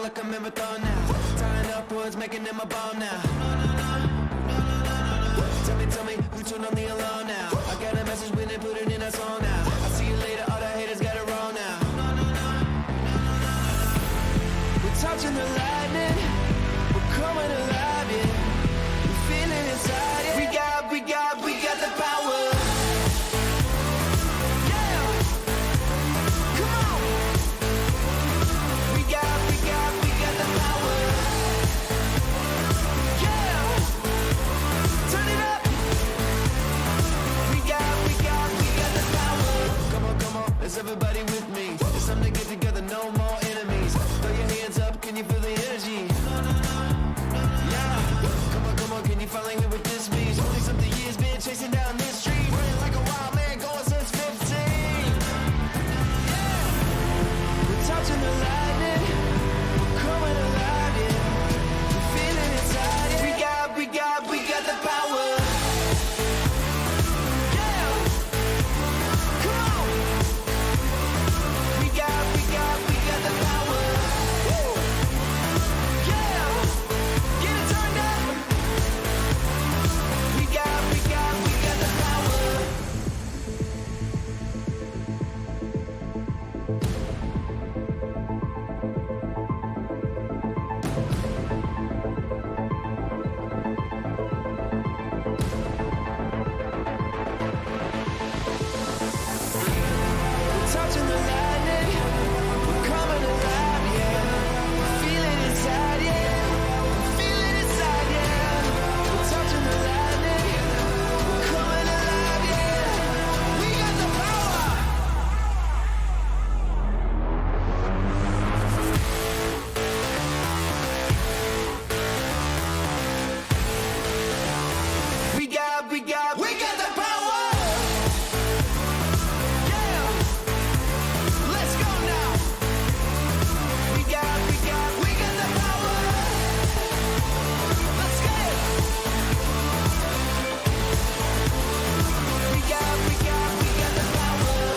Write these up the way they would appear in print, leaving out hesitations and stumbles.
like a marathon now. Tying up words, making them a bomb now. Tell me, who turned on the alarm now? I got a message when they put it in a song now. I'll see you later, all the haters got it wrong now. We're touching the lightning, we're coming alive, yeah. We're feeling inside, yeah. We got the power. Yeah, come on. We got the power. Yeah, turn it up. We got the power. Come on, is everybody with me? It's time to get together, no more enemies. Throw your hands up, can you feel the energy? Yeah, come on, can you finally hear what this means? 20-something years been chasing down this street, running like a wild man, going since 15. Yeah, we're touching the lightning, we're coming alive, yeah. We're feeling inside, yeah. We got the power. Yeah, come on. We got the power. Woo. Yeah, get it turned up. We got the power. We're touching the lightning, we're coming alive, yeah. We're feeling inside, yeah. We're feeling inside, yeah. We're touching the lightning, we're coming alive, yeah. We got the power. We got the power. Yeah, let's go now. We got the power. Let's get it. We got the power.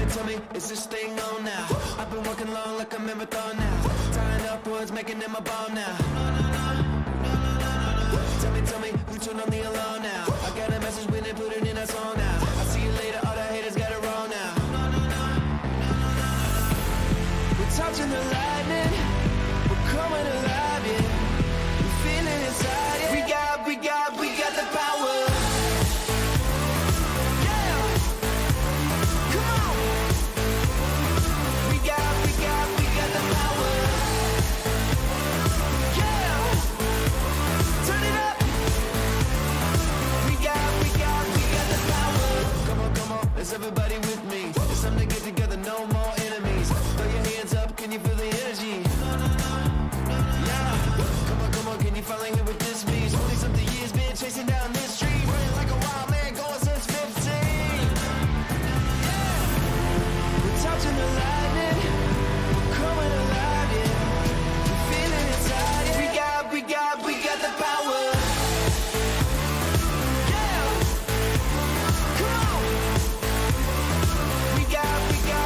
Tell me, is this thing on now? I've been working long like a marathon now. Tying up words, making them a bomb now. Tell me, who turned on the alarm now? I got a message when they put it in a song now. I'll see you later, all the haters got it wrong now. We're touching the lightning, we're coming alive, yeah. We're feeling inside, yeah. We got the power. Yeah, come on. We got the power. Yeah, turn it up. We got the power. Come on, is everybody with me? It's time to get together, no more enemies. Throw your hands up, can you feel the energy? Yeah, come on, can you finally hear what this means? 20-something years been chasing down this street, running like a wild man, going since 15. Yeah, we're touching the lightning, we're coming alive, yeah. We're feeling inside, yeah. We got the power. Yeah, come on. We got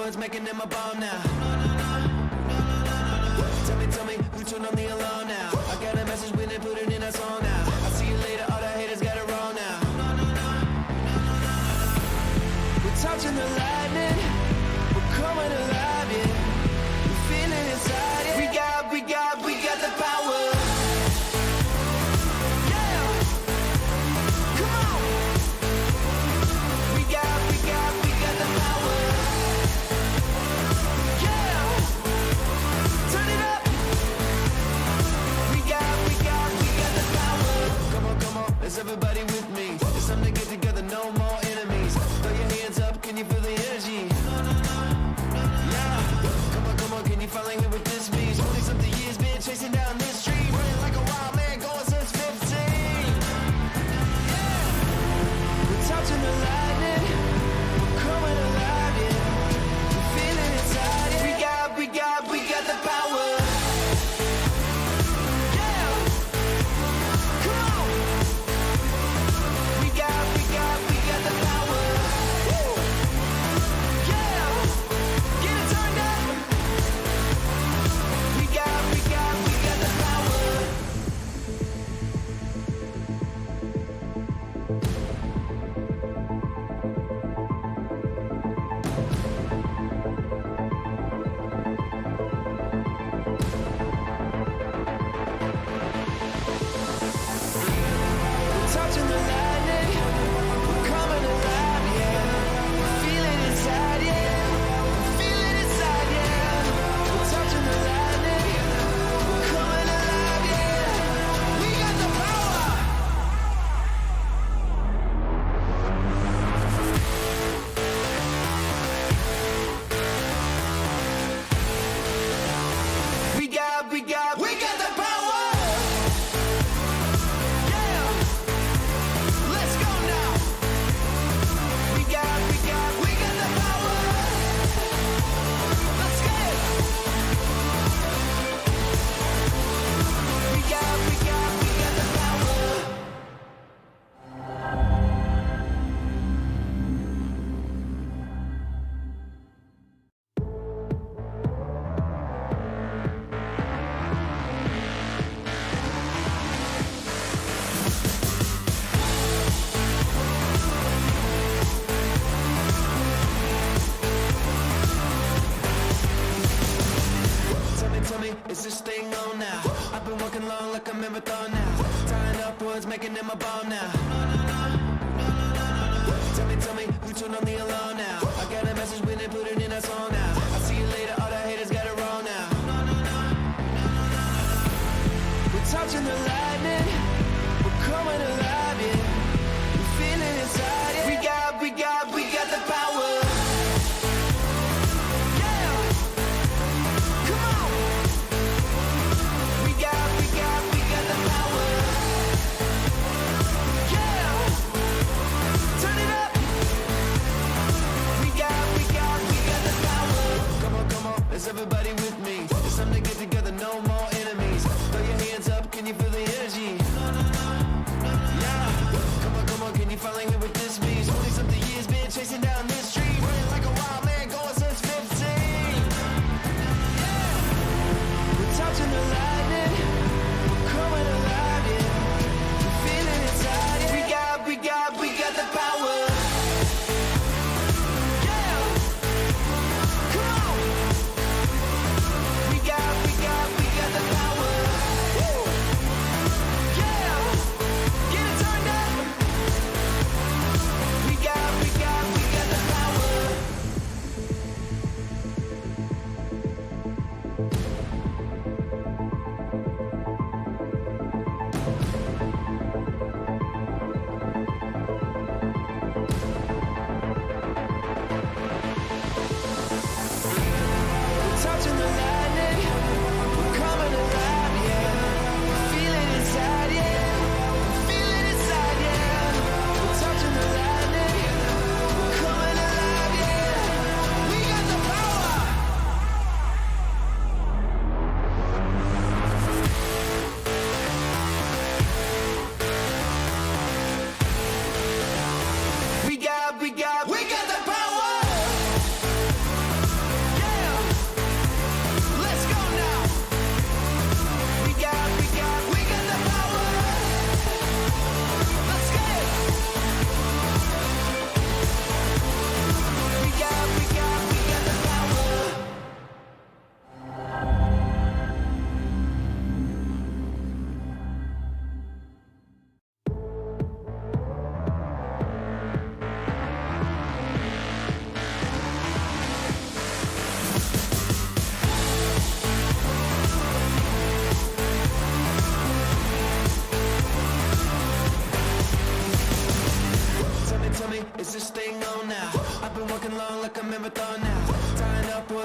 upwards, making them a bomb now. Tell me, who turned on the alarm now? I got a message when they put it in a song now. I'll see you later, all the haters got it wrong now. We're touching the lightning, we're coming alive, yeah. We're feeling inside, yeah. We got the power. Yeah, come on. We got the power. Yeah, turn it up. We got the power. Come on, is everybody with me? It's time to get together, no more enemies. Throw your hands up, can you feel the energy? Yeah, come on, can you finally hear what this means? 20-something years been chasing down this street, running like a wild man, going since 15. Yeah, we're touching the lightning, we're coming alive, yeah. We're feeling inside, yeah. We got the power. Yeah, come on. We got the power. Woo. Yeah, get it turned up. We got the power. We're touching the lightning, we're coming alive, yeah. We're feeling inside, yeah. We're feeling inside, yeah. We're touching the lightning, we're coming alive, yeah. We got the power. We got the power. Yeah, let's go now. We got the power. Let's get it. We got the power. Tell me, is this thing on now? I've been working long like a marathon now. Tying upwards, making them a bomb now. Tell me, who turned on the alarm now? I got a message when they put it in a song now. I'll see you later, all the haters got it wrong now. We're touching the lightning, we're coming alive, yeah. We're feeling inside, yeah. We got the power. Yeah, come on. We got the power. Yeah, turn it up. We got the power. Come on, is everybody with me? It's time to get together, no more enemies. Throw your hands up, can you feel the energy? Yeah, come on, can you finally hear what this means? 20-something years been chasing down this street, running like a wild man, going since 15. Yeah, we're touching the lightning, we're coming alive, yeah. We're feeling inside, yeah. We got the power. Yeah, come on. We got the power. Woo. Yeah, get it turned up. We got the power. We're touching the lightning, we're coming alive, yeah. We're feeling inside, yeah. We're feeling inside, yeah. We're touching the lightning, we're coming alive, yeah. We got the power.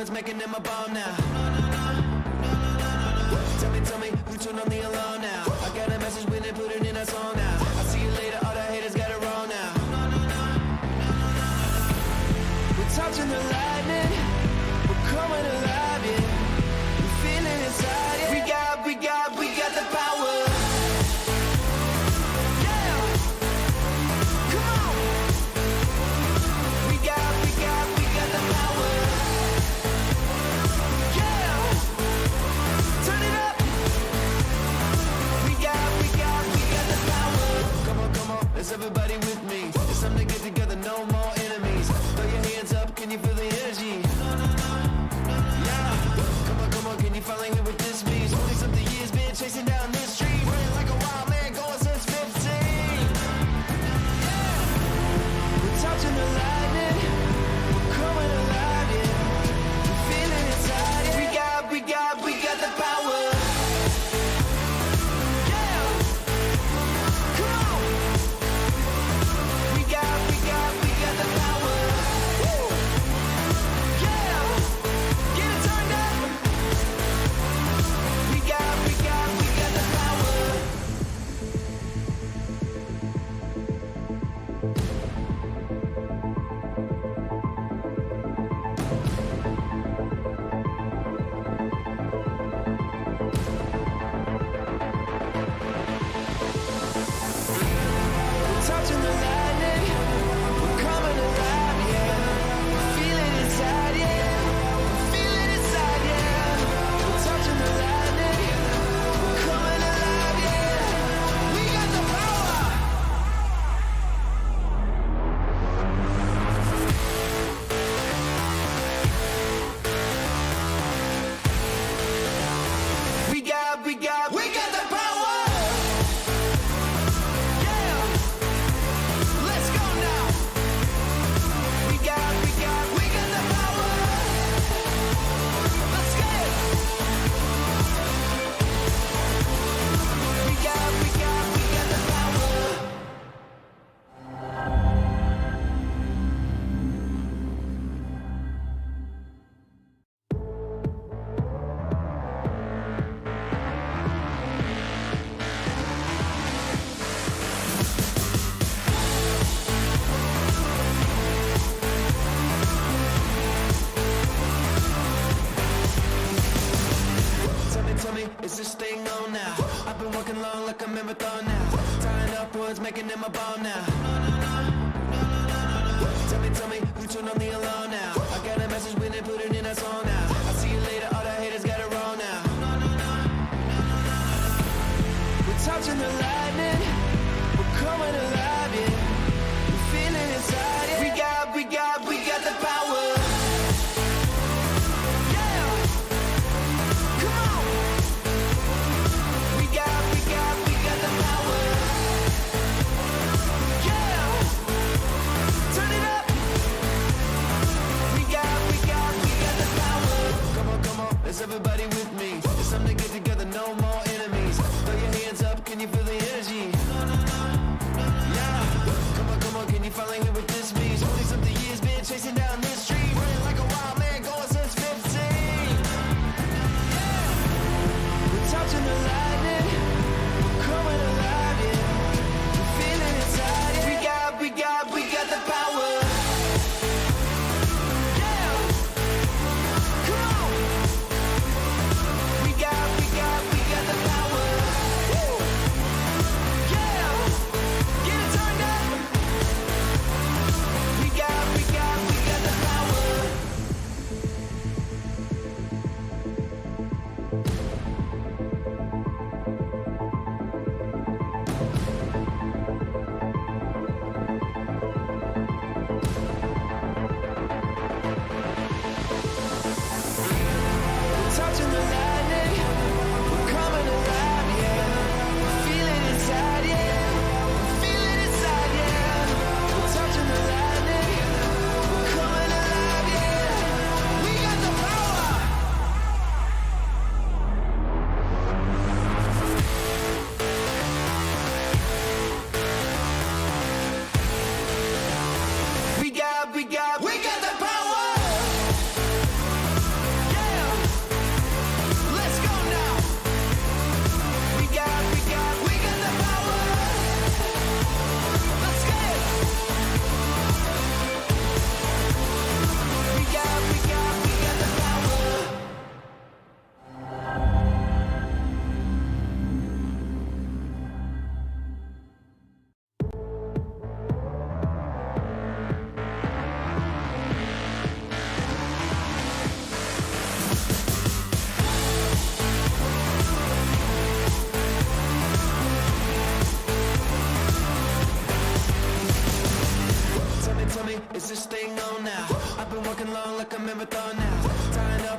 upwards, making them a bomb now. Tell me, who turned on the alarm now? I got a message when they put it in a song now. I'll see you later, all the haters got it wrong now. We're touching the lightning, we're coming alive, yeah. We're feeling inside, yeah. We got the power. Yeah, come on. We got the power. Yeah, turn it up. We got the power. Come on, is everybody with me? It's time to get together, no more enemies. Throw your hands up, can you feel the energy? Yeah, come on, can you finally hear what this means? 40-something years been chasing down this street, running like a wild man, going since 15. Yeah, we're touching the lightning, we're coming alive, yeah. We're feeling inside, yeah. We got the power. Yeah, come on. We got the power. Woo. Yeah, get it turned up. We got the power. We're touching the lightning, we're coming alive, yeah. We're feeling inside, yeah. We're feeling inside, yeah. We're touching the lightning, we're coming alive, yeah. We got the power. We got the power. Yeah, let's go now. We got the power. Let's get it. We got the power. Tell me, is this thing on now? I've been working long like a marathon now. Tying upwards, making them a bomb now. Tell me, who turned on the alarm now? I got a message when they put it in a song now. I'll see you later, all the haters got it wrong now. We're touching the lightning, we're coming alive, yeah. We're feeling inside, yeah. We got the power. Yeah, come on. We got the power. Yeah, turn it up.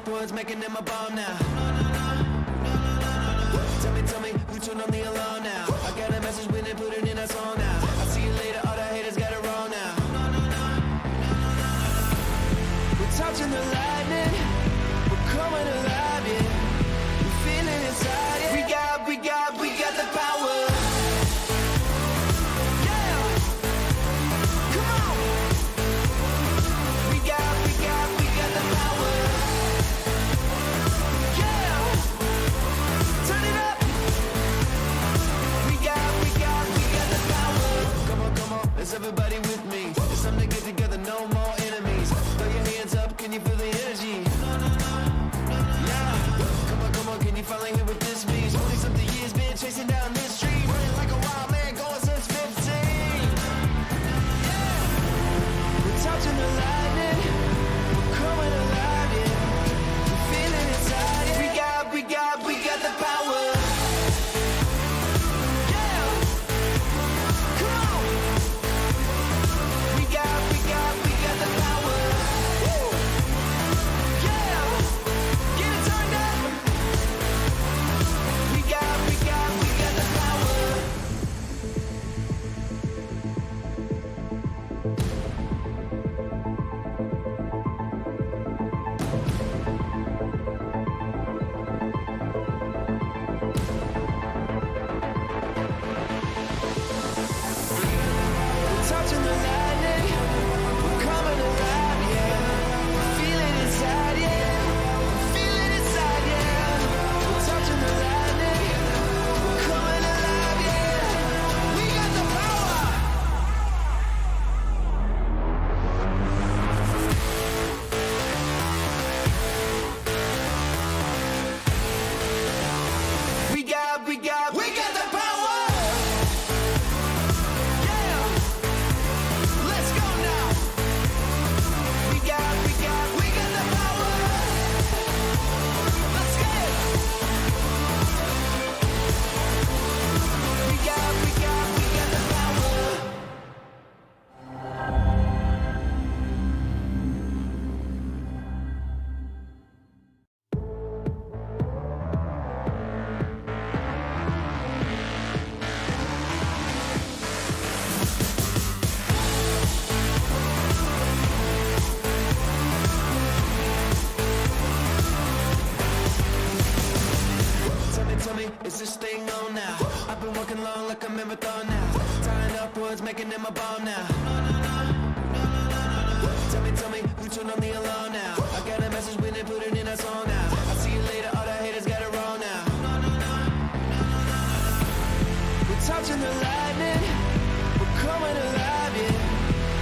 upwards, making them a bomb now. Tell me, who turned on the alarm now? I got a message when they put it in a song now. I'll see you later, all the haters got it wrong now. We're touching the lightning, we're coming alive, yeah. We're feeling inside, yeah. We got the power. Yeah, come on. We got the power. Yeah, turn it up. We got the power. Come on, is everybody with me? It's time to get together, no more enemies. Throw your hands up, can you feel the energy? Yeah, come on, can you finally hear what this means? 20-something years been chasing down this street, running like a wild man, going since 15. Yeah, we're touching the lightning, we're coming alive, yeah. We're feeling inside, yeah. We got the power. Yeah, come on. We got the power. Woo. Yeah, get it turned up. We got the power. We're touching the lightning, we're coming alive, yeah. We're feeling inside, yeah. We're feeling inside, yeah. We're touching the lightning, we're coming alive, yeah. We got the power. We got the power. Yeah, let's go now. We got the power. Let's get it. We got the power. Tell me, is this thing on now? I've been working long like a marathon now. Tying upwards, making them a bomb now. Tell me, who turned on the alarm now? I got a message when they put it in a song now. I'll see you later, all the haters got it wrong now. We're touching the lightning, we're coming alive, yeah.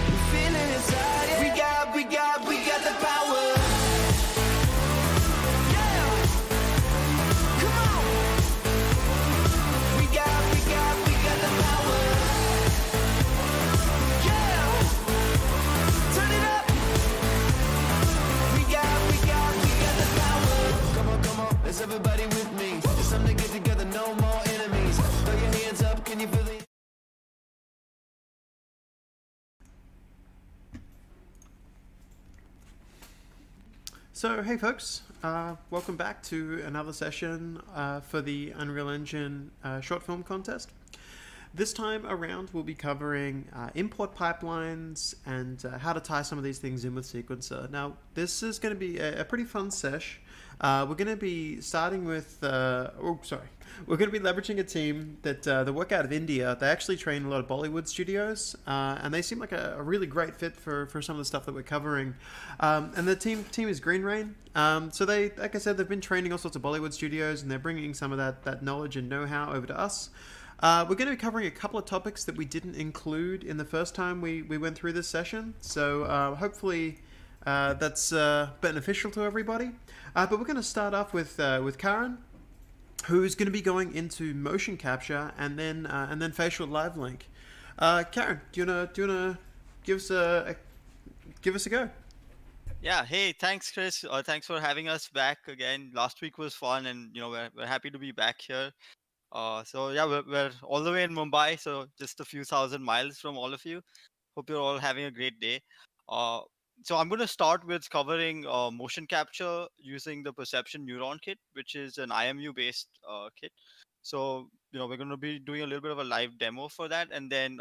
We're feeling inside, yeah. We got the power. Yeah, come on. We got the power. Yeah, turn it up. We got the power. Come on, is everybody with me? It's time to get together, no more enemies. Throw your hands up, can you feel the... So, hey folks, welcome back to another session for the Unreal Engine short film contest. This time around, we'll be covering import pipelines and how to tie some of these things in with Sequencer. Now, this is going to be a pretty fun sesh. We're going to be starting with, we're going to be leveraging a team that they work out of India. They actually train a lot of Bollywood studios, and they seem like a really great fit for some of the stuff that we're covering. And the team is Green Rain. So they, like I said, they've been training all sorts of Bollywood studios, and they're bringing some of that knowledge and know-how over to us. We're going to be covering a couple of topics that we didn't include in the first time we went through this session. So hopefully that's beneficial to everybody. But we're going to start off with Karen, who's going to be going into motion capture and then facial live link. Karen, do you wanna give us a go? Yeah, hey, thanks, Chris. Thanks for having us back again. Last week was fun, and we're happy to be back here. So yeah, we're all the way in Mumbai, so just a few thousand miles from all of you. Hope you're all having a great day. Uh, So I'm going to start with covering motion capture using the perception neuron kit, which is an IMU based kit. So we're going to be doing a little bit of a live demo for that, and then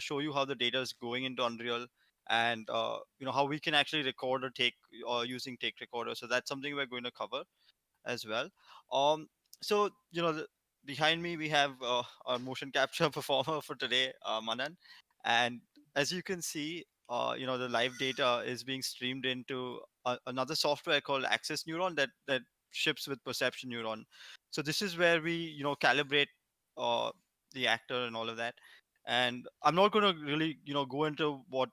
show you how the data is going into Unreal, and how we can actually record or take using take recorder. So that's something we're going to cover as well. Um, so behind me we have our motion capture performer for today, Manan, and as you can see, the live data is being streamed into another software called Access Neuron that ships with Perception Neuron. So this is where we calibrate uh, the actor and all of that. And I'm not going to really go into what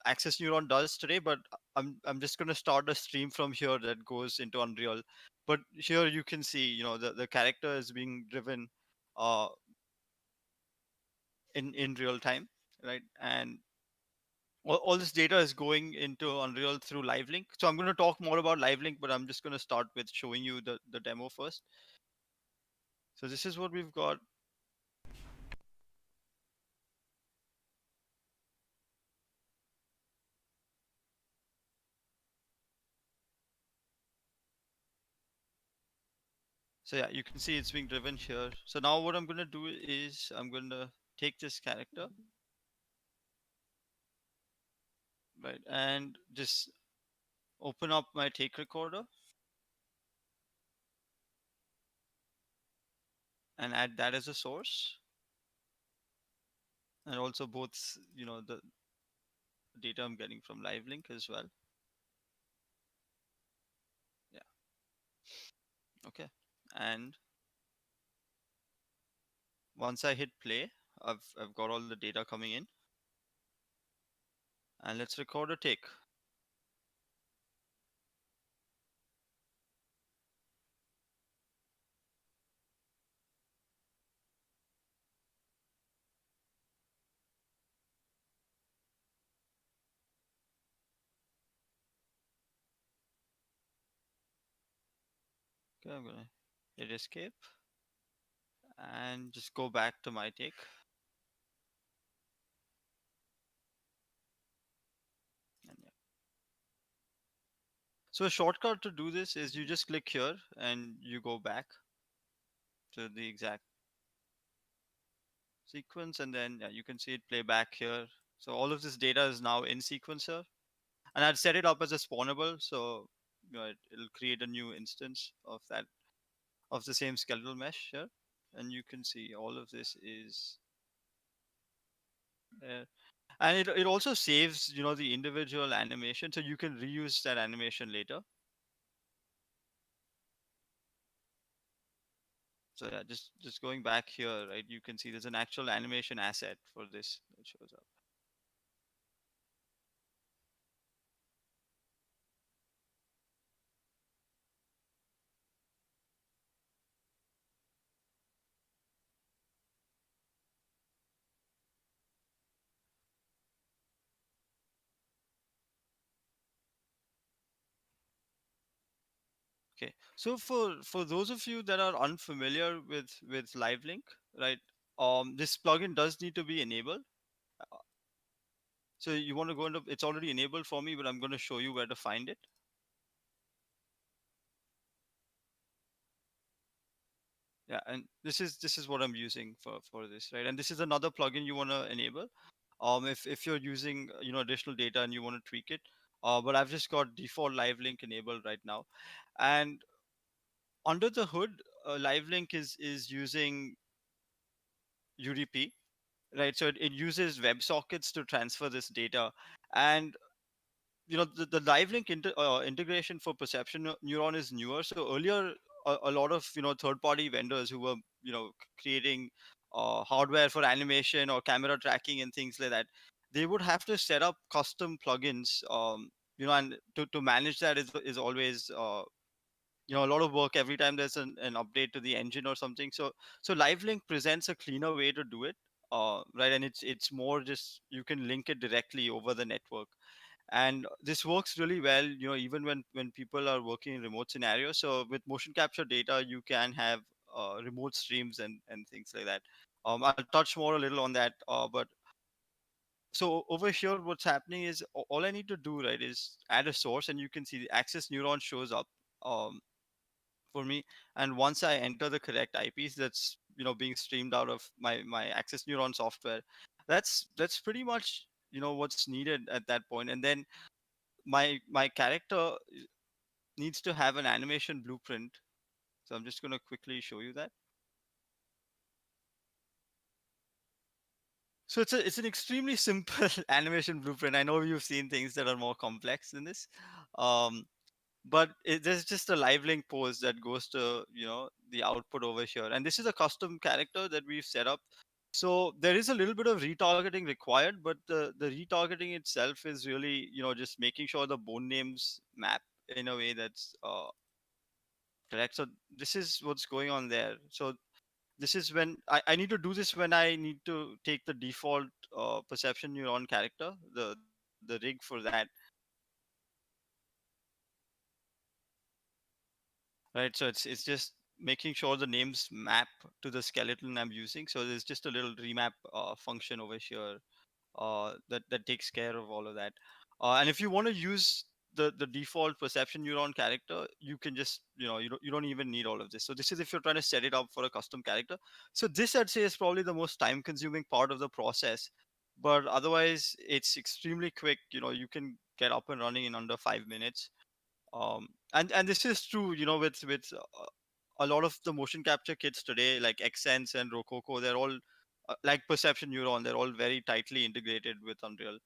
Access Neuron does today, but I'm just going to start a stream from here that goes into Unreal. But here you can see the character is being driven uh in real time, right? And all this data is going into Unreal through live link. So I'm going to talk more about live link, but I'm just going to start with showing you the demo first. So this is what we've got. So yeah, you can see it's being driven here. So now what I'm going to do is I'm going to take this character, right, and just open up my take recorder and add that as a source, and also both the data I'm getting from live link as well. Yeah. Okay. And once I hit play, I've got all the data coming in, and let's record a take. Okay, I'm gonna hit escape and just go back to my take. And yeah. So a shortcut to do this is you just click here and you go back to the exact sequence, and then yeah, you can see it play back here. So all of this data is now in sequencer, and I'd set it up as a spawnable, so it'll create a new instance of that, of the same skeletal mesh here, and you can see all of this is there. And it also saves the individual animation, so you can reuse that animation later. So yeah, just going back here, right, you can see there's an actual animation asset for this that shows up. Okay, so for those of you that are unfamiliar with live link, right, this plugin does need to be enabled. So you want to go into, it's already enabled for me, but I'm going to show you where to find it. Yeah, and this is what I'm using for this, right? And this is another plugin you want to enable if you're using additional data and you want to tweak it. But I've just got default live link enabled right now. And under the hood, live link is using UDP, right? So it uses WebSockets to transfer this data. And the live link integration for perception neuron is newer. So earlier, a lot of third party vendors who were creating hardware for animation or camera tracking and things like that, they would have to set up custom plugins, and to manage that is always a lot of work every time there's an update to the engine or something. So live link presents a cleaner way to do it, right? And it's more just you can link it directly over the network, and this works really well even when people are working in remote scenarios. So with motion capture data you can have remote streams and things like that. I'll touch more a little on that, but So over here, what's happening is all I need to do, right, is add a source, and you can see the access neuron shows up um, for me. And once I enter the correct IPs, that's being streamed out of my access neuron software. That's pretty much what's needed at that point. And then my character needs to have an animation blueprint. So I'm just going to quickly show you that. So it's an extremely simple animation blueprint. I know you've seen things that are more complex than this. Um, but there's just a live link pose that goes to the output over here, and this is a custom character that we've set up. So there is a little bit of retargeting required, but the retargeting itself is really just making sure the bone names map in a way that's correct. So this is what's going on there. So this is when I need to do this when I need to take the default perception neuron character, the rig for that. Right, so it's just making sure the names map to the skeleton I'm using. So there's just a little remap function over here that takes care of all of that. And if you want to use the default perception neuron character, you can just you don't even need all of this. So this is if you're trying to set it up for a custom character. So this, I'd say, is probably the most time consuming part of the process, but otherwise it's extremely quick. You can get up and running in under 5 minutes. And this is true, with a lot of the motion capture kits today, like Xsense and Rococo. They're all like perception neuron. They're all very tightly integrated with Unreal.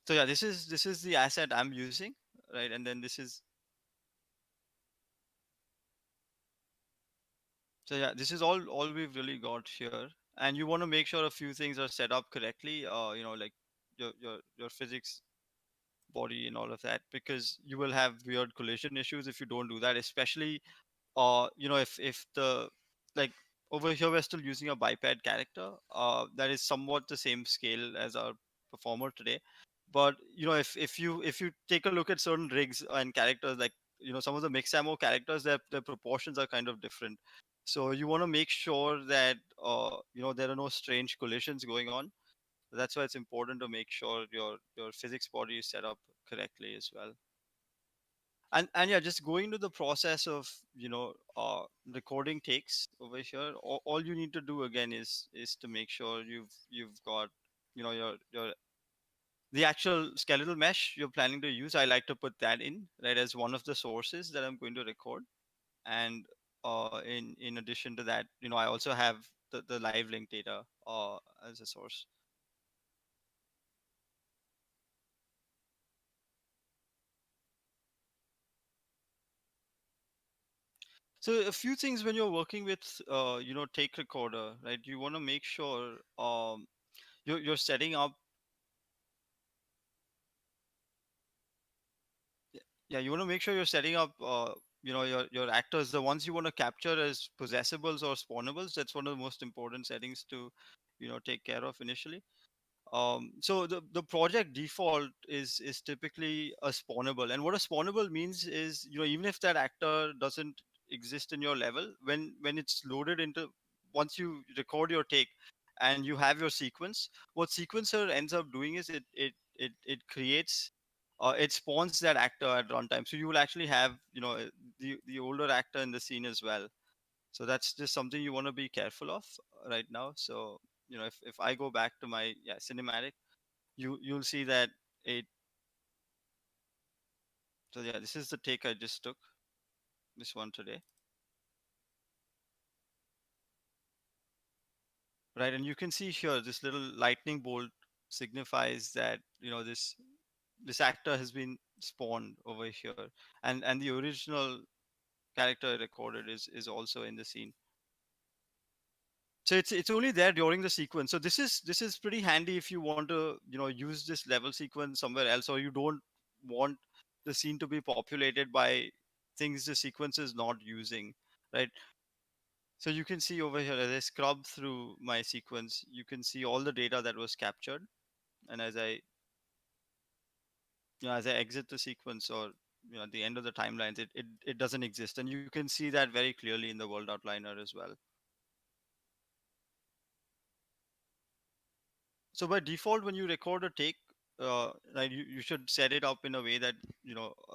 So yeah, this is the asset I'm using, right? And then this is so yeah, this is all we've really got here. And you want to make sure a few things are set up correctly. Like your physics body and all of that, because you will have weird collision issues if you don't do that, especially if the like over here we're still using a biped character that is somewhat the same scale as our performer today. But if you take a look at certain rigs and characters, like some of the mix ammo characters, their proportions are kind of different. So you want to make sure that there are no strange collisions going on. That's why it's important to make sure your physics body is set up correctly as well. And yeah, just going to the process of recording takes over here. All you need to do again is to make sure you've got your the actual skeletal mesh you're planning to use. I like to put that in, right, as one of the sources that I'm going to record. And in addition to that, I also have the live link data as a source. So a few things when you're working with take recorder, right? You want to make sure you're setting up. Yeah, you want to make sure you're setting up your actors, the ones you want to capture as possessables or spawnables. That's one of the most important settings to take care of initially. So the project default is typically a spawnable, and what a spawnable means is, even if that actor doesn't exist in your level, when it's loaded into, once you record your take and you have your sequence, what sequencer ends up doing is it creates it spawns that actor at runtime. So you will actually have the older actor in the scene as well. So that's just something you want to be careful of right now. So if I go back to my cinematic, you'll see that it. So yeah, this is the take I just took, this one today, right? And you can see here this little lightning bolt signifies that this actor has been spawned over here, and the original character I recorded is also in the scene. So it's only there during the sequence. So this is pretty handy if you want to use this level sequence somewhere else, or you don't want the scene to be populated by things the sequence is not using, right? So you can see over here, as I scrub through my sequence, you can see all the data that was captured. And as I exit the sequence, or at the end of the timelines, it doesn't exist, and you can see that very clearly in the world outliner as well. So by default, when you record a take, like you should set it up in a way that,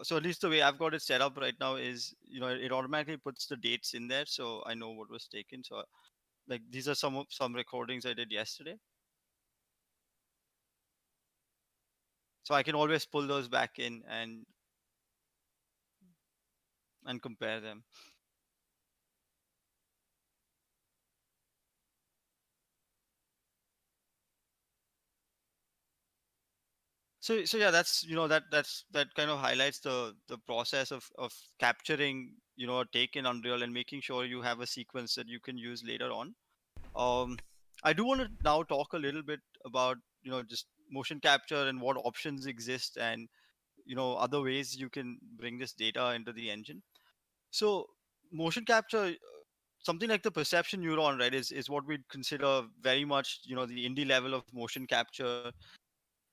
so at least the way I've got it set up right now is, it automatically puts the dates in there, so I know what was taken. So like these are some recordings I did yesterday, so I can always pull those back in and compare them. So yeah, that's that kind of highlights the process of capturing, a take in Unreal and making sure you have a sequence that you can use later on. um I do want to now talk a little bit about, just motion capture and what options exist, and other ways you can bring this data into the engine. So motion capture, something like the perception neuron, right, is what we'd consider very much, the indie level of motion capture.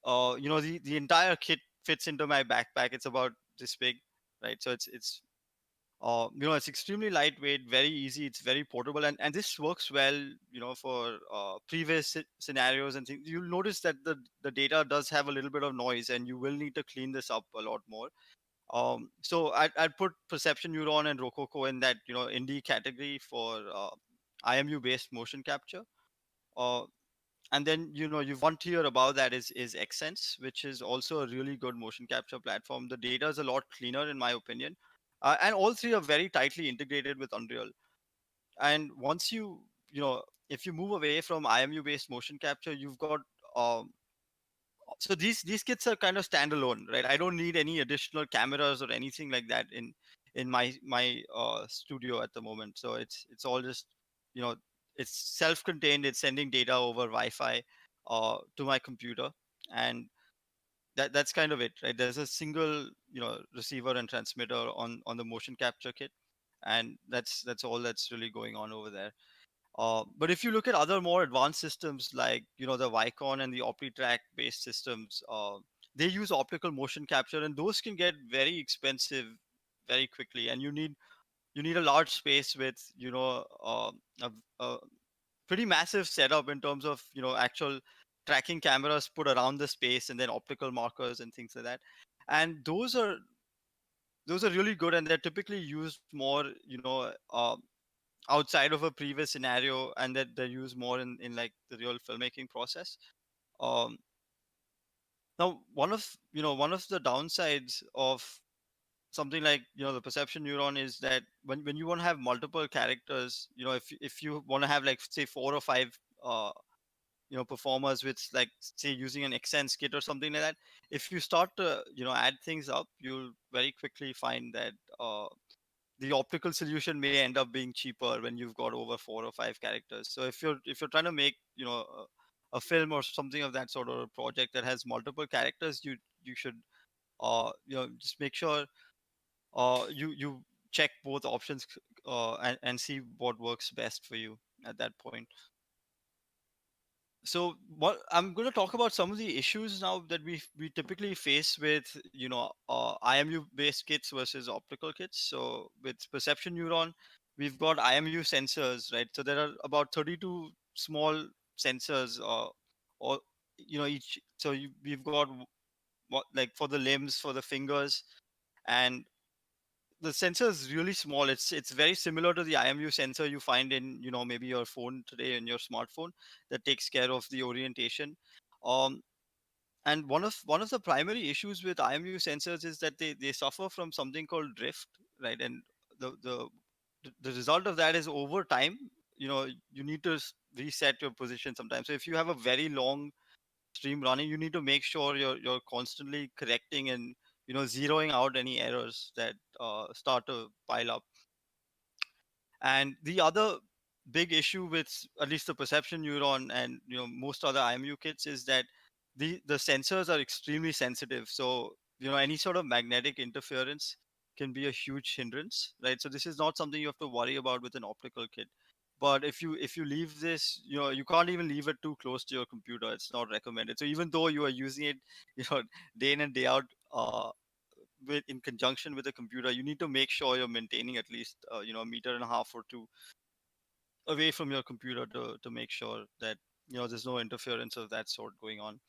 The entire kit fits into my backpack. It's about this big, right? So it's extremely lightweight, very easy. It's very portable, and this works well, for previous scenarios and things. You'll notice that the data does have a little bit of noise, and you will need to clean this up a lot more. So I'd put perception neuron and rococo in that, indie category for IMU based motion capture. uh, and then, you've one tier above that is Xsense, which is also a really good motion capture platform. The data is a lot cleaner in my opinion, and all three are very tightly integrated with Unreal. And once if you move away from IMU based motion capture, you've got um, so these kits are kind of standalone, right? I don't need any additional cameras or anything like that in my studio at the moment. So it's all just, you know it's self-contained. It's sending data over Wi-Fi to my computer, and that's kind of it, right? There's a single, receiver and transmitter on the motion capture kit, and that's all that's really going on over there. But if you look at other more advanced systems like, the Vicon and the OptiTrack based systems, they use optical motion capture, and those can get very expensive very quickly. And you need a large space with, a pretty massive setup in terms of, actual tracking cameras put around the space, and then optical markers and things like that. And those are really good, and they're typically used more, outside of a previous scenario, and that they're used more in like the real filmmaking process. um Now, one of the downsides of something like, the perception neuron is that when you want to have multiple characters, if you want to have, like, say, 4 or 5 uh performers with, like, say, using an Xsense kit or something like that. If you start to, add things up, you'll very quickly find that the optical solution may end up being cheaper when you've got over 4 or 5 characters. So if you're trying to make, a film or something of that sort, or a project that has multiple characters, you should just make sure you check both options, and see what works best for you at that point. So what I'm going to talk about, some of the issues now that we typically face with, IMU based kits versus optical kits. So with perception neuron, we've got IMU sensors, right? So there are about 32 small sensors, or each. So we've got what, like, for the limbs, for the fingers, and the sensor is really small. It's very similar to the IMU sensor you find in, maybe your phone today, in your smartphone, that takes care of the orientation. Um, and one of the primary issues with IMU sensors is that they suffer from something called drift, right? And the the the result of that is, over time, you need to reset your position sometimes. So if you have a very long stream running, you need to make sure you're constantly correcting and, zeroing out any errors that start to pile up. And the other big issue with, at least the perception neuron and, most other IMU kits, is that the sensors are extremely sensitive. So, any sort of magnetic interference can be a huge hindrance, right? So this is not something you have to worry about with an optical kit. But if you leave this, you can't even leave it too close to your computer. It's not recommended. So even though you are using it, day in and day out, in conjunction with a computer, you need to make sure you're maintaining at least a meter and a half or two away from your computer to make sure that there's no interference of that sort going on.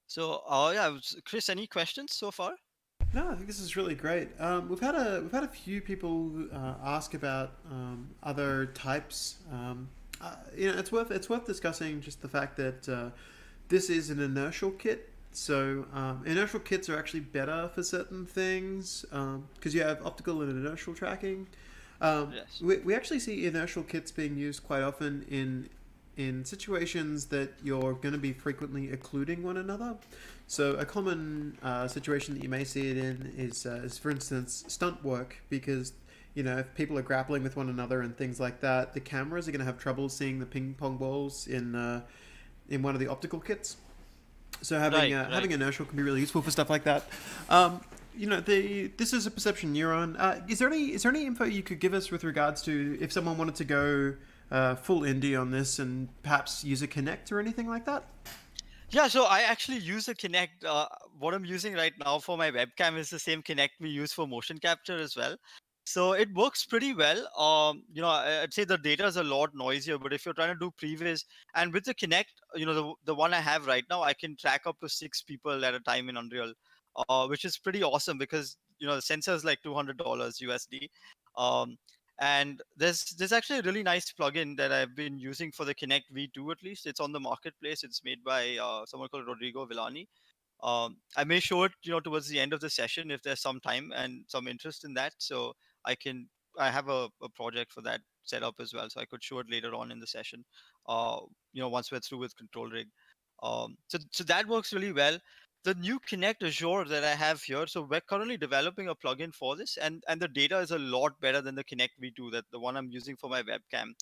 So yeah, Chris, any questions so far? No, I think this is really great. We've had a few people ask about other types. It's worth discussing just the fact that this is an inertial kit. So inertial kits are actually better for certain things because you have optical and inertial tracking. Yes. We actually see inertial kits being used quite often in situations that you're going to be frequently occluding one another. So a common situation that you may see it in is for instance, stunt work, because if people are grappling with one another and things like that, the cameras are going to have trouble seeing the ping pong balls in one of the optical kits. So having inertial can be really useful for stuff like that. This is a perception neuron. Is there any info you could give us with regards to if someone wanted to go full indie on this and perhaps use a Kinect or anything like that? Yeah, so I actually use a Kinect. What I'm using right now for my webcam is the same Kinect we use for motion capture as well. So it works pretty well. I'd say the data is a lot noisier, but if you're trying to do previs, and with the Kinect, the one I have right now, I can track up to 6 people at a time in Unreal, which is pretty awesome because the sensor is like $200 USD. Um, and there's actually a really nice plugin that I've been using for the Kinect V2 at least. It's on the marketplace. It's made by someone called Rodrigo Villani. I may show it, towards the end of the session if there's some time and some interest in that. So I can, I have a project for that set up as well. So I could show it later on in the session, once we're through with Control Rig. So that works really well. The new Kinect Azure that I have here, so we're currently developing a plugin for this, and the data is a lot better than the Kinect V2, that the one I'm using for my webcam.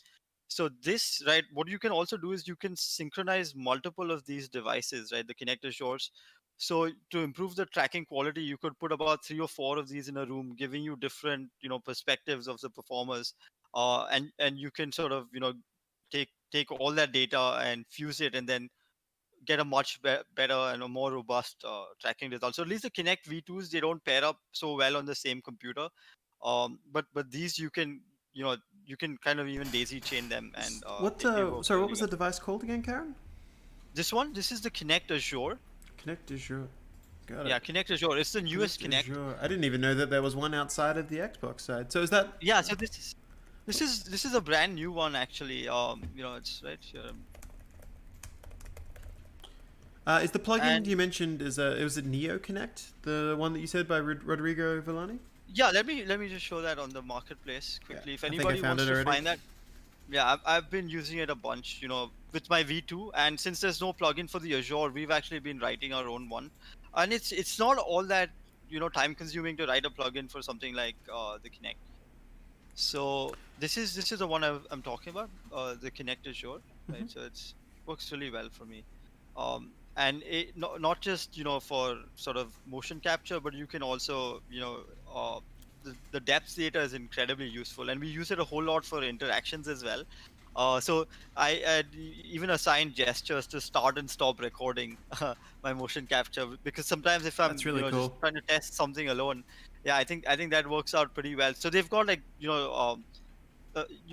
So this, right, what you can also do is you can synchronize multiple of these devices, right, the Kinect Azures. So to improve the tracking quality, you could put about 3 or 4 of these in a room, giving you different, perspectives of the performers, and you can sort of, take all that data and fuse it, and then get a much better and a more robust tracking result. So at least the Kinect V2s, they don't pair up so well on the same computer. But these you can kind of even daisy chain them, and they work Sorry, what really was well. the device called again, Karen? This is the Kinect Azure. Kinect Azure. Got it. Yeah, Kinect Azure. It's the newest Kinect. Azure. I didn't even know that there was one outside of the Xbox side. So is that? Yeah, so this is a brand new one actually. It's right here. Is the plugin And you mentioned it was a Neo Connect, the one that you said by Rodrigo Villani? yeah, let me just show that on the marketplace quickly. If I think I anybody found wants it to already. find that. Yeah, I've been using it a bunch, with my V2, and since there's no plugin for the Azure, we've actually been writing our own one, and it's not all that time consuming to write a plugin for something like the Kinect. So this is the one I'm talking about, the Kinect Azure, Hmm. right? So it's works really well for me, and it not just for sort of motion capture, but you can also the depth data is incredibly useful, and we use it a whole lot for interactions as well. So I even assigned gestures to start and stop recording my motion capture, because sometimes if I'm That's really just cool. trying to test something alone, yeah, I think that works out pretty well. So they've got like you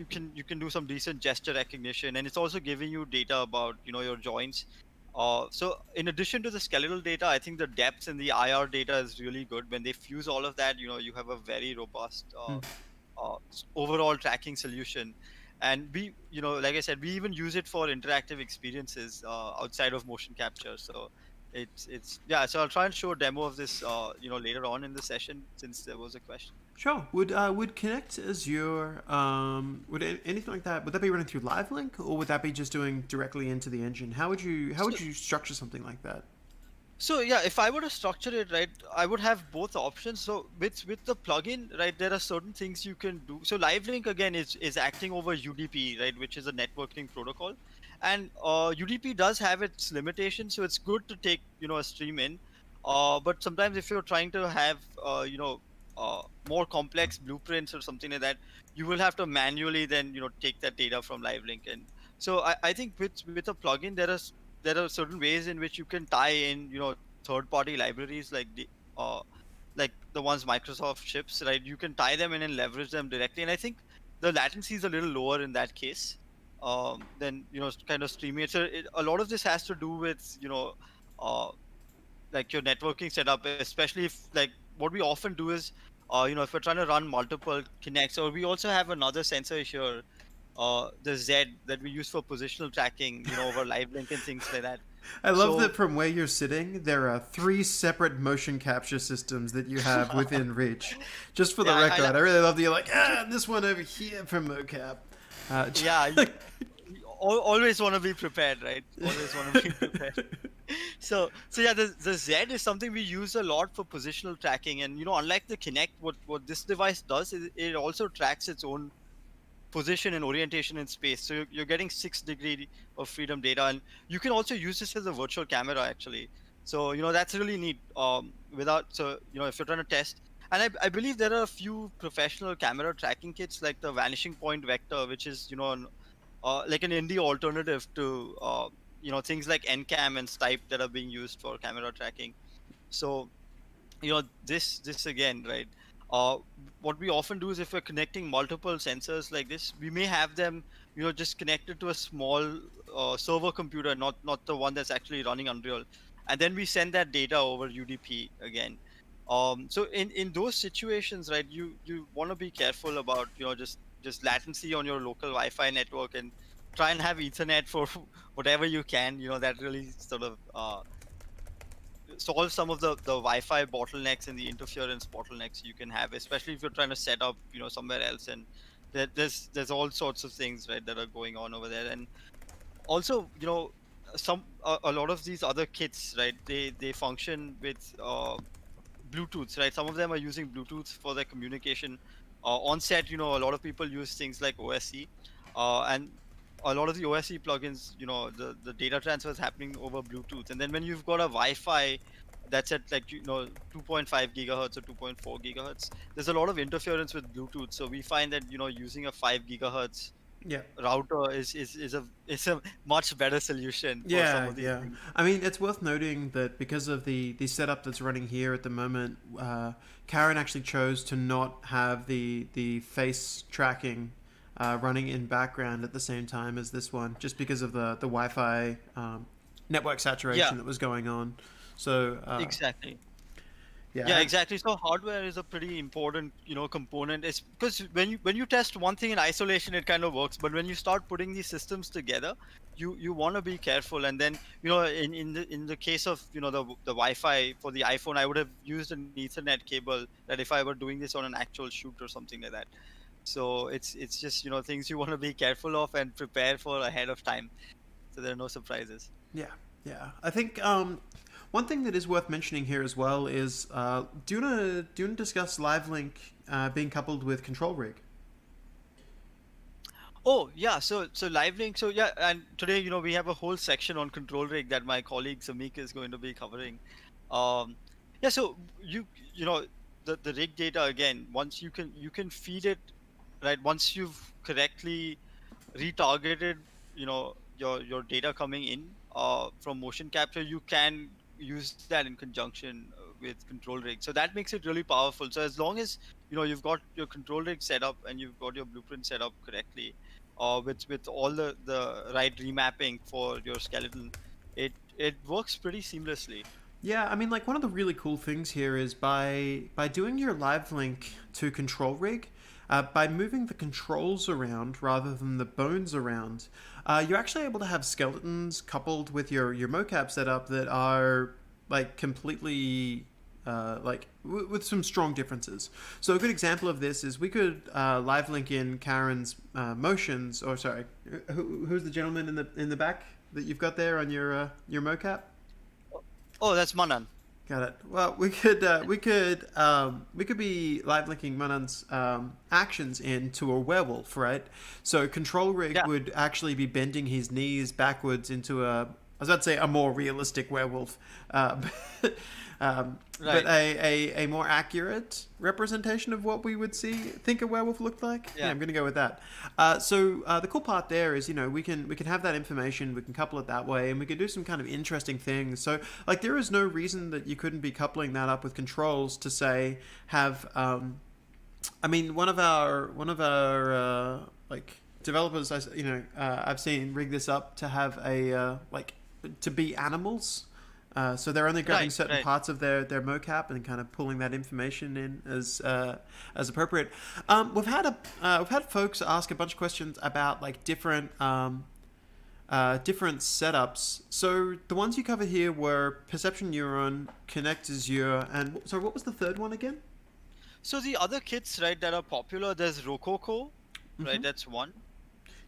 can do some decent gesture recognition, and it's also giving you data about your joints. So in addition to the skeletal data, I think the depth and the IR data is really good. When they fuse all of that, you have a very robust Hmm. overall tracking solution. And like I said, we even use it for interactive experiences outside of motion capture. So it's yeah. So I'll try and show a demo of this later on in the session, since there was a question. Sure. Would Connect Azure anything like that? Would that be running through LiveLink, or would that be just doing directly into the engine? How would you structure something like that? So yeah, if I were to structure it right, I would have both options. So with the plugin, right, there are certain things you can do. So LiveLink again is acting over UDP, right, which is a networking protocol, and UDP does have its limitations. So it's good to take a stream in, but sometimes if you're trying to have more complex blueprints or something like that, you will have to manually then take that data from LiveLink. And so I think with a plugin, there are certain ways in which you can tie in, third party libraries uh, like the ones Microsoft ships, right? You can tie them in and leverage them directly. And I think the latency is a little lower in that case than, kind of streaming it. So a lot of this has to do with, uh, like your networking setup, especially if like what we often do is, if we're trying to run multiple connects, or we also have another sensor here, the Z that we use for positional tracking, over live link and things like that. I love So that from where you're sitting, there are 3 separate motion capture systems that you have within reach. Just for the yeah, record, I really love that you're like, this one over here for mocap. yeah, always want to be prepared, right? Always want to be prepared. So yeah, the Z is something we use a lot for positional tracking, and unlike the Kinect, what this device does is it also tracks its own position and orientation in space. So you're getting 6 degree of freedom data, and you can also use this as a virtual camera actually. So that's really neat. Without so if you're trying to test, and I believe there are a few professional camera tracking kits like the Vanishing Point Vector, which is like an indie alternative to things like NCAM and Stipe that are being used for camera tracking. So this again, right? uh what we often do is, if we're connecting multiple sensors like this, we may have them just connected to a small server computer, not the one that's actually running Unreal, and then we send that data over UDP again. So in those situations, right, you want to be careful about just latency on your local Wi-Fi network, and try and have Ethernet for whatever you can, that really sort of solve some of the Wi-Fi bottlenecks and the interference bottlenecks you can have, especially if you're trying to set up, somewhere else, and there's all sorts of things, right, that are going on over there. And also, a lot of these other kits, right, they function with Bluetooth, right? Some of them are using Bluetooth for their communication. On set, a lot of people use things like OSC, and a lot of the OSC plugins, the data transfer is happening over Bluetooth. And then when you've got a Wi-Fi that's at like 2.5 gigahertz or 2.4 gigahertz, there's a lot of interference with Bluetooth. So we find that using a 5 gigahertz Yeah. router is a much better solution for some Yeah, of these yeah. things. I mean, it's worth noting that because of the setup that's running here at the moment, Karen actually chose to not have the face tracking running in background at the same time as this one, just because of the Wi-Fi network saturation Yeah, that was going on. So exactly. yeah, Yeah, exactly. So hardware is a pretty important, component. It's because when you test one thing in isolation, it kind of works. But when you start putting these systems together, you want to be careful. And then, in the case of the Wi-Fi for the iPhone, I would have used an Ethernet cable, that if I were doing this on an actual shoot or something like that. So it's just things you want to be careful of and prepare for ahead of time, so there are no surprises. yeah, yeah. I think one thing that is worth mentioning here as well is do you want to discuss LiveLink being coupled with Control Rig? Oh yeah, so live link. So yeah, and today we have a whole section on control rig that my colleague Samik is going to be covering. Um, yeah, so you know the rig data again. Once you can feed it, right. Once you've correctly retargeted, your data coming in from motion capture, you can use that in conjunction with control rig. So that makes it really powerful. So as long as you've got your control rig set up and you've got your blueprint set up correctly, with all the right remapping for your skeleton, it works pretty seamlessly. Yeah, I mean, like one of the really cool things here is by doing your live link to Control Rig, by moving the controls around rather than the bones around, you're actually able to have skeletons coupled with your mocap setup that are like completely with some strong differences. So a good example of this is we could live link in Karen's motions, or sorry, who's the gentleman in the back that you've got there on your mocap? Oh, that's Manan. Got it. Well, we could be live linking Manan's actions into a werewolf, right? So Control Rig Yeah. would actually be bending his knees backwards into was about to say a more realistic werewolf, but, but Right. a more accurate representation of what we would think a werewolf looked like. Yeah, Yeah. I'm going to go with that. So the cool part there is, we can have that information, we can couple it that way, and we can do some kind of interesting things. So like there is no reason that you couldn't be coupling that up with controls to say have. I mean, one of our like developers, I've seen rig this up to have a to be animals. So they're only grabbing Right. certain Right. parts of their mocap and kind of pulling that information in as appropriate. We've had folks ask a bunch of questions about like different setups. So the ones you covered here were perception neuron, connect Azure, and sorry, what was the third one again? So the other kits, right, that are popular, there's Rococo, right? That's one.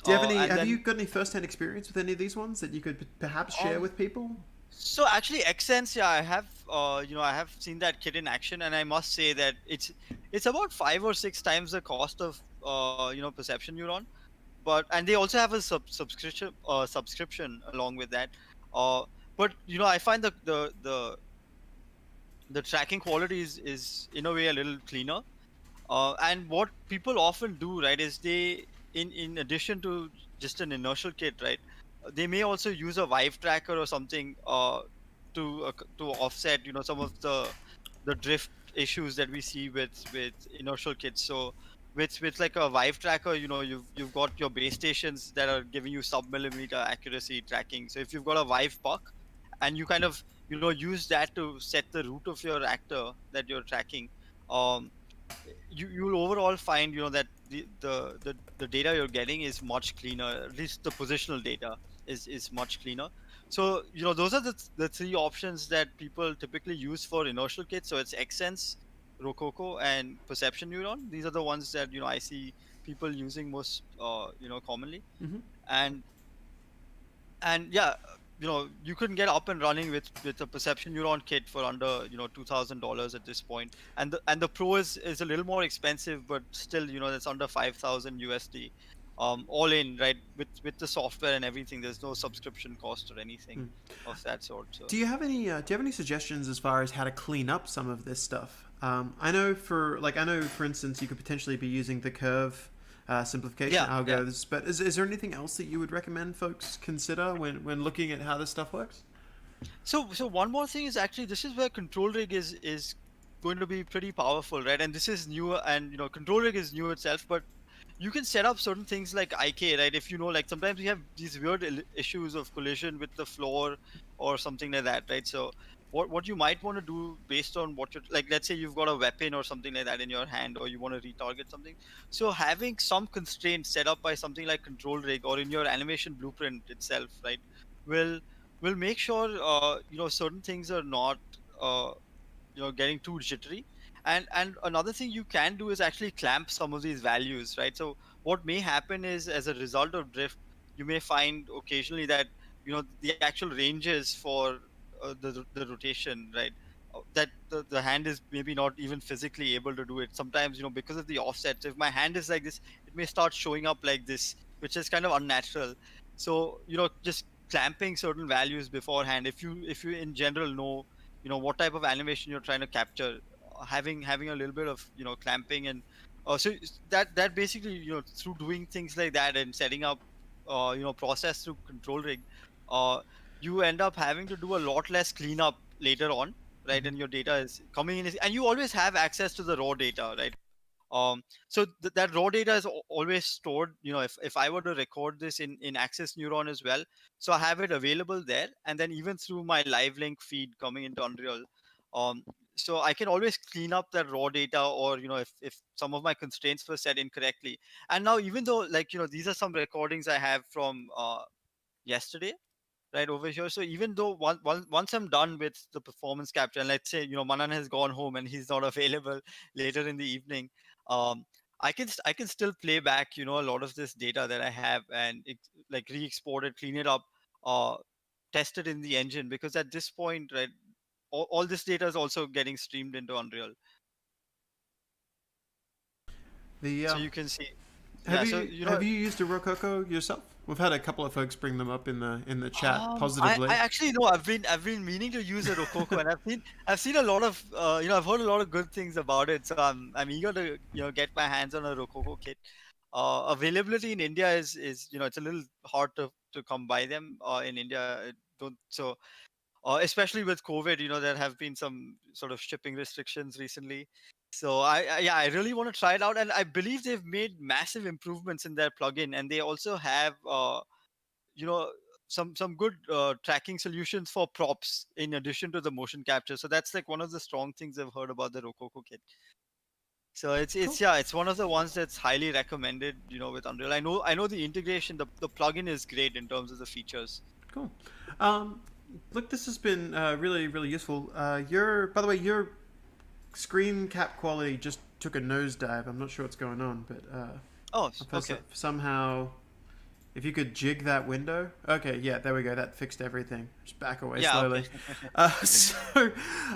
Do you have any? And Have you then got any first-hand experience with any of these ones that you could perhaps share um, with people? so actually Xsense, yeah, I have I have seen that kit in action, and I must say that it's about 5 or 6 times the cost of Perception Neuron. But and they also have a subscription along with that. Uh, but I find the tracking quality is in a way a little cleaner. And what people often do, right, is they in addition to just an inertial kit, right, they may also use a Vive tracker or something to offset, some of the drift issues that we see with inertial kits. So with like a Vive tracker, you've got your base stations that are giving you sub-millimeter accuracy tracking. So if you've got a Vive puck and you kind of use that to set the route of your actor that you're tracking, um, you'll overall find that the data you're getting is much cleaner. At least the positional data is much cleaner. So those are the three options that people typically use for inertial kits. So it's Xsense, Rococo, and Perception Neuron. These are the ones that I see people using most commonly. Mm-hmm. And yeah, you can get up and running with a Perception Neuron kit for under $2,000 at this point. And the Pro is a little more expensive, but still that's under 5,000 USD, all in, right, with the software and everything. There's no subscription cost or anything of that sort. So Do you have any suggestions as far as how to clean up some of this stuff? I know for instance you could potentially be using the curve simplification yeah, yeah. algos, but is there anything else that you would recommend folks consider when looking at how this stuff works? So one more thing is, actually, this is where control rig is going to be pretty powerful, right? And this is new, and control rig is new itself, but you can set up certain things like IK, right? If like sometimes we have these weird issues of collision with the floor or something like that, right? So what you might want to do based on what you're like, let's say you've got a weapon or something like that in your hand, or you want to retarget something. So having some constraints set up by something like control rig or in your animation blueprint itself, right, will will make sure certain things are not uh, getting too jittery. And another thing you can do is actually clamp some of these values, right? So what may happen is, as a result of drift, you may find occasionally that the actual ranges for the rotation, right, that the hand is maybe not even physically able to do it sometimes, because of the offsets. If my hand is like this, it may start showing up like this, which is kind of unnatural. So just clamping certain values beforehand, if you in general know what type of animation you're trying to capture, having a little bit of clamping, and that basically, through doing things like that and setting up process through control rig, uh you end up having to do a lot less cleanup later on, right? And your data is coming in, and you always have access to the raw data, right? So that raw data is always stored. If I were to record this in Access Neuron as well, so I have it available there, and then even through my live link feed coming into Unreal, um so I can always clean up that raw data, or if some of my constraints were set incorrectly. And now, even though, like, these are some recordings I have from yesterday, right over here. So even though once I'm done with the performance capture, and let's say Manan has gone home and he's not available later in the evening, um, I can still play back a lot of this data that I have, and like re-export it, clean it up, uh, test it in the engine, because at this point, right, all this data is also getting streamed into Unreal, The so you can see. have Yeah, so you have you used a Rococo yourself? We've had a couple of folks bring them up in the chat I positively. actually know I've been meaning to use a Rococo, and I've seen a lot of I've heard a lot of good things about it. So I'm eager to get my hands on a Rococo kit. Availability in India is it's a little hard to come by them in India. Don't so especially with COVID, there have been some sort of shipping restrictions recently. So yeah, I really want to try it out, and I believe they've made massive improvements in their plugin, and they also have you know some good tracking solutions for props in addition to the motion capture. So that's like one of the strong things I've heard about the Rococo kit. So Cool. it's one of the ones that's highly recommended, with Unreal. I know the integration, the plugin is great in terms of the features. Cool. Um, Look, this has been really, really useful. By the way, your screen cap quality just took a nosedive. I'm not sure what's going on, but Oh, if okay. somehow, if you could jig that window. Okay, yeah, there we go. That fixed everything. Just back away Yeah, okay. slowly. So,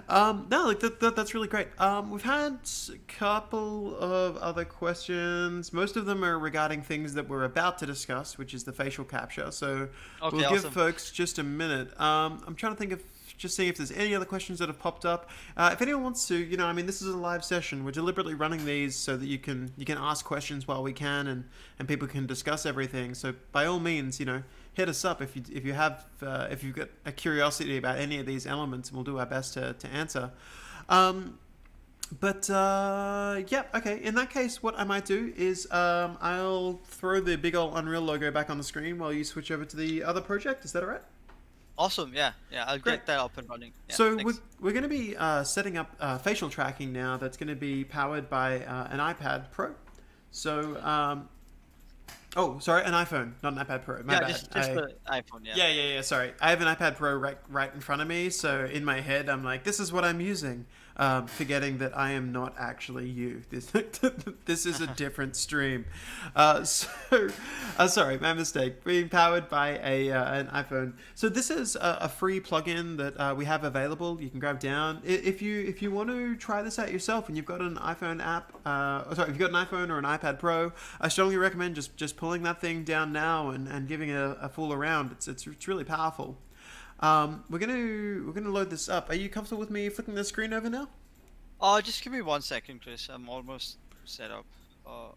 no, like that's really great. We've had a couple of other questions. Most of them are regarding things that we're about to discuss, which is the facial capture. So we'll Okay, give awesome. folks just a minute. I'm trying to think of just seeing if there's any other questions that have popped up. If anyone wants to, I mean, this is a live session. We're deliberately running these so that you can ask questions while we can, and people can discuss everything. So by all means, hit us up if you have if you've got a curiosity about any of these elements, and we'll do our best to answer. Um, yeah, okay. In that case, what I might do is I'll throw the big old Unreal logo back on the screen while you switch over to the other project. Is that alright? Awesome. Yeah, yeah. I'll Great. get that up and running. Yeah, So thanks. we're going to be setting up facial tracking now. That's going to be powered by an iPad Pro. So oh, sorry, an iPhone, not an iPad Pro. My Yeah, bad. just the iPhone. Yeah. Yeah. Sorry, I have an iPad Pro right in front of me. So in my head, I'm like, this is what I'm using, forgetting that I am not actually you. This is a different stream. Sorry, my mistake. Being powered by an iPhone. So this is a free plugin that we have available. You can grab down if you want to try this out yourself, and you've got an iPhone app. If you've got an iPhone or an iPad Pro, I strongly recommend just pulling that thing down now and giving it a fool around. It's really powerful. We're gonna load this up. Are you comfortable with me flicking the screen over now? Just give me 1 second, Chris. I'm almost set up. Uh,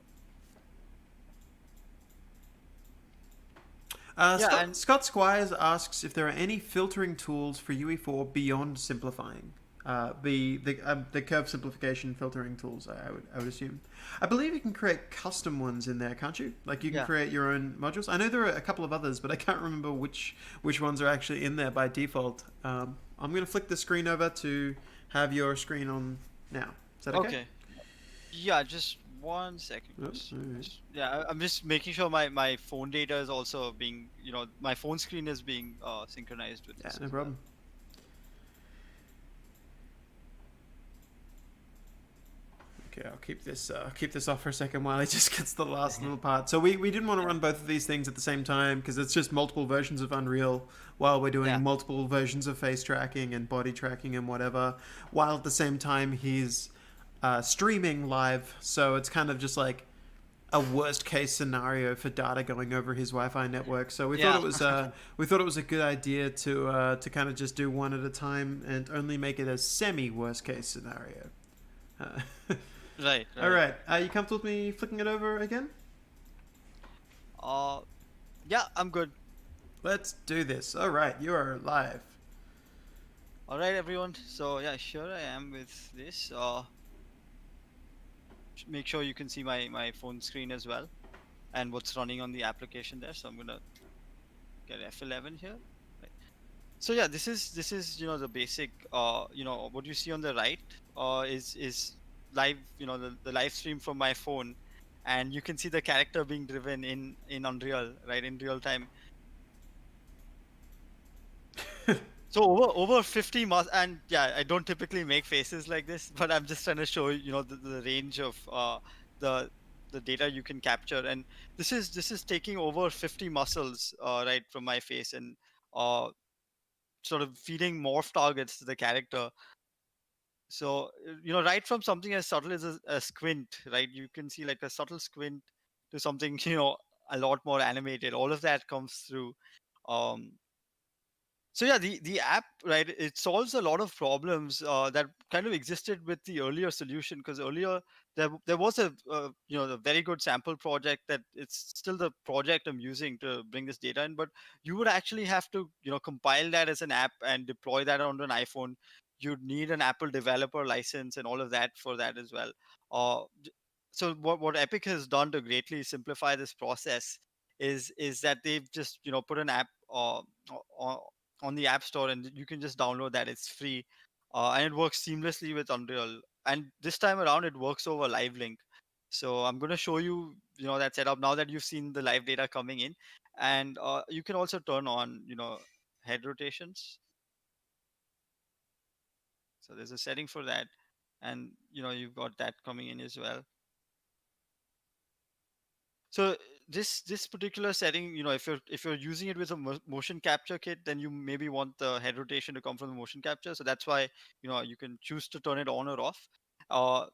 yeah, and Scott Squires asks if there are any filtering tools for UE4 beyond simplifying. The curve simplification filtering tools. I would assume. I believe you can create custom ones in there, can't you? Like you can yeah. create your own modules. I know there are a couple of others, but I can't remember which ones are actually in there by default. I'm gonna flick the screen over to have your screen on now. Is that okay? Okay. Yeah, just 1 second, Oh, Chris. alright. Yeah, I'm just making sure my phone data is also being, my phone screen is being synchronized with Yeah, this no as well. problem. Okay, I'll keep this off for a second while he just gets the last little part. So we didn't want to Yeah. run both of these things at the same time because it's just multiple versions of Unreal while we're doing Yeah. multiple versions of face tracking and body tracking and whatever, while at the same time he's streaming live. So it's kind of just like a worst case scenario for data going over his Wi-Fi network. So we thought Yeah. it was a good idea to kind of just do one at a time and only make it a semi worst case scenario. Uh, Right, All right. right. Are you comfortable with me flicking it over again? Uh, yeah, I'm good. Let's do this. All right. You are live. All right, everyone. So yeah, sure I am with this. Make sure you can see my phone screen as well, and what's running on the application there. So I'm gonna get F11 here. Right. So yeah, this is the basic. What you see on the right is live. The live stream from my phone, and you can see the character being driven in Unreal, right, in real time. So over 50 and yeah, I don't typically make faces like this, but I'm just trying to show the range of the the data you can capture, and this is taking over 50 muscles right from my face, and uh sort of feeding morph targets to the character. So right from something as subtle as a squint, right, you can see like a subtle squint to something a lot more animated. All of that comes through. Um, so yeah, the app, right, it solves a lot of problems that kind of existed with the earlier solution, because earlier there was a very good sample project that it's still the project I'm using to bring this data in, but you would actually have to compile that as an app and deploy that onto an iPhone. You'd need an Apple developer license and all of that for that as well. So what Epic has done to greatly simplify this process is that they've just put an app on the App Store, and you can just download that. It's free, and it works seamlessly with Unreal. And this time around, it works over Live Link. So I'm going to show you, that setup now that you've seen the live data coming in, and you can also turn on, head rotations. So there's a setting for that, and you've got that coming in as well. So this particular setting, if you're using it with a motion capture kit, then you maybe want the head rotation to come from the motion capture. So that's why you can choose to turn it on or off. Uh,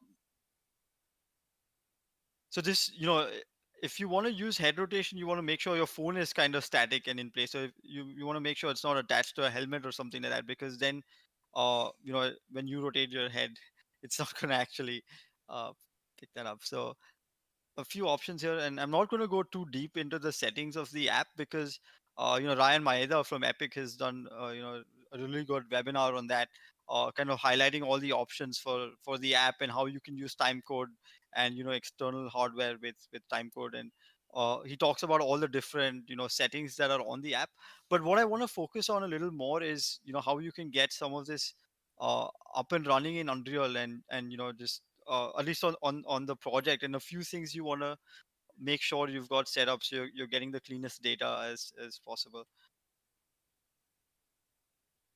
so this if you want to use head rotation, you want to make sure your phone is kind of static and in place. So if you want to make sure it's not attached to a helmet or something like that, because then when you rotate your head, it's not going to actually uh, pick that up. So a few options here, and I'm not going to go too deep into the settings of the app, because Ryan Maeda from Epic has done a really good webinar on that, kind of highlighting all the options for the app and how you can use timecode and external hardware with timecode. And he talks about all the different settings that are on the app. But what I want to focus on a little more is how you can get some of this uh, up and running in Unreal, and just at least on the project, and a few things you want to make sure you've got set up, so you're getting the cleanest data as possible.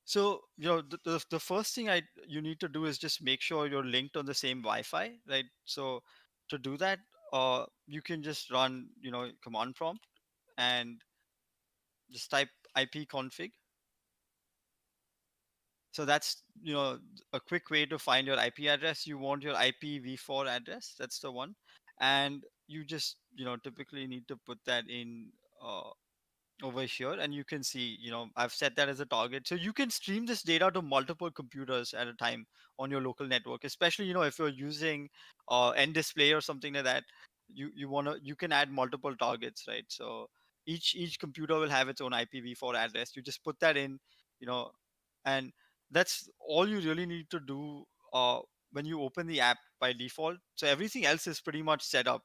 So the first thing I you need to do is just make sure you're linked on the same Wi-Fi, right? So to do that, you can just run command prompt and just type ipconfig. So that's a quick way to find your IP address. You want your IPv4 address. That's the one, and you just typically need to put that in uh, over here, and you can see I've set that as a target, so you can stream this data to multiple computers at a time on your local network, especially if you're using end display or something like that. You can add multiple targets, right? So each computer will have its own IPv4 address. You just put that in, you know and that's all you really need to do when you open the app by default. So everything else is pretty much set up.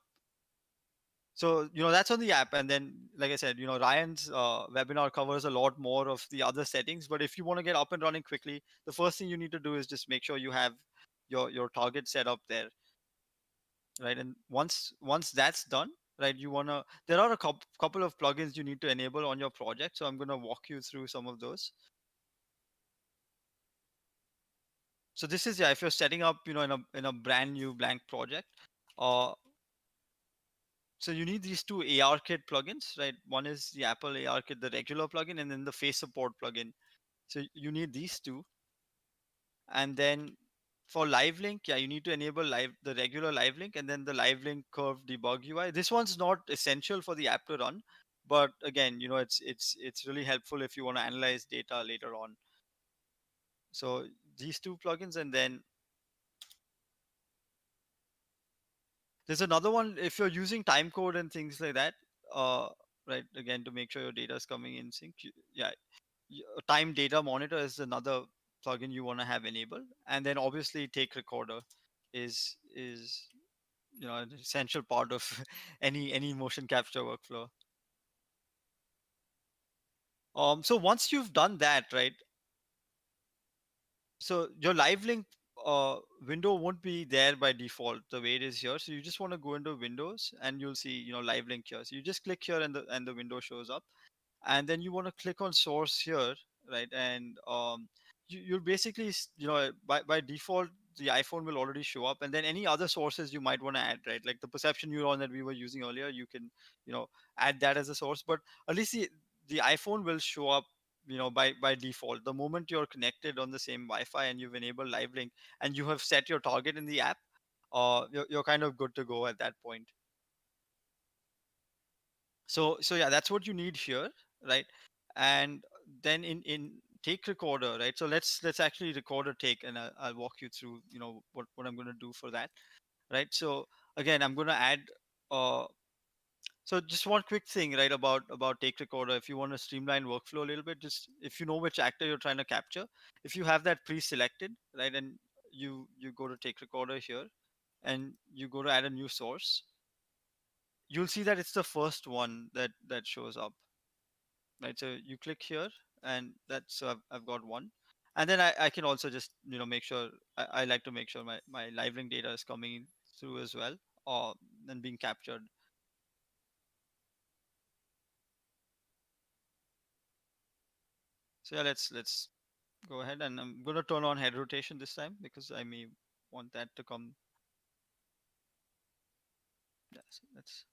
So that's on the app, and then like I said, Ryan's webinar covers a lot more of the other settings. But if you want to get up and running quickly, the first thing you need to do is just make sure you have your target set up there, right? And once that's done, right, there are a couple of plugins you need to enable on your project, so I'm going to walk you through some of those. So this is, yeah, if you're setting up in a brand new blank project, uh so you need these two ARKit plugins, right? One is the Apple ARKit, the regular plugin, and then the face support plugin. So you need these two. And then for live link, yeah, you need to enable the regular live link, and then the live link curve debug UI. This one's not essential for the app to run, but again, it's really helpful if you want to analyze data later on. So these two plugins, and then there's another one if you're using timecode and things like that. Uh, right, again, to make sure your data is coming in sync. Yeah, a time data monitor is another plugin you want to have enabled, and then obviously take recorder is an essential part of any motion capture workflow. So once you've done that, right, so your live link window won't be there by default the way it is here. So you just want to go into Windows, and you'll see live link here. So you just click here, and the window shows up, and then you want to click on source here, right? And you'll basically by default the iPhone will already show up, and then any other sources you might want to add, right? Like the perception neuron that we were using earlier, you can add that as a source. But at least the iPhone will show up by default the moment you're connected on the same Wi-Fi and you've enabled live link and you have set your target in the app. You're kind of good to go at that point. So yeah, that's what you need here, right? And then in take recorder, right? So let's actually record a take, and I'll walk you through, what I'm going to do for that, right? So again, I'm going to add uh so just one quick thing, right, about take recorder. If you want to streamline workflow a little bit, just if you know which actor you're trying to capture, if you have that pre-selected, right, and you go to take recorder here, and you go to add a new source, you'll see that it's the first one that shows up, right? So you click here, and that's, so I've got one. And then I can also just, make sure, I like to make sure my live link data is coming through as well, or and being captured. So yeah, let's go ahead, and I'm going to turn on head rotation this time because I may want that to come. Yeah, so let's,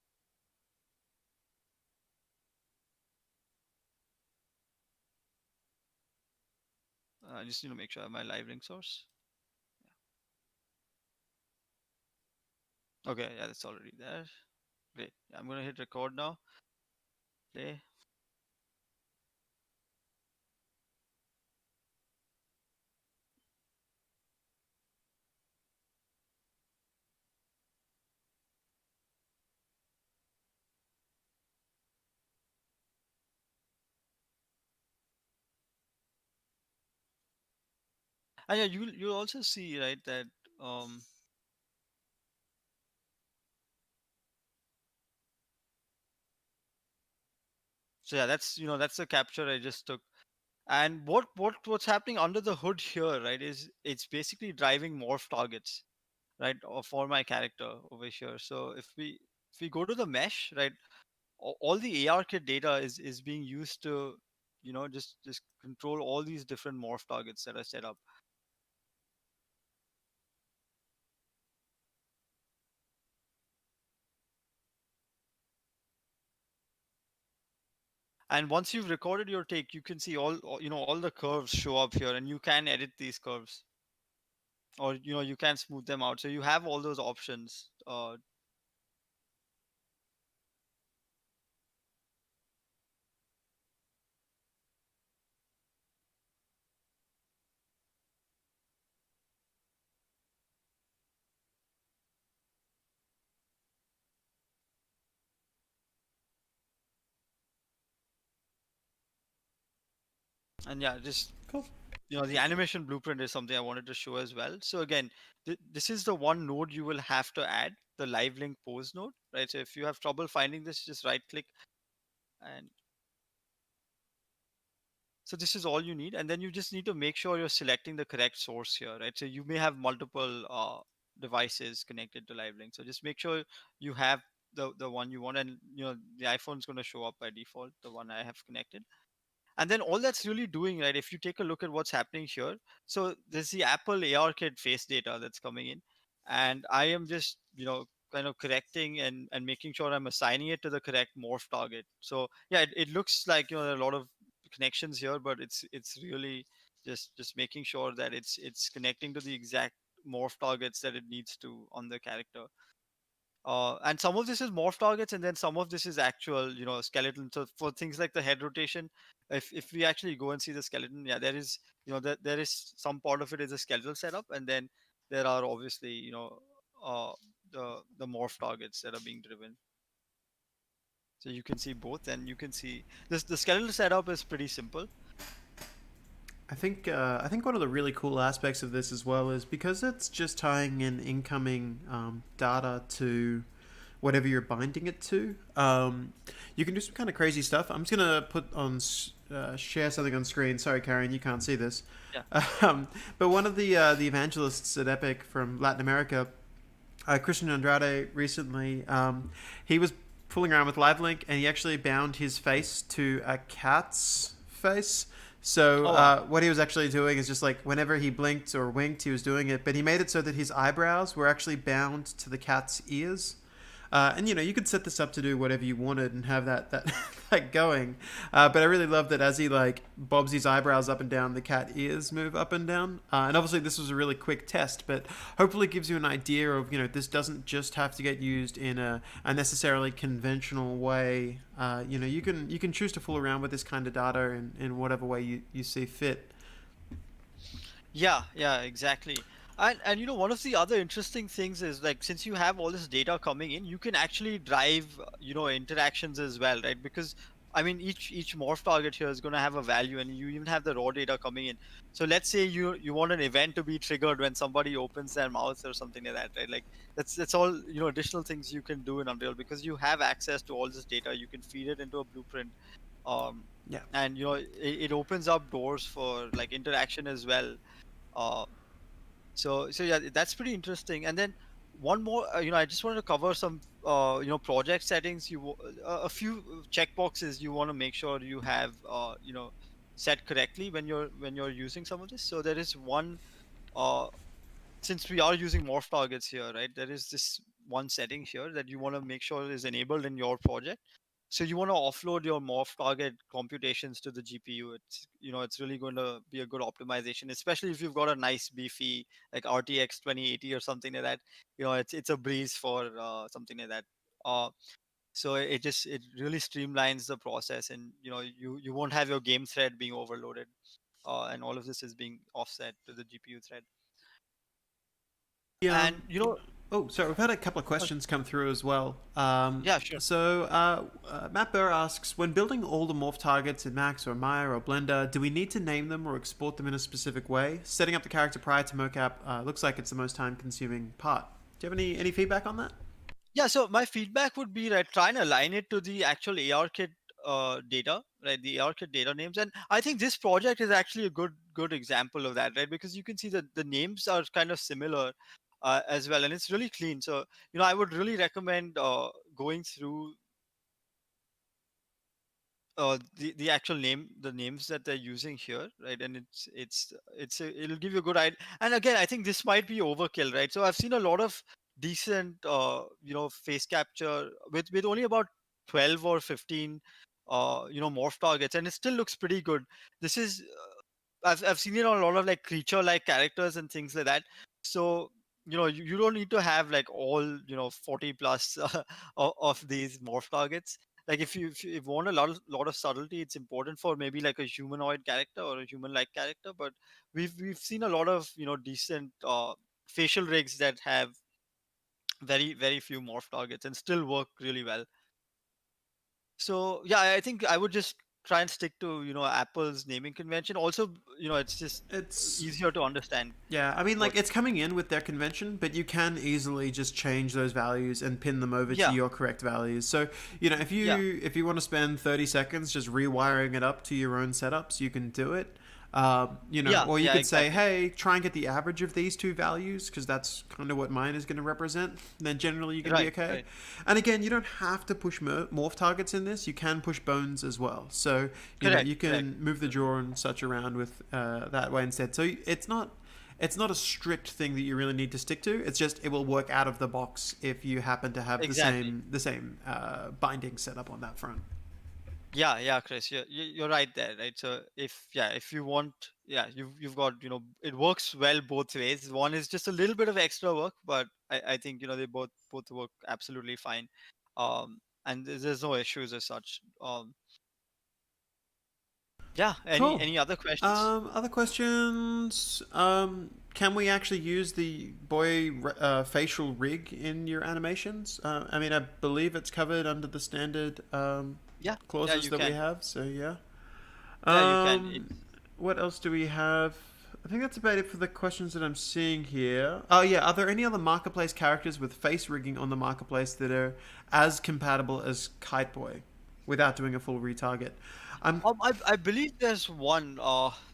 I just need to make sure I have my live link source. Okay, yeah, that's already there. Great. Yeah, I'm going to hit record now. Play. And yeah, you'll also see, right, that um so yeah, that's the capture I just took. And what's happening under the hood here, right, is it's basically driving morph targets, right, or for my character over here. So if we go to the mesh, right, all the ARKit data is being used to, just control all these different morph targets that are set up. And once you've recorded your take, you can see all the curves show up here, and you can edit these curves, or you can smooth them out. So you have all those options. And yeah, just, Cool. the animation blueprint is something I wanted to show as well. So again, this is the one node you will have to add, the live link pose node, right? So if you have trouble finding this, just right click, and so this is all you need. And then you just need to make sure you're selecting the correct source here, right? So you may have multiple devices connected to live link, so just make sure you have the one you want. And the iPhone's going to show up by default, the one I have connected. And then all that's really doing, right, if you take a look at what's happening here, so there's the Apple ARKit face data that's coming in, and I am just, kind of correcting and making sure I'm assigning it to the correct morph target. So yeah, it looks like, there are a lot of connections here, but it's really just making sure that it's connecting to the exact morph targets that it needs to on the character. And some of this is morph targets, and then some of this is actual, skeleton. So for things like the head rotation, if we actually go and see the skeleton, yeah, there is, there is some part of it is a skeletal setup, and then there are obviously, uh, the morph targets that are being driven. So you can see both, and you can see this. The skeletal setup is pretty simple. I think one of the really cool aspects of this as well is because it's just tying in incoming data to whatever you're binding it to. You can do some kind of crazy stuff. I'm just gonna put on share something on screen. Sorry, Karen, you can't see this. Yeah. But one of the evangelists at Epic from Latin America, Christian Andrade, recently, he was fooling around with LiveLink, and he actually bound his face to a cat's face. So Oh, wow. what he was actually doing is just like whenever he blinked or winked, he was doing it. But he made it so that his eyebrows were actually bound to the cat's ears. And you could set this up to do whatever you wanted and have that that going. But I really love that as he like bobs his eyebrows up and down, the cat ears move up and down. And obviously this was a really quick test, but hopefully it gives you an idea of this doesn't just have to get used in a necessarily conventional way. You can choose to fool around with this kind of data in whatever way you see fit. Yeah, exactly. And one of the other interesting things is like since you have all this data coming in, you can actually drive interactions as well, right? Because I mean each morph target here is going to have a value, and you even have the raw data coming in. So let's say you want an event to be triggered when somebody opens their mouth or something like that, right? Like that's all additional things you can do in Unreal because you have access to all this data. You can feed it into a blueprint, um, Yeah. and it opens up doors for like interaction as well. Uh, so yeah, that's pretty interesting. And then one more, I just wanted to cover some project settings. A few checkboxes you want to make sure you have set correctly when you're using some of this. So there is one, uh, since we are using morph targets here, right? There is this one setting here that you want to make sure is enabled in your project. So you want to offload your morph target computations to the GPU. It's really going to be a good optimization, especially if you've got a nice beefy like RTX 2080 or something like that. It's a breeze for something like that. Uh, so it really streamlines the process, and you won't have your game thread being overloaded, and all of this is being offset to the GPU thread. Yeah. And Oh, sorry. We've had a couple of questions come through as well. yeah, sure. Matt Burr asks, when building all the morph targets in Max or Maya or Blender, do we need to name them or export them in a specific way? Setting up the character prior to mocap looks like it's the most time-consuming part. Do you have any feedback on that? Yeah, so my feedback would be right, try and align it to the actual ARKit data, right? The ARKit data names, and I think this project is actually a good example of that, right? Because you can see that the names are kind of similar as well, and it's really clean. So I would really recommend going through the actual the names that they're using here, right? And it'll give you a good idea. And again, I think this might be overkill, right? So I've seen a lot of decent face capture with only about 12 or 15 morph targets, and it still looks pretty good. This is I've seen it on a lot of like creature like characters and things like that. So you don't need to have like all 40 plus of these morph targets. Like if you want a lot of subtlety, it's important for maybe like a humanoid character or a human like character. But we've seen a lot of decent facial rigs that have very very few morph targets and still work really well. So yeah, I think I would just try and stick to Apple's naming convention. Also, it's just It's easier to understand. Yeah, I mean, What? like it's coming in with their convention, but you can easily just change those values and pin them over to Yeah, your correct values. So, if yeah, you want to spend 30 seconds just rewiring it up to your own setups, you can do it. Or you yeah, could say, exactly, hey, try and get the average of these two values because that's kind of what mine is going to represent. Then generally you're going to be right, okay. right. And again, you don't have to push morph targets in this. You can push bones as well. So, Correct, you correct. can move the draw and such around with that way instead. So it's not a strict thing that you really need to stick to. It's just it will work out of the box if you happen to have the Exactly. same binding setup on that front. Yeah, Chris, you're right there, right? So if you want, you've got, it works well both ways. One is just a little bit of extra work, but I think they both work absolutely fine. And there's no issues as such. Yeah. Any Cool. any other questions? Other questions? Can we actually use the boy facial rig in your animations? I mean, I believe it's covered under the standard Yeah, clauses you that we can. have. So yeah. Yeah, you can. What else do we have? I think that's about it for the questions that I'm seeing here. Oh yeah, are there any other marketplace characters with face rigging on the marketplace that are as compatible as Kite Boy, without doing a full retarget? I'm I believe there's one.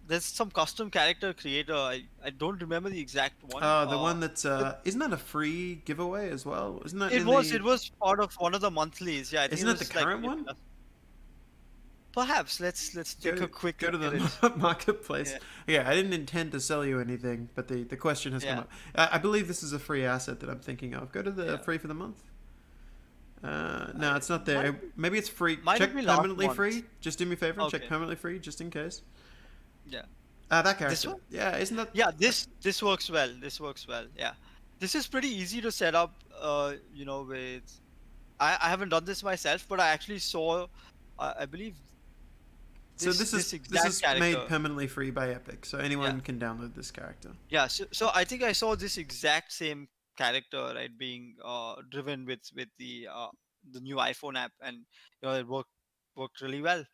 There's some custom character creator. I don't remember the exact one. The one that's isn't that a free giveaway as well? Isn't that It in was the it was part of one of the monthlies. Yeah, I think isn't it that the was like current one? perhaps let's take Go a quick go look to at it. the marketplace. Yeah, Yeah, I didn't intend to sell you anything, but the question has come yeah, up. I believe this is a free asset that I'm thinking of. Go to the yeah. free for the month. No, it's not It might there. Maybe it's free. might have Check been last permanently month. free. Just do me a favor and check Okay. permanently free, just in case. Yeah. That This character. one? Yeah, isn't that? Yeah, this works well. This works well. Yeah. This is pretty easy to set up, with I haven't done this myself, but I actually saw I believe So this this exact is made character. permanently free by Epic, so Yeah. anyone can download this character. Yeah, so I think I saw this exact same character, right, being driven with the new iPhone app, and it worked really well.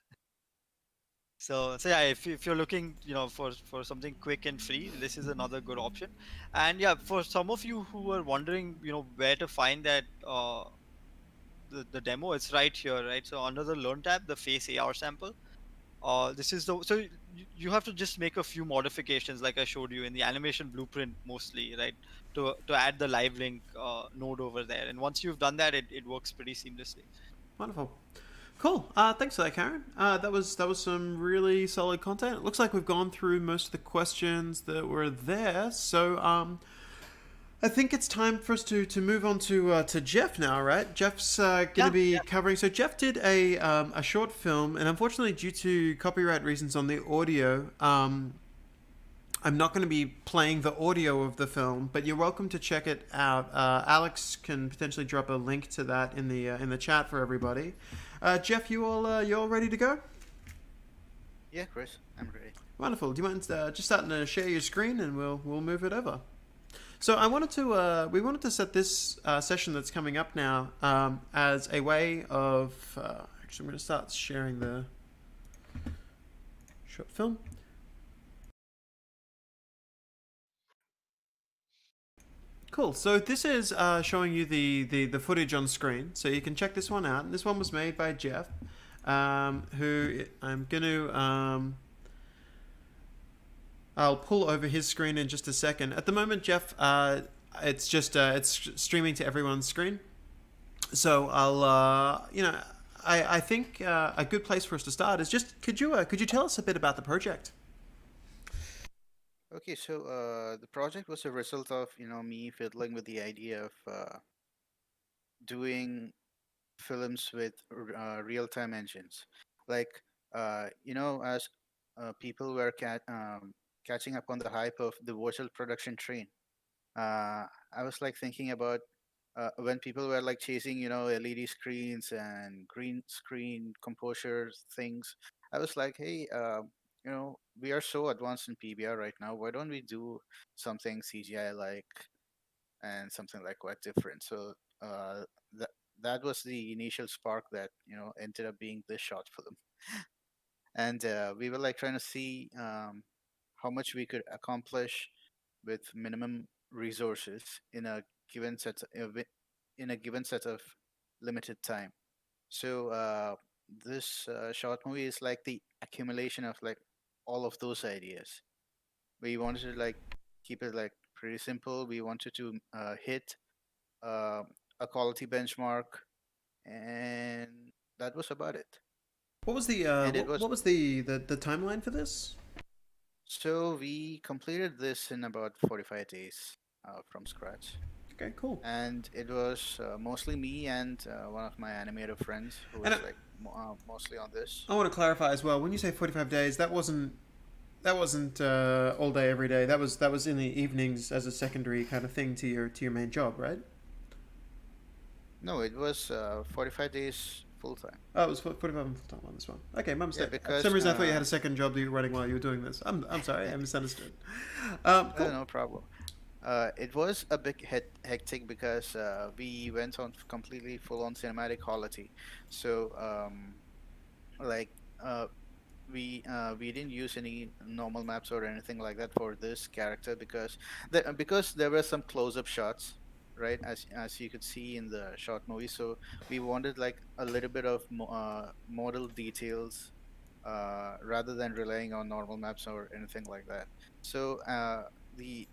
So yeah, if you're looking, for something quick and free, this is another good option. And yeah, for some of you who are wondering, where to find that the demo, it's right here, right? So under the Learn tab, the Face AR sample. This is the so you have to just make a few modifications, like I showed you in the animation blueprint, mostly, right? To add the live link node over there, and once you've done that, it works pretty seamlessly. Wonderful. Cool. Thanks for that, Karen. That was some really solid content. It looks like we've gone through most of the questions that were there. So I think it's time for us to move on to Jeff now, right? Jeff's going to Yeah, be yeah. covering. So Jeff did a short film, and unfortunately, due to copyright reasons on the audio, I'm not going to be playing the audio of the film, but you're welcome to check it out. Alex can potentially drop a link to that in the chat for everybody. Jeff, you all ready to go? Yeah, Chris, I'm ready. Wonderful. Do you mind just starting to share your screen, and we'll move it over. So we wanted to set this session that's coming up now as a way of actually I'm going to start sharing the short film. Cool. So this is showing you the footage on screen, so you can check this one out. And this one was made by Jeff, who I'm going to. I'll pull over his screen in just a second. At the moment, Jeff, it's just it's streaming to everyone's screen. So I think a good place for us to start is just could you tell us a bit about the project? Okay, so the project was a result of me fiddling with the idea of doing films with real-time engines, like as people were catching up on the hype of the virtual production train. I was like thinking about when people were like chasing LED screens and green screen composure things. I was like, hey, we are so advanced in PBR right now. Why don't we do something CGI like and something like quite different? So uh, that that was the initial spark that ended up being this short film. And we were like trying to see how much we could accomplish with minimum resources in a in a given set of limited time. So this short movie is like the accumulation of like all of those ideas. We wanted to like keep it like pretty simple. We wanted to hit uh, a quality benchmark, and that was about it. What was the And it was what was the timeline for this? so we completed this in about 45 days from scratch. Okay, cool. And it was mostly me and one of my animator friends who And was like mostly on this. I want to clarify as well. When you say 45 days, that wasn't all day every day. That was in the evenings as a secondary kind of thing to your main job, right? No, it was 45 days full time. Oh, it was 45 and full time on this one. Okay, my Yeah, mistake. For some because reason, I thought you had a second job that you were running while you were doing this. I'm sorry, I misunderstood. Cool. no problem. It was a bit hectic because we went on completely full on cinematic quality. So like we didn't use any normal maps or anything like that for this character because there were some close up shots, right, as you could see in the short movie. So we wanted like a little bit of model details rather than relying on normal maps or anything like that. So the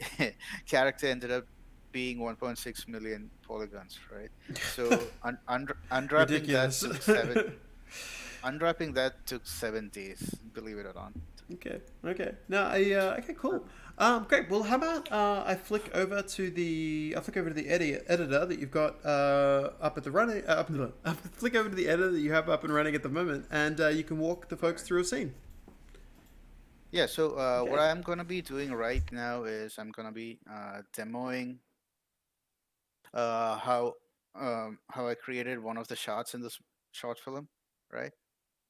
character ended up being 1.6 million polygons, right? So unwrapping that Ridiculous. to seven unwrapping that took 7 days, believe it or not. Okay. Okay. No, okay, cool. Great. Well, how about I flick over to the editor that you've got up at the running. Flick over to the editor that you have up and running at the moment, and you can walk the folks through a scene. Yeah, so what Okay. I'm going to be doing right now is I'm going to be demoing how I created one of the shots in this short film, right?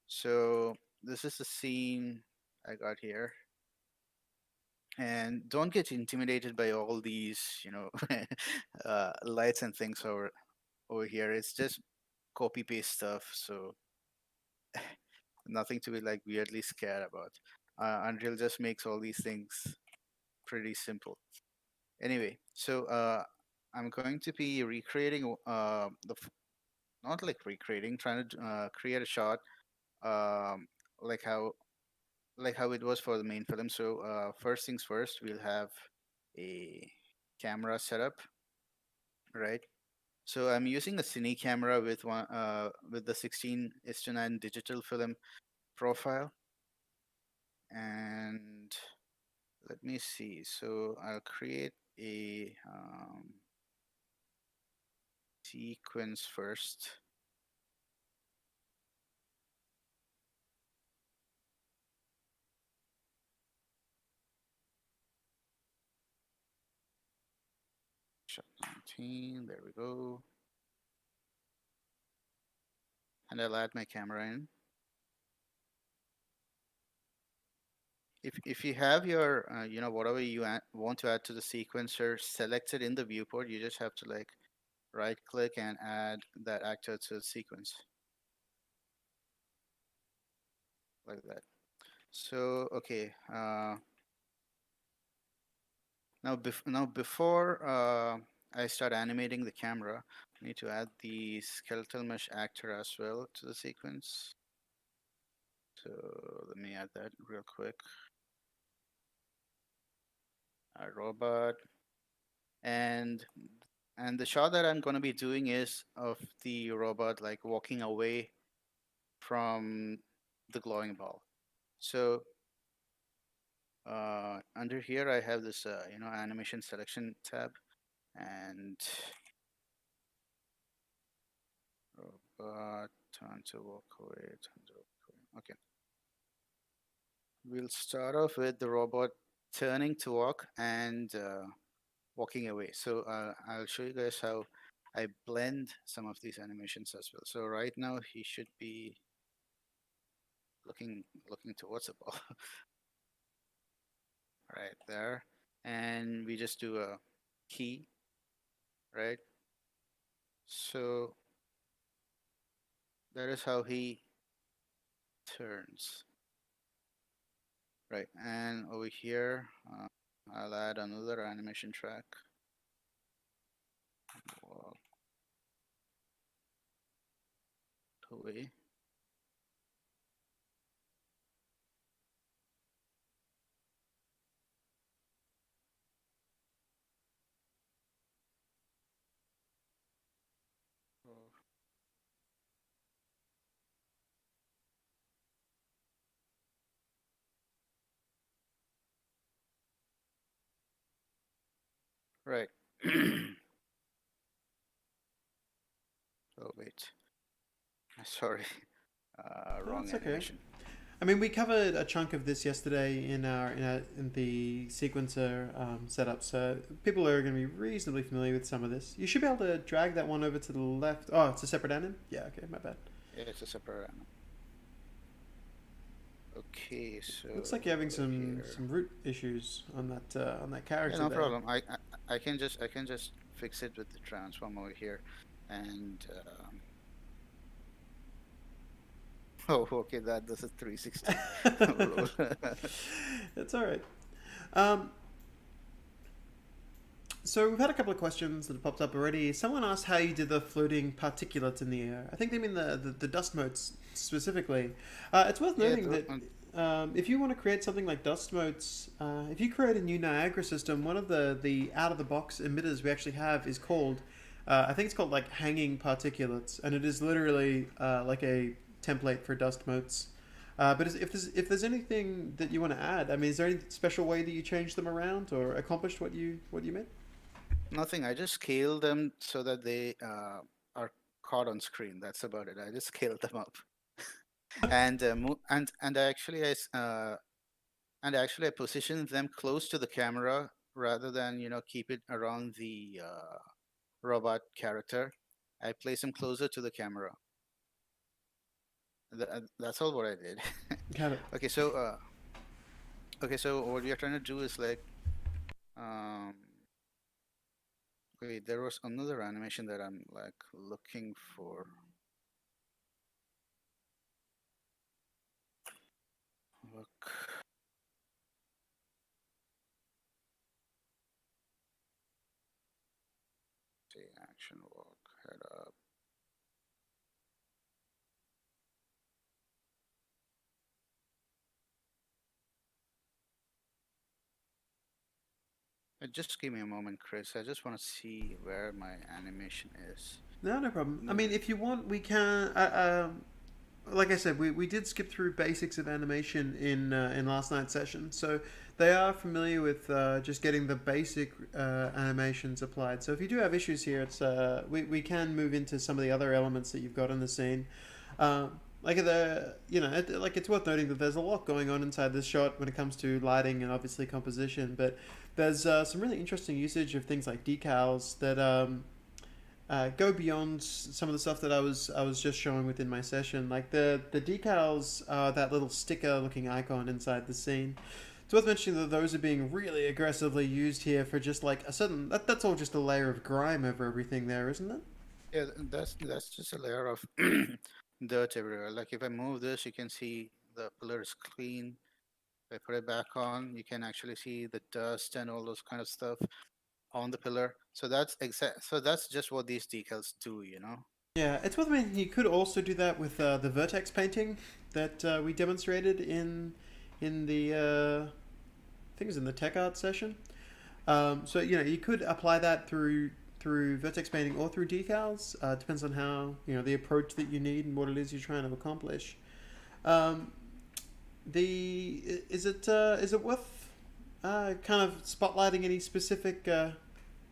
So this is the scene I got here. And don't get intimidated by all these, lights and things over here. It's just copy paste stuff, so nothing to be like weirdly scared about. Unreal just makes all these things pretty simple. Anyway, so I'm going to be recreating not like recreating, trying to create a shot, um, like how it was for the main film. So first things first, we'll have a camera setup, right? So I'm using a cine camera with the 16:9 digital film profile, and let me see. So I'll create a sequence first. Shot 19. There we go. And I'll add my camera in. If you have your whatever you want to add to the sequencer selected in the viewport, you just have to like right click and add that actor to the sequence like that. So okay, now before I start animating the camera, I need to add the skeletal mesh actor as well to the sequence. So let me add that real quick. A robot, and the shot that I'm going to be doing is of the robot like walking away from the glowing ball. So under here I have this animation selection tab, and robot turn to walk away, turn to walk away. Okay, we'll start off with the robot turning to walk and walking away. So I'll show you guys how I blend some of these animations as well. So right now he should be looking towards the ball right there, and we just do a key, right? So that is how he turns, right? And over here I'll add another animation track. Walk away. Right. Oh wait, sorry, No, wrong that's okay. animation. I mean, we covered a chunk of this yesterday in the sequencer setup, so people are going to be reasonably familiar with some of this. You should be able to drag that one over to the left. Oh, it's a separate anim? Yeah, okay, my bad. Yeah, it's a separate anim. Okay, so Looks like you're having over some here. root issues on that character Yeah, no there. problem. I can just fix it with the transform over here, and oh, okay, this is 360 roll. It's all right. Um, so we've had a couple of questions that have popped up already. Someone asked how you did the floating particulates in the air. I think they mean the dust motes specifically. It's worth Yeah, noting that if you want to create something like dust motes, if you create a new Niagara system, one of the out of the box emitters we actually have is called, I think it's called like hanging particulates, and it is literally like a template for dust motes. But if there's anything that you want to add, I mean, is there any special way that you changed them around or accomplished what you meant? Nothing. I just scale them so that they are caught on screen. That's about it. I just scaled them up, and and actually I positioned them close to the camera rather than keep it around the robot character. I place them closer to the camera. That's all what I did. Got it. Okay, so what we are trying to do is like, um, wait, there was another animation that I'm like looking for. Look. See, action walk, head up. Just give me a moment, Chris. I just want to see where my animation is. No, no problem. I No. mean, if you want, we can. Like I said, we did skip through basics of animation in last night's session, so they are familiar with just getting the basic animations applied. So if you do have issues here, it's we can move into some of the other elements that you've got in the scene. Like like it's worth noting that there's a lot going on inside this shot when it comes to lighting and obviously composition, but there's some really interesting usage of things like decals that go beyond some of the stuff that I was just showing within my session. Like the decals are that little sticker looking icon inside the scene. It's worth mentioning that those are being really aggressively used here for just like a certain that's all just a layer of grime over everything there, isn't it? Yeah, that's just a layer of dirt everywhere. Like if I move this, you can see the pillar is clean. If I put it back on, you can actually see the dust and all those kind of stuff on the pillar. So that's just what these decals do. Yeah, it's worth mentioning you could also do that with the vertex painting that we demonstrated in the I think it was in the tech art session. So you could apply that through vertex painting or through decals. Depends on how the approach that you need and what it is you're trying to accomplish. Is it worth kind of spotlighting any specific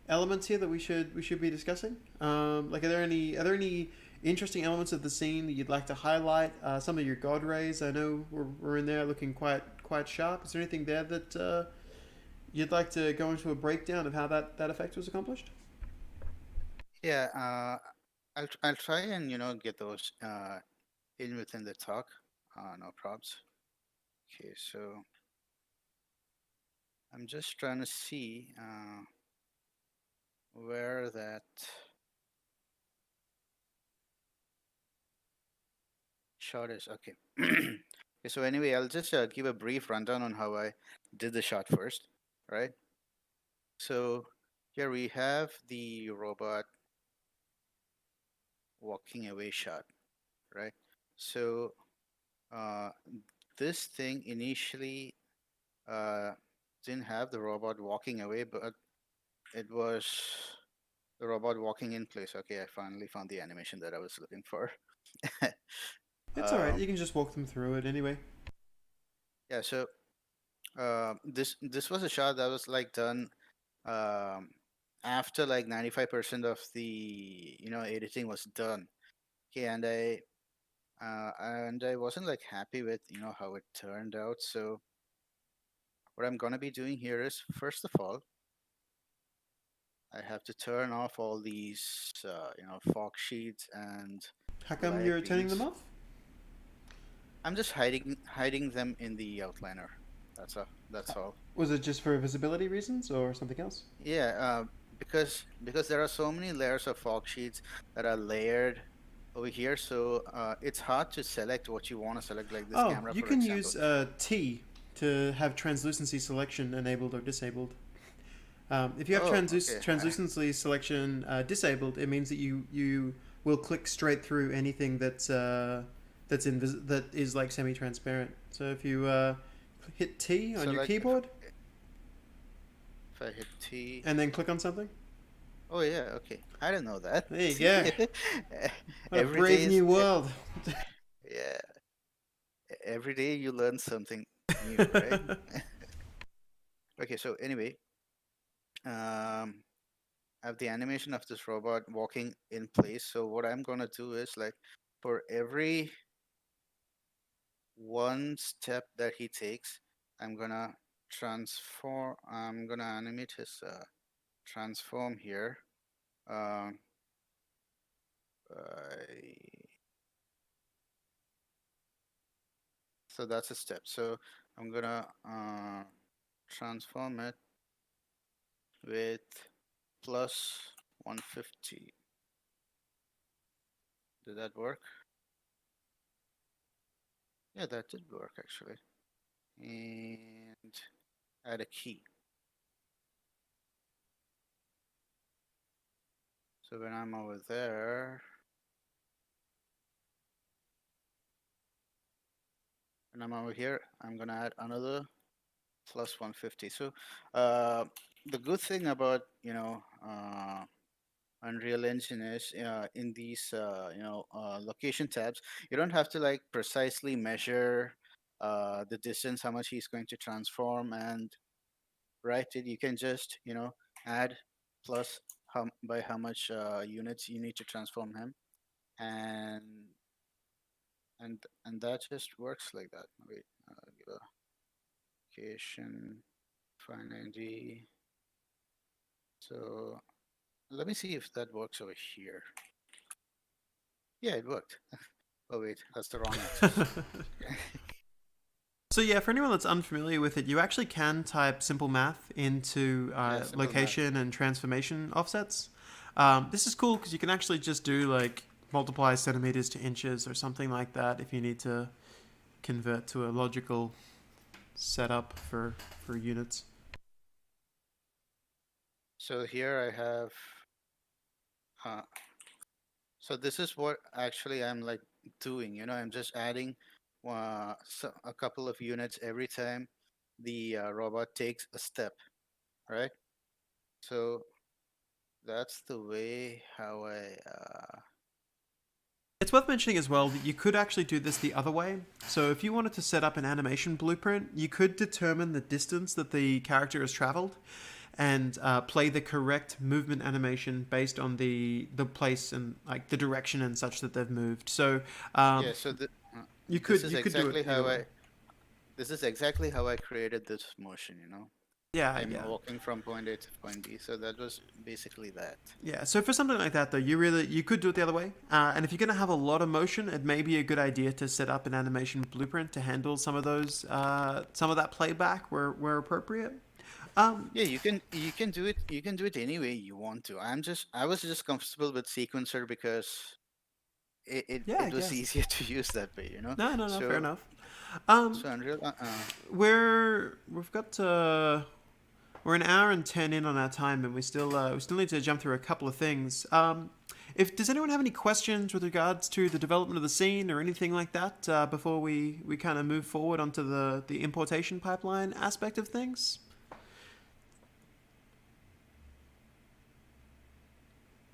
elements here that we should be discussing? Like, are there any interesting elements of the scene that you'd like to highlight? Some of your god rays, I know, were in there looking quite sharp. Is there anything there that you'd like to go into a breakdown of how that effect was accomplished? Yeah, I'll try and get those in within the talk. No props. Okay, so I'm just trying to see where that shot is. Okay. Okay, so anyway, I'll just give a brief rundown on how I did the shot first, right? So here we have the robot walking away shot, right? So uh, this thing initially uh, didn't have the robot walking away, but it was the robot walking in place. Okay, I finally found the animation that I was looking for. It's all right. um, You can just walk them through it anyway. yeah, so this was a shot that was like done um, after like 95% of the editing was done. Okay, and I wasn't like happy with how it turned out. So what I'm gonna be doing here is, first of all, I have to turn off all these fog sheets and How come light you're turning them beams. off? I'm just hiding them in the outliner. That's all. Was it just for visibility reasons or something else? Yeah, because there are so many layers of fog sheets that are layered over here, so it's hard to select what you want to select, like this Oh, camera, you for can example. use T to have translucency selection enabled or disabled. If you have Oh, okay. translucency selection disabled, it means that you will click straight through anything that is like semi-transparent. So if you hit T on So your like keyboard if I hit T. and then click on something, Oh yeah, okay. I didn't know that. there you go. What a Every day brave is new world. Yeah, every day you learn something new, right? Okay, so anyway, um, I have the animation of this robot walking in place. So what I'm gonna do is like for every one step that he takes, I'm gonna I'm gonna animate his transform here. Um, by- so that's a step. So I'm gonna transform it with plus 150. Did that work? Yeah, that did work actually. And add a key. So when I'm over there, when I'm over here, I'm gonna add another plus 150. So the good thing about Unreal Engine is in these location tabs, you don't have to like precisely measure the distance, how much he's going to transform, and write it. You can just add plus by how much units you need to transform him, and and that just works like that. Wait, give a location find ID. So let me see if that works over here. Yeah, it worked. Oh wait, that's the wrong axis. So yeah, for anyone that's unfamiliar with it, you actually can type simple math into Yeah, simple math. location and transformation offsets. This is cool because you can actually just do like multiply centimeters to inches or something like that if you need to convert to a logical setup for units. So here I have. Uh, so this is what actually I'm like doing. I'm just adding a couple of units every time the robot takes a step, right? So that's the way how I. It's worth mentioning as well that you could actually do this the other way. So if you wanted to set up an animation blueprint, you could determine the distance that the character has traveled and play the correct movement animation based on the place and like the direction and such that they've moved. So Yeah. So uh, you this could is you could do it exactly either how way. I. This is exactly how I created this motion. Yeah, I'm yeah. walking from point A to point B. So that was basically that. Yeah, so for something like that though, you could do it the other way. And if you're going to have a lot of motion, it may be a good idea to set up an animation blueprint to handle some of those some of that playback where appropriate. Yeah, you can do it. You can do it any way you want to. I was just comfortable with sequencer because it, it, Yeah, I it was guess. easier to use that way. No, no, no, fair So enough. Um, so Unreal. we've got we're an hour and 10 in on our time, and we still need to jump through a couple of things. If does anyone have any questions with regards to the development of the scene or anything like that before we kind of move forward onto the importation pipeline aspect of things?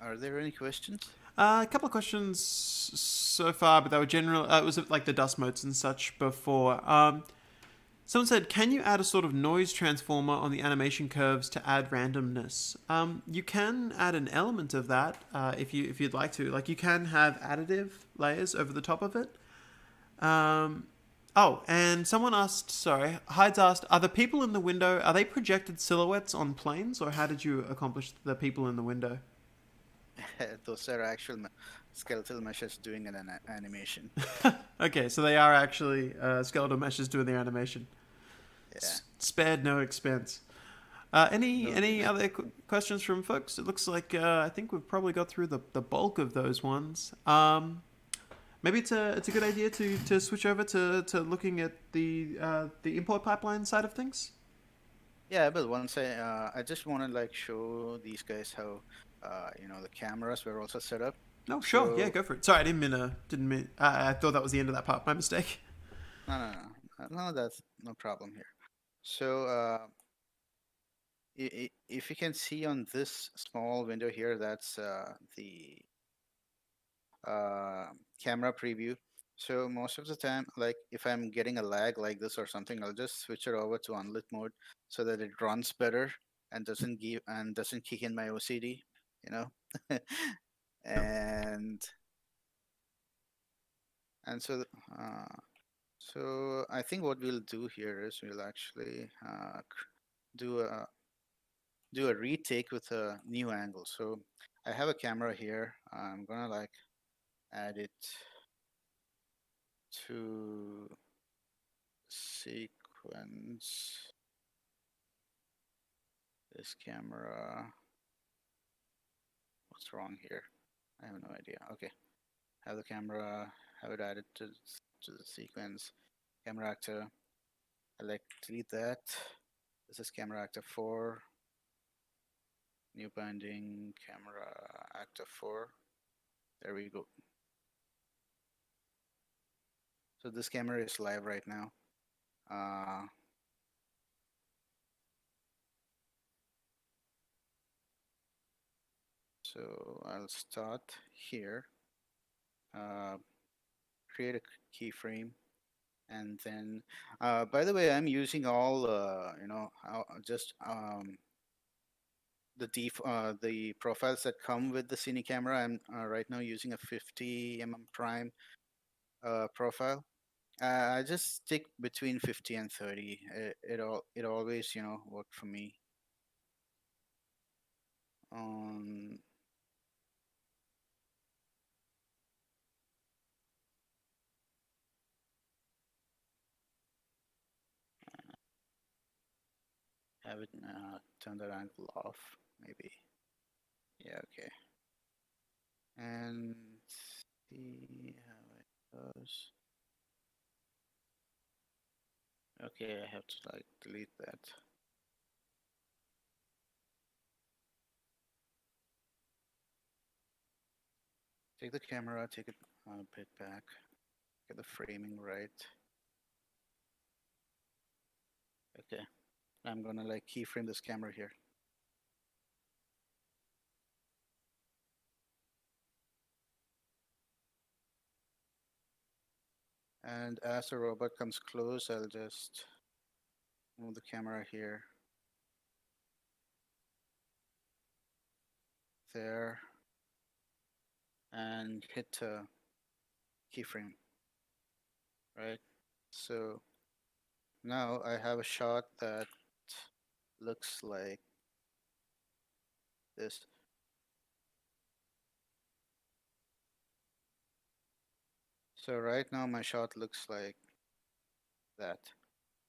Are there any questions? A couple of questions so far, but they were general. It was like the dust motes and such before. Someone said, "Can you add a sort of noise transformer on the animation curves to add randomness?" You can add an element of that if you'd like to. Like you can have additive layers over the top of it. Oh, and someone asked, sorry, Hyde's asked, are the people in the window, are they projected silhouettes on planes, or how did you accomplish the people in the window? Those are actual skeletal meshes doing an animation. Okay, so they are actually skeletal meshes doing the animation. Yeah. Spared no expense. Any No. any other questions from folks? It looks like I think we've probably got through the bulk of those ones. Maybe it's a good idea to switch over to looking at the import pipeline side of things. Yeah, but once I just want to like show these guys how the cameras were also set up. No, sure, yeah, So go for it. Sorry, I didn't mean. I thought that was the end of that part. My mistake. no, that's no problem here. So if you can see on this small window here, that's the camera preview. So most of the time, like if I'm getting a lag like this or something, I'll just switch it over to unlit mode so that it runs better and doesn't kick in my OCD, you know. Yeah. and and so so I think what we'll do here is we'll actually do a retake with a new angle. So I have a camera here. I'm gonna like add it to sequence. This camera. What's wrong here? I have no idea. Okay, have the camera. Have it added to the sequence. Camera actor. I like delete that. This is camera actor 4. New binding. Camera actor 4. There we go. So this camera is live right now. Uh, so I'll start here. Uh, create a keyframe, and then, by the way, I'm using all, just the profiles that come with the Cine camera. I'm right now using a 50 prime profile. I just stick between 50 and 30. It always worked for me. Um, have it turn that angle off, maybe. Yeah, okay. And see how it goes. Okay, I have to like delete that. Take the camera, take it a bit back, get the framing right. Okay, I'm gonna like keyframe this camera here. And as the robot comes close, I'll just move the camera here, there, and hit keyframe, right? So now I have a shot that looks like this. So right now my shot looks like that.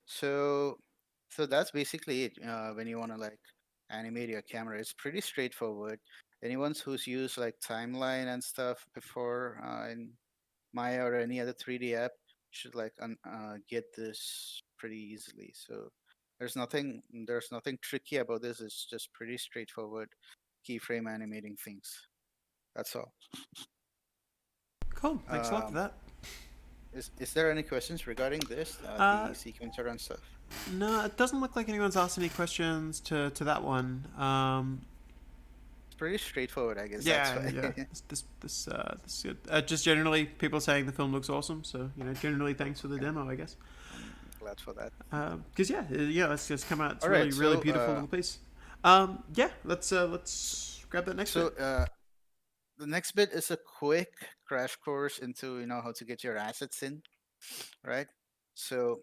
So that's basically it. When you want to like animate your camera, it's pretty straightforward. Anyone who's used like timeline and stuff before in Maya or any other 3D app should like get this pretty easily. So there's nothing tricky about this. It's just pretty straightforward keyframe animating things. That's all. Cool. Thanks a lot for Um, that. is there any questions regarding this, the Uh, sequencer and stuff? no, it doesn't look like anyone's asked any questions to that one. It's pretty straightforward, I guess. That's Yeah, why. yeah. This is good. Just generally, people saying the film looks awesome. So generally, thanks for the Okay, demo, I guess. I'm glad for that. Because it's just come out. It's All really, right, really so beautiful little piece. Yeah, let's grab that next so bit. the next bit is a quick crash course into how to get your assets in, right? So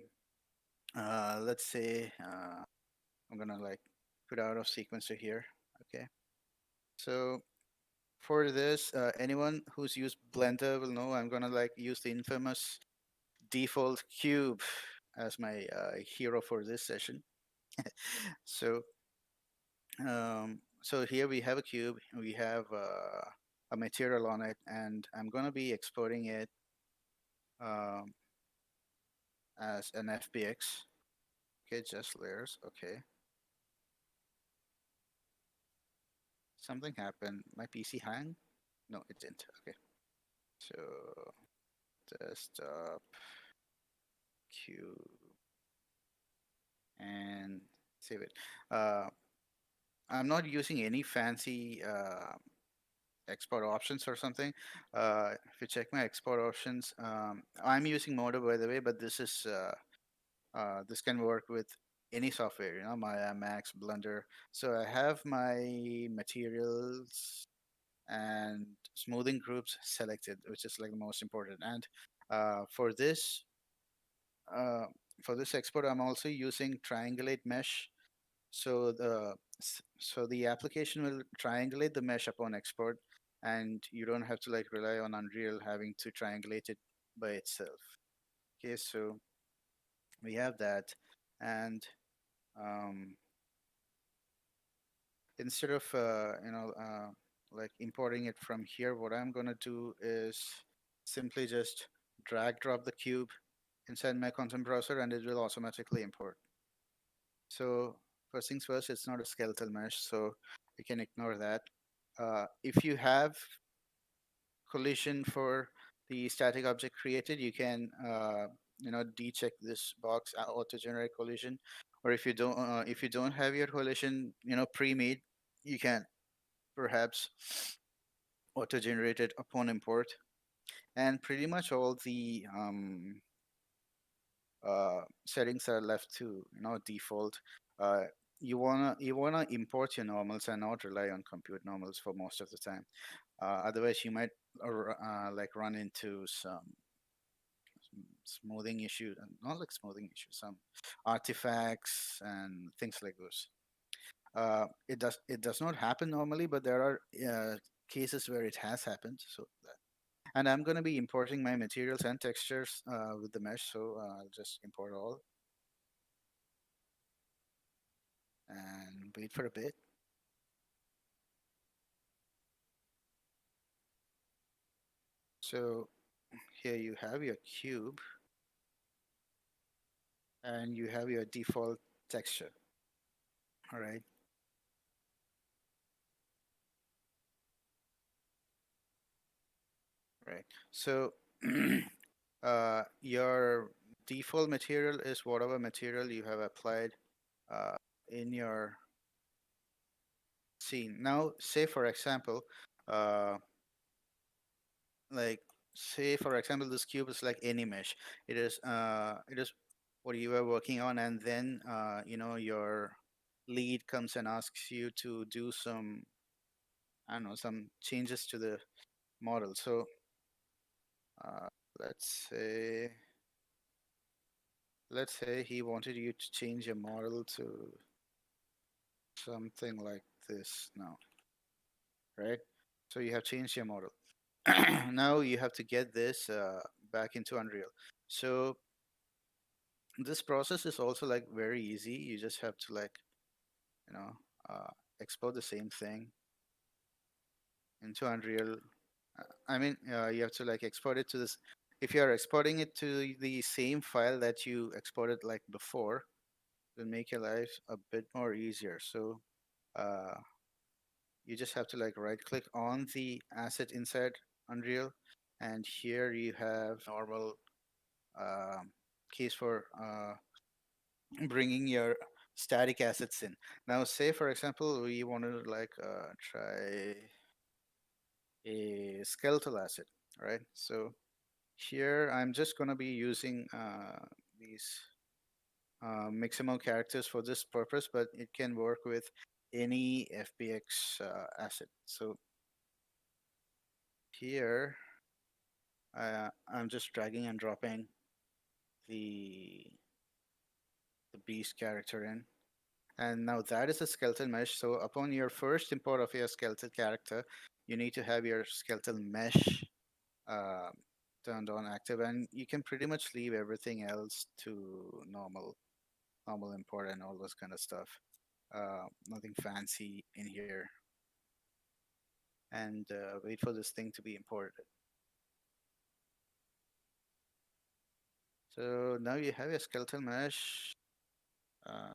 let's say I'm gonna like put out of sequencer here. Okay, so for this, anyone who's used Blender will know I'm gonna like use the infamous default cube as my hero for this session. So so here we have a cube, we have a material on it, and I'm gonna be exporting it um, as an FBX. Okay, just layers. Okay, something happened. My PC hang? No, it didn't. Okay, so desktop cube and save it. I'm not using any fancy export options or something, if you check my export options, I'm using Modo by the way, but this can work with any software, Maya, Max, Blender. So I have my materials and smoothing groups selected, which is like the most important. And uh, for this uh, for this export, I'm also using triangulate mesh. So the application will triangulate the mesh upon export, and you don't have to like rely on Unreal having to triangulate it by itself. Okay, so we have that, and um, instead of like importing it from here, what I'm gonna do is simply just drag drop the cube inside my content browser, and it will automatically import. So first things first, it's not a skeletal mesh, so you can ignore that. If you have collision for the static object created, you can decheck this box, auto generate collision. Or if you don't have your collision pre-made, you can perhaps auto generate it upon import. And pretty much all the settings are left to default. Uh, you wanna import your normals and not rely on compute normals for most of the time. Otherwise, you might like run into some smoothing issues, not like smoothing issues, some artifacts and things like those. It does not happen normally, but there are cases where it has happened. And I'm going to be importing my materials and textures with the mesh, so I'll just import all and wait for a bit. So here you have your cube and you have your default texture. All right. Right. So your default material is whatever material you have applied uh, in your scene. Now, say for example, uh, like say for example, this cube is like any mesh. It is what you are working on, and then your lead comes and asks you to do some, I don't know, some changes to the model. So uh, let's say let's say he wanted you to change your model to something like this now, right? So you have changed your model. Now you have to get this back into Unreal. So this process is also like very easy. You just have to like you know uh, export the same thing into Unreal. You have to like export it to this. If you are exporting it to the same file that you exported like before, will make your life a bit more easier. So uh, you just have to like right click on the asset inside Unreal, and here you have normal um, case for bringing your static assets in. Now, say for example, we wanted to like try a skeletal asset, right? So here I'm just going to be using these Mixamo characters for this purpose, but it can work with any FBX asset. So here I'm just dragging and dropping the the beast character in. And now that is a skeletal mesh. So upon your first import of your skeletal character, you need to have your skeletal mesh uh, turned on active, and you can pretty much leave everything else to normal import and all those kind of stuff. Nothing fancy in here. And wait for this thing to be imported. So now you have your skeletal mesh uh,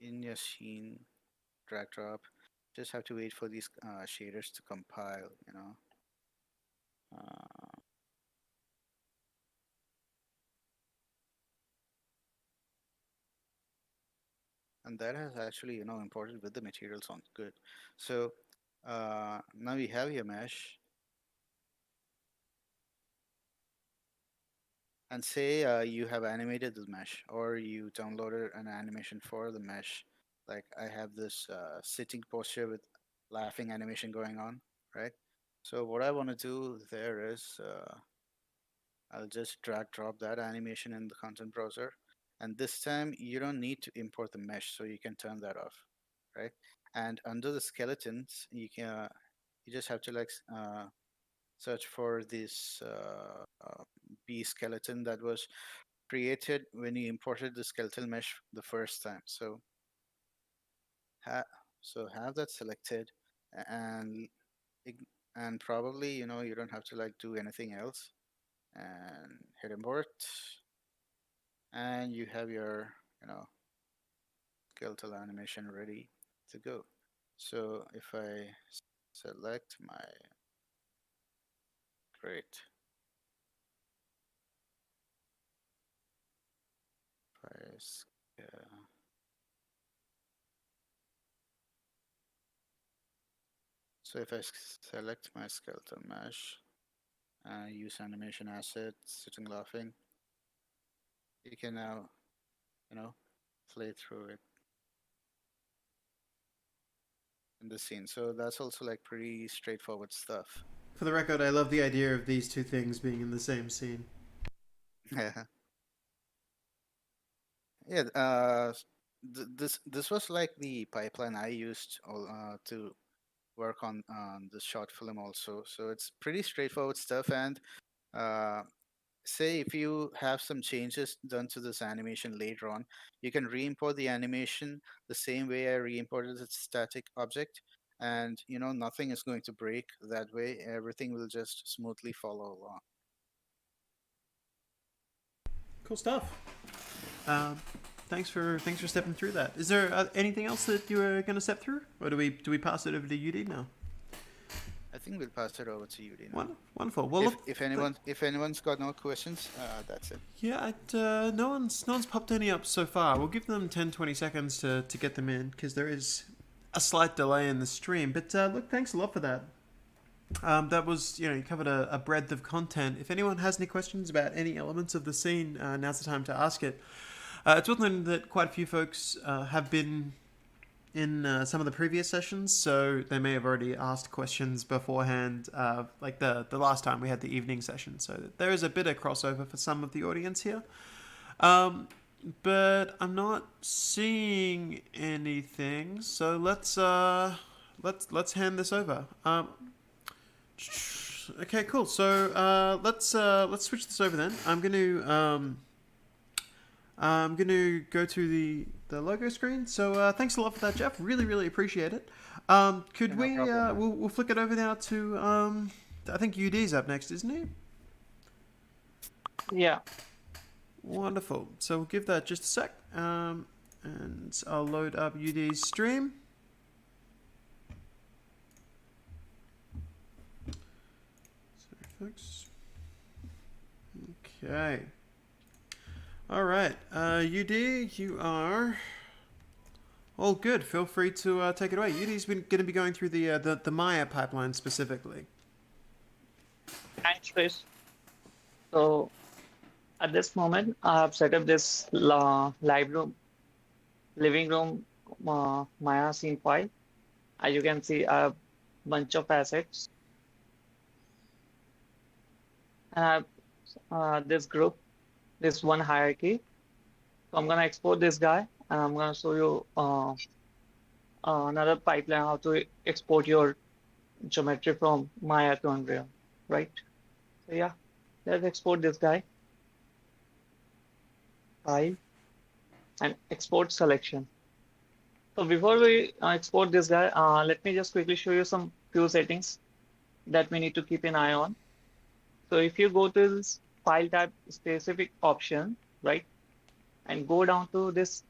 in your scene, drag drop. Just have to wait for these shaders to compile. Uh, and that has actually imported with the materials on good. So Now we have your mesh, and say you have animated the mesh, or you downloaded an animation for the mesh. Like I have this sitting posture with laughing animation going on, right? So what I want to do there is I'll just drag drop that animation in the content browser. And this time you don't need to import the mesh, so you can turn that off, right? And under the skeletons, you just have to like search for this B skeleton that was created when you imported the skeletal mesh the first time. So ha have that selected, and and probably you don't have to like do anything else, and hit import, and you have your skeletal animation ready to go. So if I select my great, if I so if I select my skeletal mesh, use animation asset, sitting laughing, you can now play through it in the scene. So that's also like pretty straightforward stuff. For the record, I love the idea of these two things being in the same scene. Yeah. Yeah, this was like the pipeline I used to work on this short film also. So it's pretty straightforward stuff. And uh, say if you have some changes done to this animation later on, you can re-import the animation the same way I re-imported the static object, and nothing is going to break that way. Everything will just smoothly follow along. Cool stuff. Thanks for stepping through that. Is there anything else that you were going to step through, or do we pass it over to UD now? I think we'll pass it over to you now. Wonderful. Well, if anyone's got no questions, that's it. Yeah, no one's popped any up so far. We'll give them 10-20 seconds to get them in, because there is a slight delay in the stream. But look, thanks a lot for that. That was, you covered a breadth of content. If anyone has any questions about any elements of the scene, now's the time to ask it. It's worth noting that quite a few folks have been in some of the previous sessions, so they may have already asked questions beforehand, like the last time we had the evening session. So there is a bit of crossover for some of the audience here. But I'm not seeing anything, so let's hand this over. Okay, cool. So let's switch this over then. I'm gonna go to the logo screen. So thanks a lot for that, Jeff. Really appreciate it. Could we we'll flick it over now to I think UD's up next, isn't he? Yeah. Wonderful. So we'll give that just a sec, and I'll load up UD's stream. Sorry, folks. Okay. All right, UD, you are all good. Feel free to take it away. UD's going to be going through the Maya pipeline specifically. Thanks, Chris. So at this moment, I have set up this living room Maya scene file. As you can see, I have a bunch of assets. And I have this group, this one hierarchy. So I'm going to export this guy, and I'm going to show you another pipeline, how to export your geometry from Maya to Unreal, right? So yeah, let's export this guy. File and export selection. So before we export this guy, let me just quickly show you some few settings that we need to keep an eye on. So if you go to this file tab specific option, right, and go down to this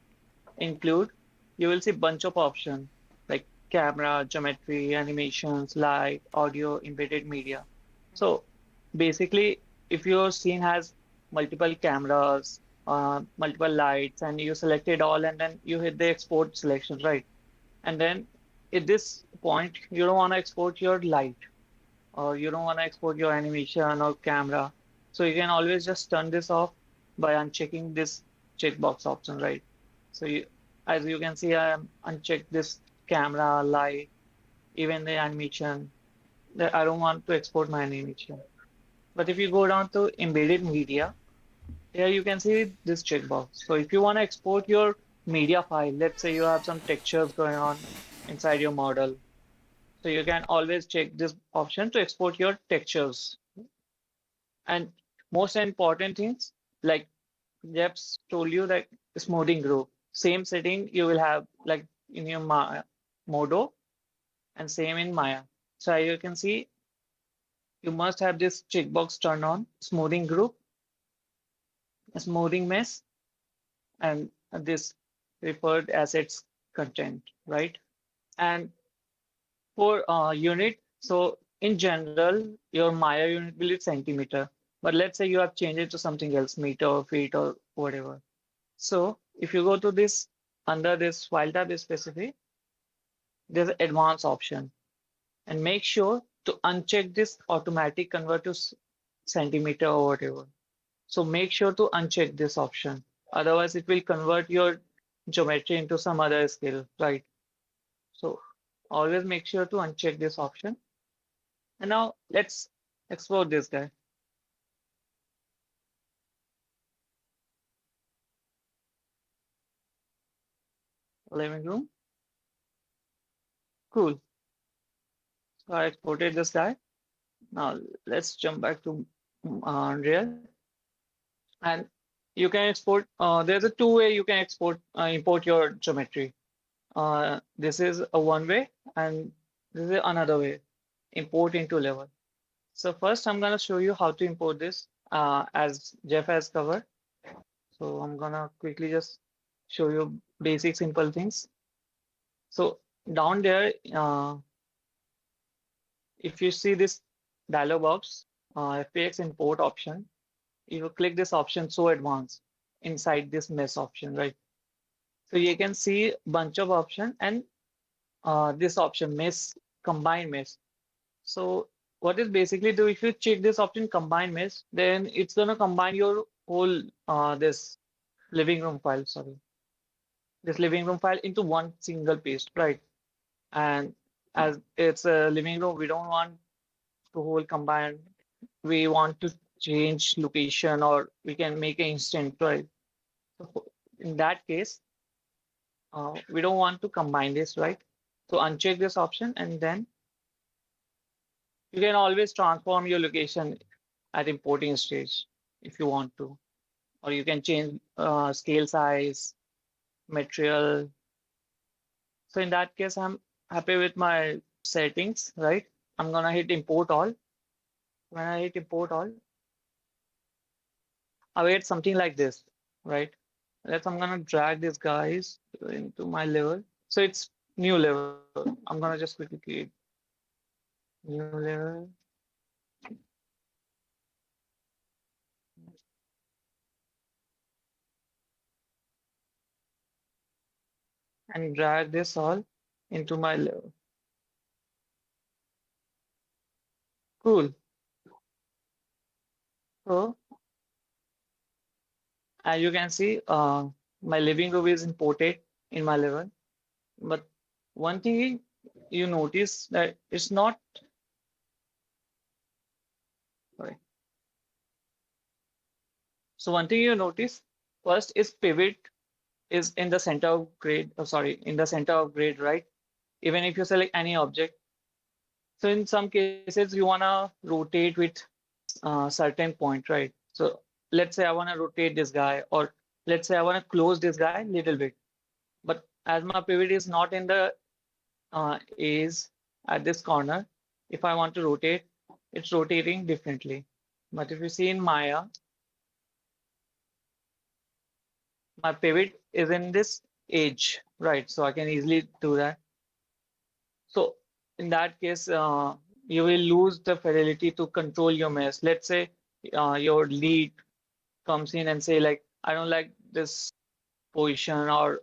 include, you will see bunch of options like camera, geometry, animations, light, audio, embedded media. So basically, if your scene has multiple cameras, multiple lights, and you selected all, and then you hit the export selection, right? And then at this point, you don't want to export your light or you don't want to export your animation or camera. So you can always just turn this off by unchecking this checkbox option, right? So as you can see, I am unchecked this camera, light, even the animation. That I don't want to export my animation. But if you go down to embedded media, here you can see this checkbox. So if you want to export your media file, let's say you have some textures going on inside your model. So you can always check this option to export your textures. And most important things, like Jeff's told you that smoothing group, same setting you will have like in your Modo and same in Maya. So you can see you must have this checkbox turned on, smoothing group, smoothing mesh, and this referred assets content, right? And for unit, so in general, your Maya unit will be centimeter. But let's say you have changed it to something else, meter or feet or whatever. So if you go to this under this file tab specific, there's an advanced option. And make sure to uncheck this automatic convert to centimeter or whatever. So make sure to uncheck this option. Otherwise, it will convert your geometry into some other scale, right? So always make sure to uncheck this option. And now let's explore this guy. Living room. Cool. So I exported this guy. Now let's jump back to Unreal. And you can export, there's a two-way you can import your geometry. This is a one way and this is another way, import into level. So first I'm gonna show you how to import this as Jeff has covered. So I'm gonna quickly just show you basic simple things. So down there, if you see this dialog box, FPX import option, you click this option, so advanced, inside this mesh option, right? So you can see bunch of option and this option, mesh, combine mesh. So what is basically do, if you check this option, combine mesh, then it's gonna combine your whole this living room file, sorry, this living room file into one single paste, right? And as it's a living room, we don't want to whole combine. We want to change location or we can make an instant, right? So in that case, we don't want to combine this, right? So uncheck this option and then you can always transform your location at importing stage if you want to, or you can change scale size, material. So in that case, I'm happy with my settings, right? I'm gonna hit import all. When I hit import all, I get something like this, right? I'm gonna drag these guys into my level. So it's new level. I'm gonna just quickly create new level. And drag this all into my level. Cool. So as you can see, my living room is imported in my level. But one thing you notice that it's not, sorry. So one thing you notice first is pivot is in the center of grid, oh, sorry, in the center of grid, right? Even if you select any object. So in some cases you wanna rotate with certain point, right? So let's say I wanna rotate this guy, or let's say I wanna close this guy a little bit. But as my pivot is not in the is at this corner, if I want to rotate, it's rotating differently. But if you see in Maya, my pivot is in this edge, right? So I can easily do that. So in that case, you will lose the fidelity to control your mesh. Let's say your lead comes in and say like, I don't like this position or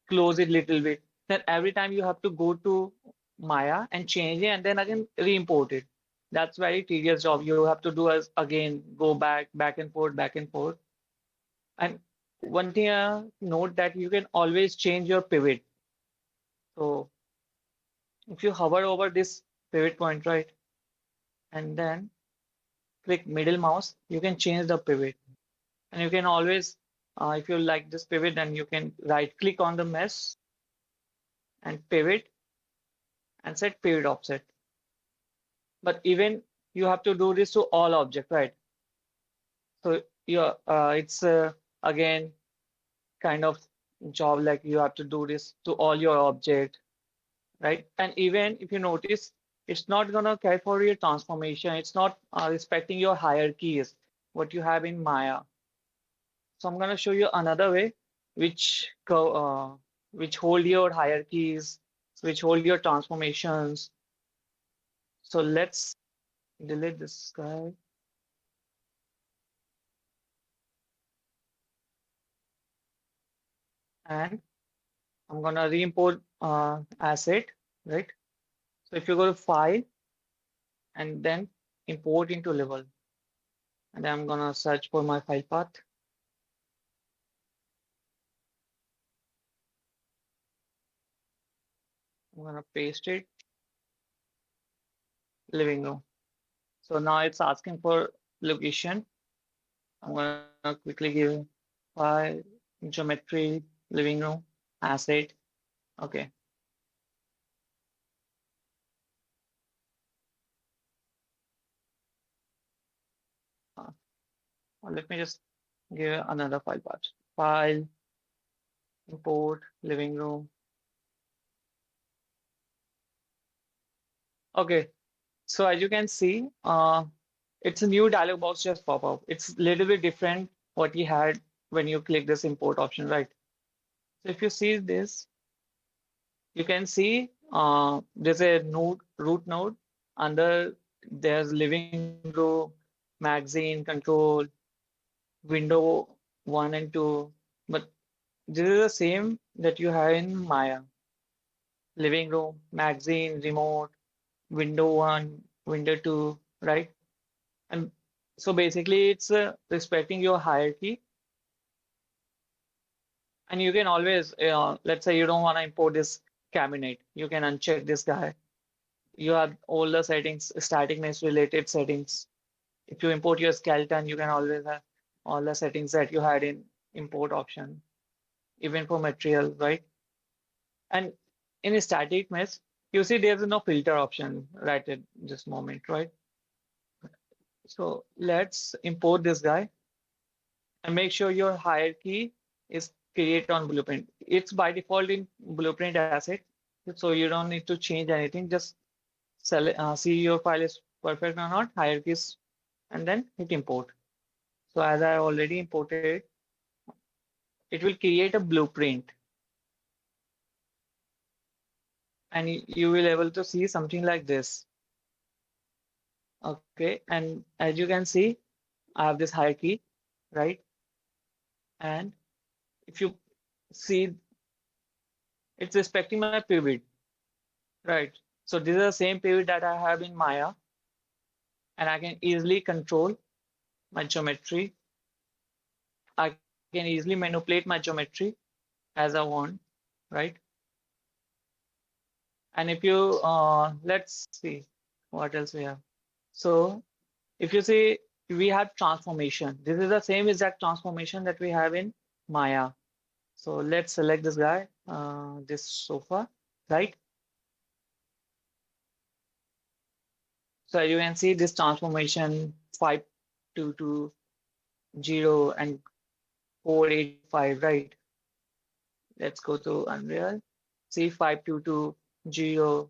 close it little bit. then every time you have to go to Maya and change it and then again re-import it. That's very tedious job. You have to do as again go back and forth, back and forth. And one thing note that you can always change your pivot. So if you hover over this pivot point, right, and then click middle mouse, you can change the pivot. And you can always, if you like this pivot, then you can right click on the mesh and pivot and set pivot offset. But even you have to do this to all object, right? So it's again kind of job like you have to do this to all your object, right? And even if you notice, it's not gonna carry for your transformation. It's not respecting your hierarchies, what you have in Maya. So I'm gonna show you another way which hold your hierarchies, which hold your transformations. So let's delete this guy. And I'm gonna re-import asset, right? So if you go to file and then import into level, and then I'm gonna search for my file path. I'm gonna paste it, living room. So now it's asking for location. I'm gonna quickly give file, geometry, living room, asset. Okay. Uh, Let me just give another file path. File, import, living room. Okay. So as you can see, it's a new dialog box just pop up. It's a little bit different what you had when you click this import option, right? So if you see this, you can see there's a node, root node. Under there's living room, magazine, control, window 1 and 2. But this is the same that you have in Maya. Living room, magazine, remote, window 1, window 2, right? And so basically it's respecting your hierarchy. And you can always, let's say you don't want to import this cabinet, you can uncheck this guy. You have all the settings, staticness related settings. If you import your skeleton, you can always have all the settings that you had in import option, even for material, right? And in a static mesh, you see there's no filter option right at this moment, right? So let's import this guy and make sure your hierarchy is created on blueprint. It's by default in blueprint asset, so you don't need to change anything. Just see your file is perfect or not, hierarchies, and then hit import. So as I already imported, it will create a blueprint, and you will able to see something like this. Okay, and as you can see, I have this hierarchy, right? And if you see, it's respecting my pivot, right? So this is the same pivot that I have in Maya, and I can easily control my geometry. I can easily manipulate my geometry as I want, right? And if you, let's see what else we have. So if you see, we have transformation. This is the same exact transformation that we have in Maya. So let's select this guy, this sofa, right? So you can see this transformation 5220 and 485, right? Let's go to Unreal. See 5220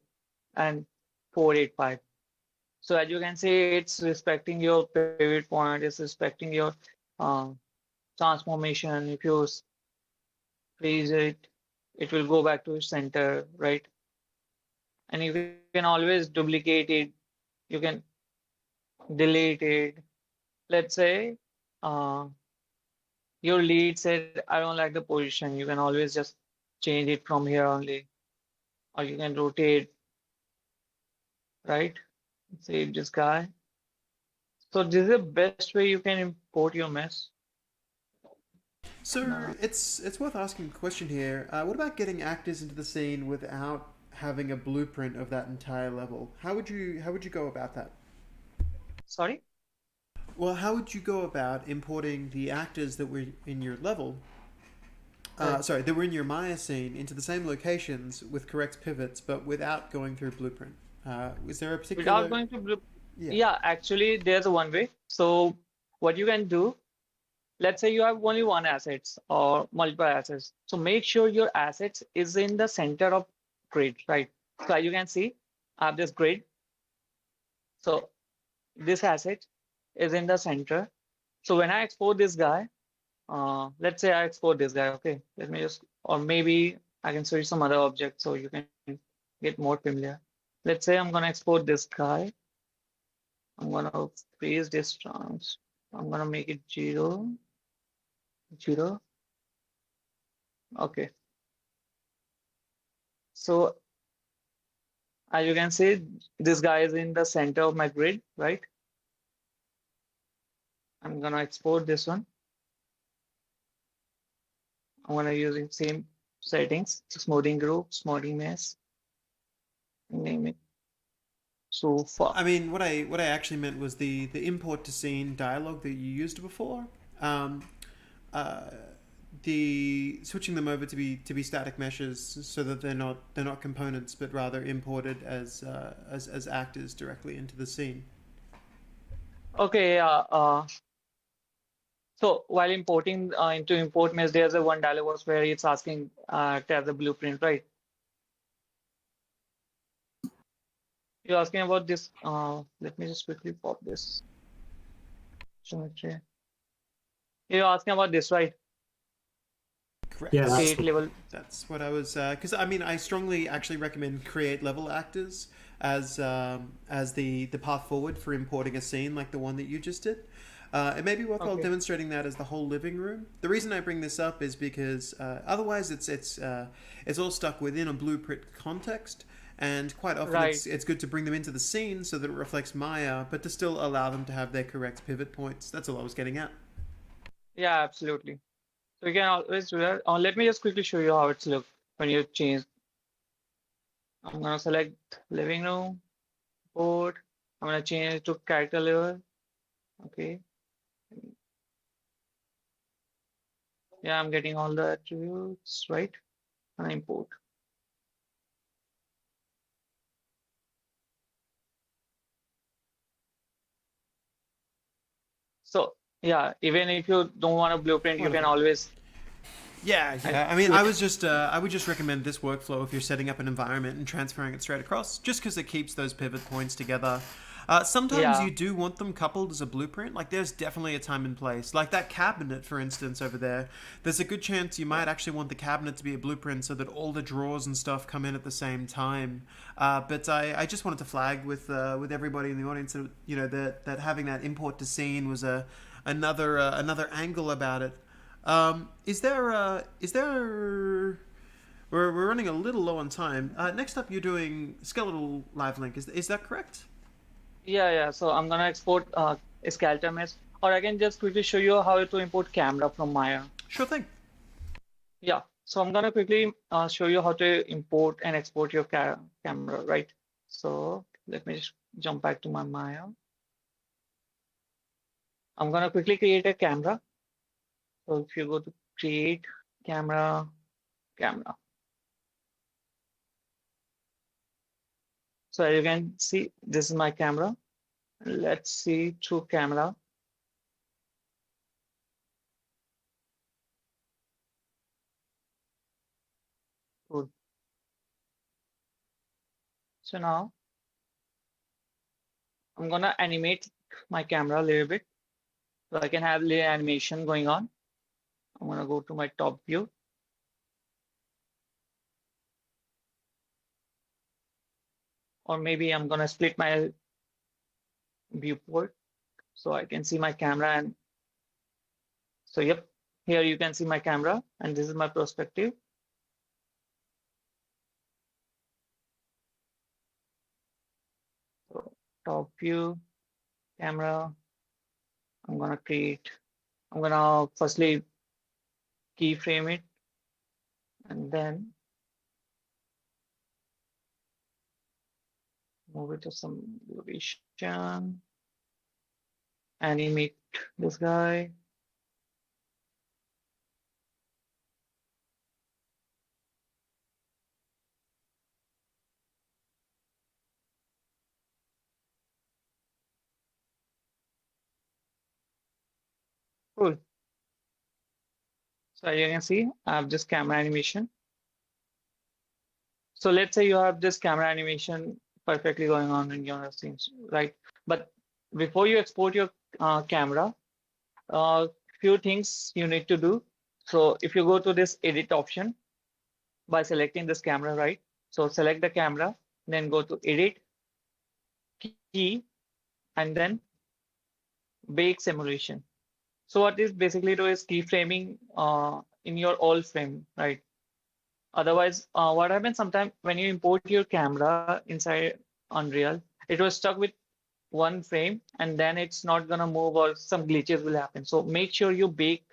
and 485. So as you can see, it's respecting your pivot point, it's respecting your uh, transformation. If you freeze it, it will go back to center, right? And you can always duplicate it. You can delete it. Let's say your lead said, I don't like the position. You can always just change it from here only. or you can rotate, right? Save this guy. So this is the best way you can import your mesh. So Nah. it's worth asking a question here. What about getting actors into the scene without having a blueprint of that entire level? How would you go about that? Sorry? Well, how would you go about importing the actors that were in your level? Right. Sorry, that were in your Maya scene into the same locations with correct pivots, but without going through blueprint. Is there a Without particular? going to blue. Yeah. Yeah, actually, there's a one way. So what you can do, let's say you have only one assets or multiple assets. So make sure your assets is in the center of grid, right? So as you can see, I have this grid. So this asset is in the center. So when I export this guy, let's say I export this guy, okay? Let me just, or maybe I can show you some other object so you can get more familiar. Let's say I'm gonna export this guy. I'm gonna freeze this trans. I'm gonna make it 0, 0. Okay. So as you can see, this guy is in the center of my grid, right? I'm gonna export this one. I'm gonna using same settings, smoothing group, smoothing mesh, name it so far. I mean, what I actually meant was the import to scene dialogue that you used before. Um, uh, the switching them over to be static meshes so that they're not components but rather imported as actors directly into the scene. Okay, yeah. So while importing into import mesh, there's a one dialog box where it's asking to have the blueprint, right? You're asking about this. Let me just quickly pop this. Geometry. You're asking about this, right? Correct. Yeah, that's Create level. That's what I was, because I mean, I strongly actually recommend create level actors as the path forward for importing a scene like the one that you just did. It may be worthwhile Okay. demonstrating that as the whole living room. The reason I bring this up is because otherwise it's all stuck within a blueprint context, and quite often Right. it's good to bring them into the scene so that it reflects Maya, but to still allow them to have their correct pivot points. That's all I was getting at. Yeah, absolutely. So you can always do that. Let me just quickly show you how it's look when you change. I'm gonna select living room, board. I'm gonna change it to character level. Okay. Yeah, I'm getting all the attributes, right? And import. So yeah, even if you don't want a blueprint, you can Wonderful. always Yeah, I yeah. I mean, switch. I would just recommend this workflow if you're setting up an environment and transferring it straight across, just because it keeps those pivot points together. Sometimes Yeah, you do want them coupled as a blueprint. Like, there's definitely a time and place. Like that cabinet, for instance, over there. There's a good chance you might actually want the cabinet to be a blueprint so that all the drawers and stuff come in at the same time. But I just wanted to flag with everybody in the audience that that having that import to scene was another angle about it. We're running a little low on time. Next up, you're doing skeletal live link. Is that correct? yeah. So I'm gonna export skeleton mesh, or I can just quickly show you how to import camera from Maya. Sure thing. Yeah. So I'm gonna quickly show you how to import and export your camera, right? So let me just jump back to my Maya. I'm gonna quickly create a camera. So if you go to create camera, camera. So as you can see, this is my camera. Let's see through camera. Good. So now I'm gonna animate my camera a little bit so I can have little animation going on. I'm gonna go to my top view. Or maybe I'm gonna split my viewport so I can see my camera. And so yep, here you can see my camera and this is my perspective. top view, camera. I'm gonna firstly keyframe it and then move it to some location, animate this guy. Cool. So you can see I have this camera animation. So let's say you have this camera animation perfectly going on in your scenes, right? But before you export your camera, few things you need to do. So if you go to this edit option by selecting this camera, right? So select the camera, then go to edit, key, and then bake simulation. So what this basically do is keyframing in your all frame, right? Otherwise, what happens sometimes when you import your camera inside Unreal, it was stuck with one frame and then it's not gonna move or some glitches will happen. So make sure you bake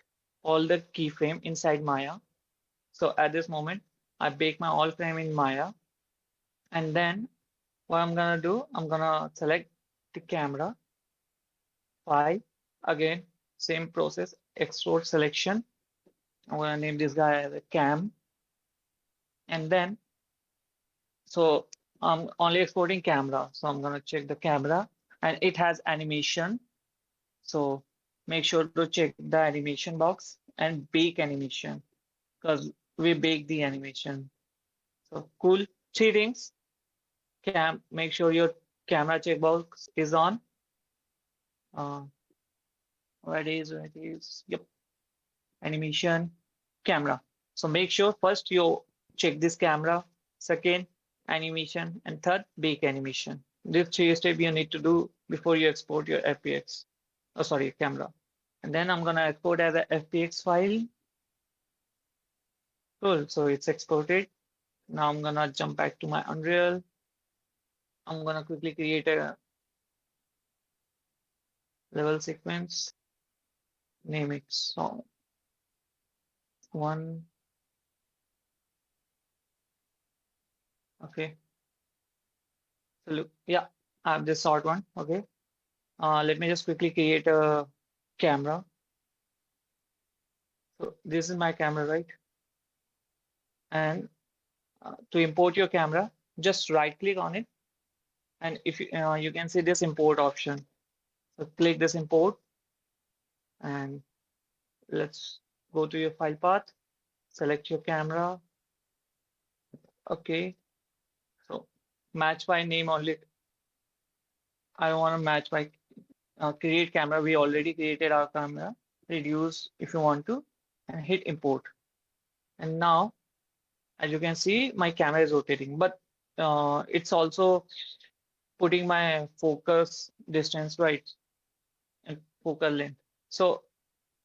all the keyframe inside Maya. So at this moment, I bake my all frame in Maya. And then what I'm gonna do, I'm gonna select the camera, file, again, same process, export selection. I'm gonna name this guy as a cam. And then, so I'm only exporting camera. So I'm gonna check the camera and it has animation. So make sure to check the animation box and bake animation because we bake the animation. So cool. Three things. Make sure your camera checkbox is on. Where it is, where it is. Yep. Animation, camera. So make sure first you check this camera, second animation, and third bake animation. These three steps you need to do before you export your FPX. Oh, sorry, camera. And then I'm gonna export as a FPX file. Cool. So it's exported. Now I'm gonna jump back to my Unreal. I'm gonna quickly create a level sequence. Name it song one. Okay. So look, yeah, I have this short one. Okay. Let me just quickly create a camera. So this is my camera, right? And to import your camera, just right click on it. And if you can see this import option. So click this import and let's go to your file path, select your camera. Okay. So match by name only. I don't want to match by create camera. We already created our camera. Reduce if you want to and hit import. And now, as you can see, my camera is rotating, but it's also putting my focus distance right and focal length. So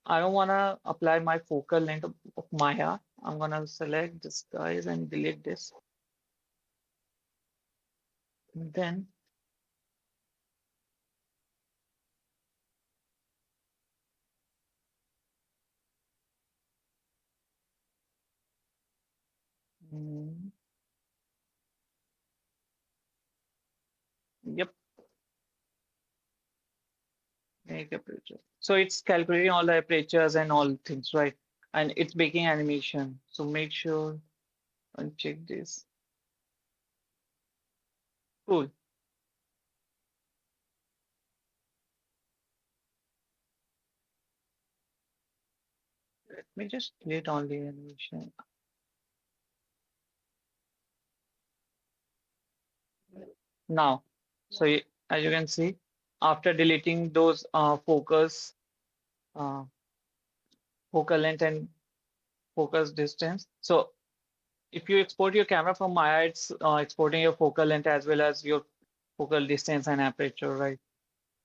I don't want to apply my focal length of Maya. I'm going to select this guys and delete this. And then mm, yep, make aperture. So it's calculating all the apertures and all things, right? And it's making animation. So make sure and check this. Cool. Let me just delete all the animation. Now, so as you can see, after deleting those uh, focal length and focus distance. So if you export your camera from Maya, it's exporting your focal length as well as your focal distance and aperture, right?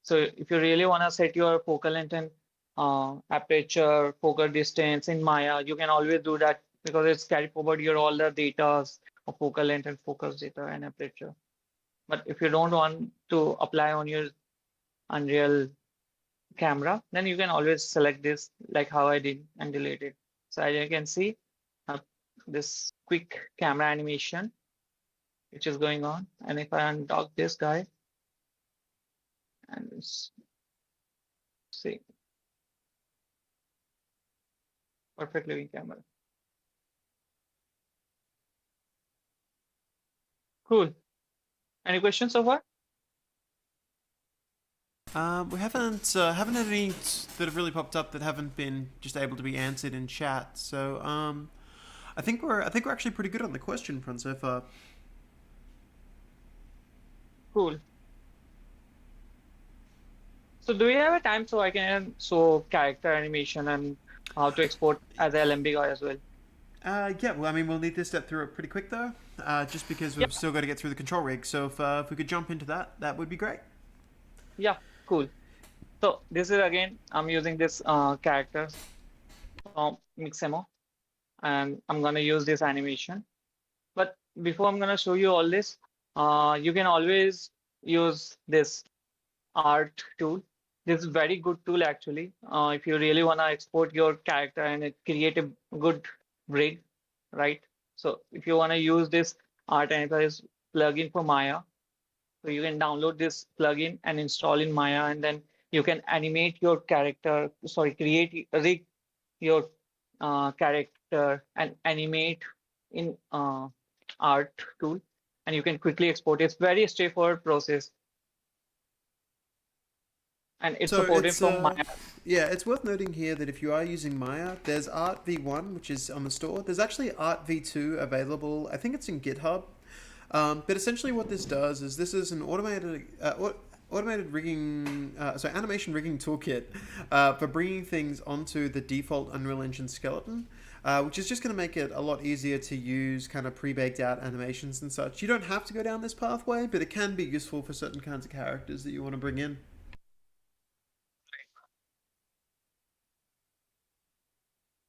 So if you really want to set your focal length and aperture, focal distance in Maya, you can always do that because it's carried forward your all the data of focal length and focus data and aperture. But if you don't want to apply on your Unreal camera, then you can always select this like how I did and delete it. So as you can see, uh, this quick camera animation which is going on. And if I undock this guy and see perfect living camera. Cool. Any questions so far? We haven't had any that have really popped up that haven't been just able to be answered in chat. So I think we're actually pretty good on the question front so far. Cool. So do you have a time so I can show character animation and how to export as a LMB as well? Yeah, well, I mean, we'll need to step through it pretty quick though, just because we've still got to get through the control rig. So if we could jump into that, that would be great. Yeah, cool. So this is again, I'm using this character from Mixamo, and I'm gonna use this animation. But before I'm gonna show you all this, you can always use this art tool. This is very good tool actually. If you really wanna export your character and create a good rig, right? So if you wanna use this art enterprise plugin for Maya, so you can download this plugin and install in Maya, and then you can animate your character. Sorry, rig your character and animate in art tool, and you can quickly export. It's very straightforward process, and it's So supported it's from Maya. yeah, it's worth noting here that if you are using Maya, there's Art V1, which is on the store. There's actually Art V2 available. I think it's in GitHub. But essentially, what this does is this is an automated rigging, animation rigging toolkit for bringing things onto the default Unreal Engine skeleton, which is just going to make it a lot easier to use kind of pre-baked out animations and such. You don't have to go down this pathway, but it can be useful for certain kinds of characters that you want to bring in.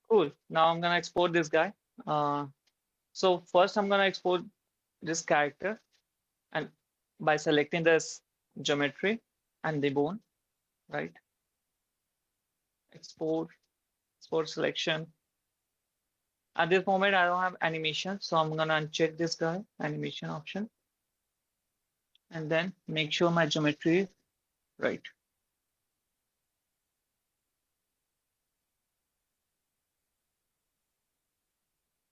Cool. Now I'm gonna export this guy. So first I'm gonna export this character, and by selecting this geometry and the bone, right? Export selection. At this moment, I don't have animation, so I'm gonna uncheck this guy, animation option, and then make sure my geometry is right.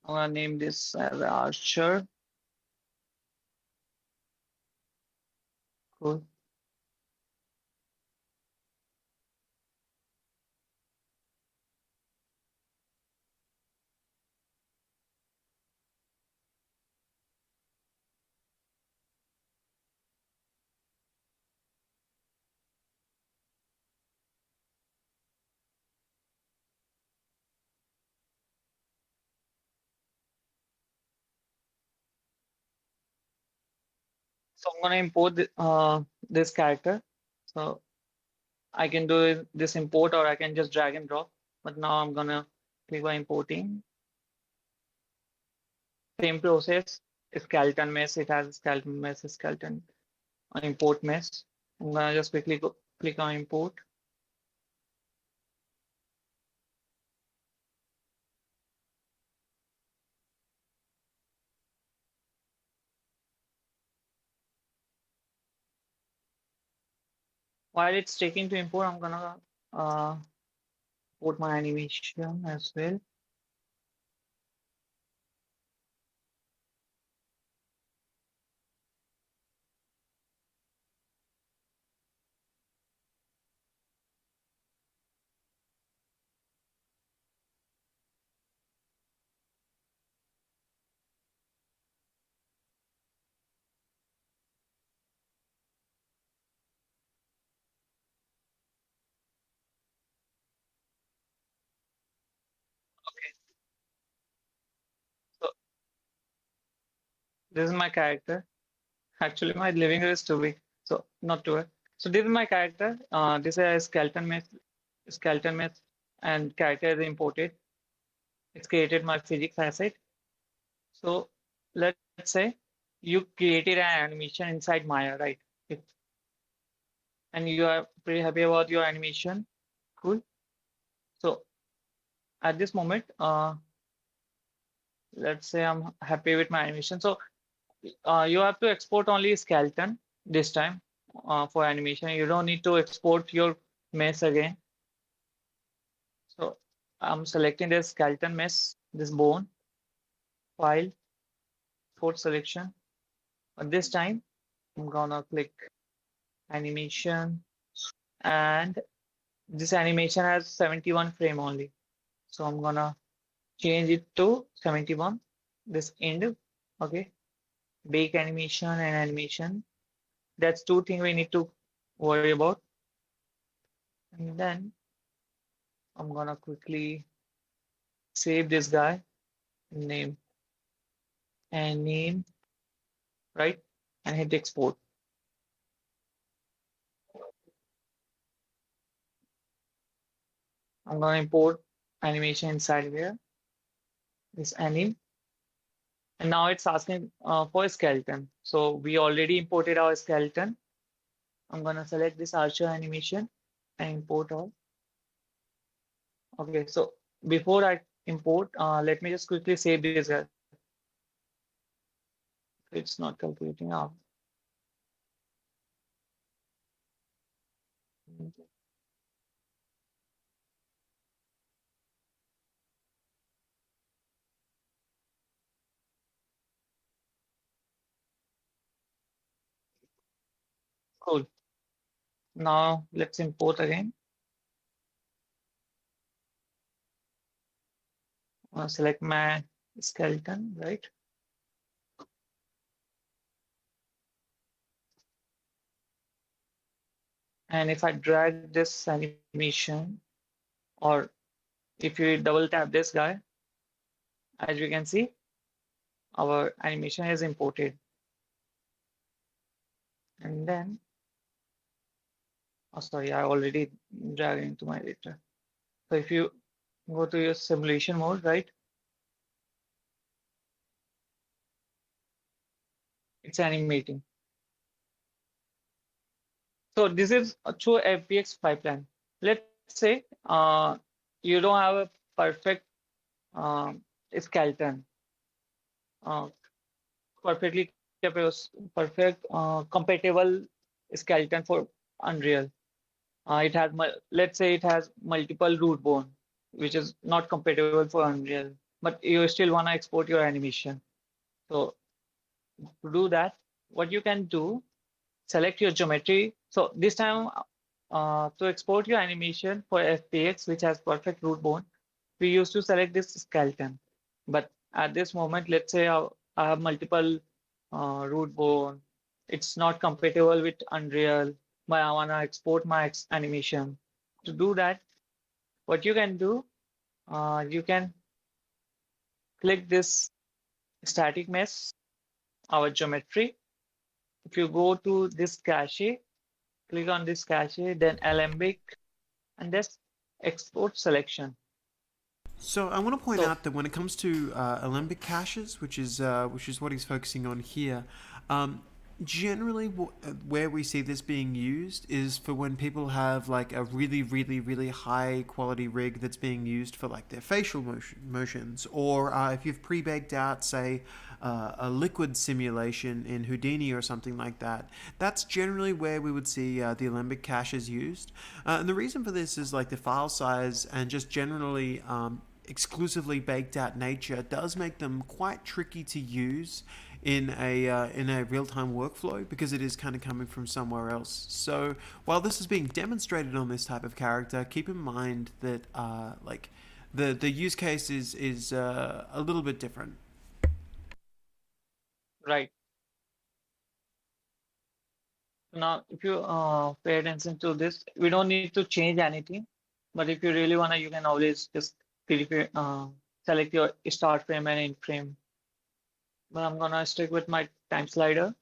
I'm gonna name this as Archer. Cool. So I'm gonna import this character. So I can do this import, or I can just drag and drop. But now I'm gonna click by importing. Same process. Skeleton mesh. It has skeleton mesh, skeleton import mesh. I'm gonna just quickly click on import. While it's taking to import, I'm gonna import my animation as well. Okay. So this is my character. Actually, my living room is too big, so not too bad. So this is my character. This is a skeleton mesh, and character is imported. It's created my physics asset. So let's say you created an animation inside Maya, right? If, and you are pretty happy about your animation. Cool. So at this moment, let's say I'm happy with my animation. So you have to export only skeleton this time for animation. You don't need to export your mesh again. So I'm selecting this skeleton mesh, this bone file, export selection. But this time, I'm gonna click animation, and this animation has 71 frame only. So I'm gonna change it to 71. This end, okay. Bake animation and animation. That's two things we need to worry about. And then I'm gonna quickly save this guy, name and name, right? And hit export. I'm gonna import animation inside here, this anim. And now it's asking for a skeleton. So we already imported our skeleton. I'm gonna select this archer animation and import all. Okay, so before I import, let me just quickly save this guy. It's not calculating out. Cool. Now let's import again. Select my skeleton, right? And if I drag this animation, or if you double tap this guy, as you can see, our animation is imported. And then, oh, sorry, I already dragged into my editor. So if you go to your simulation mode, right? It's animating. So this is a true FBX pipeline. Let's say you don't have a perfect um, skeleton, uh, perfect compatible skeleton for Unreal. It has, let's say it has multiple root bone, which is not compatible for Unreal, but you still want to export your animation. So to do that, what you can do, select your geometry. So this time, to export your animation for FPX, which has perfect root bone, we used to select this skeleton. But at this moment, let's say I have multiple root bone. It's not compatible with Unreal, but I want to export my animation. To do that, what you can do, you can click this static mesh, our geometry. If you go to this cache, click on this cache, then Alembic, and this export selection. So I want to point So out that when it comes to Alembic caches, which is what he's focusing on here, generally where we see this being used is for when people have like a really high quality rig that's being used for like their facial motions, or if you've pre-baked out, say, a liquid simulation in Houdini or something like that. That's generally where we would see the Alembic caches used. And the reason for this is like the file size and just generally exclusively baked out nature does make them quite tricky to use in a real-time workflow, because it is kind of coming from somewhere else. So while this is being demonstrated on this type of character, keep in mind that like the use case is a little bit different. right now, if you pay attention to this, we don't need to change anything. But if you really wanna, you can always just select your start frame and end frame. But I'm gonna stick with my time slider.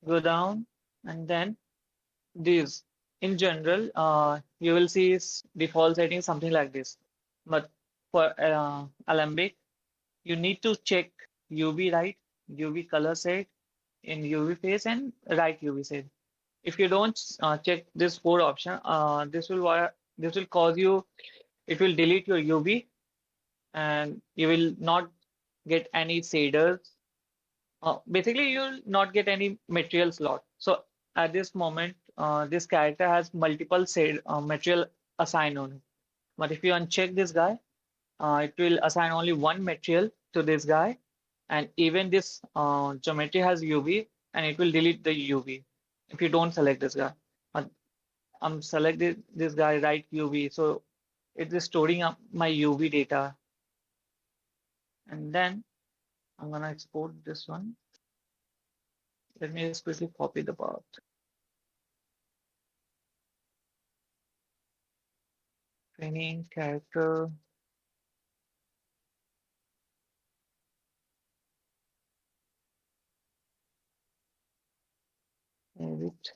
Go down, and then these. In general, you will see default setting something like this. But for Alembic, you need to check UV, right? UV color set, in UV phase, and right UV set. If you don't check this four option, this will cause you. It will delete your UV, and you will not get any shaders. Basically, you'll not get any material slot. So at this moment, this character has multiple shade material assigned on it. But if you uncheck this guy, it will assign only one material to this guy, and even this geometry has UV, and it will delete the UV if you don't select this guy. But I'm selected this guy right UV, so it is storing up my UV data, and then I'm gonna export this one. Let me just quickly copy the path. Training character. Edit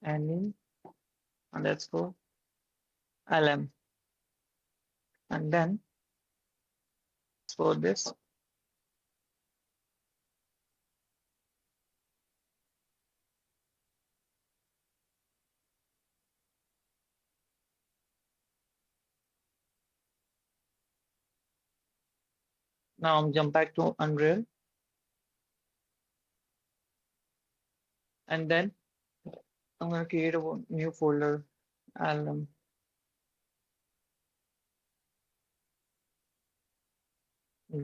anim underscore lm, and then for this. Now I'm jump back to Unreal, and then I'm gonna create a new folder, alum.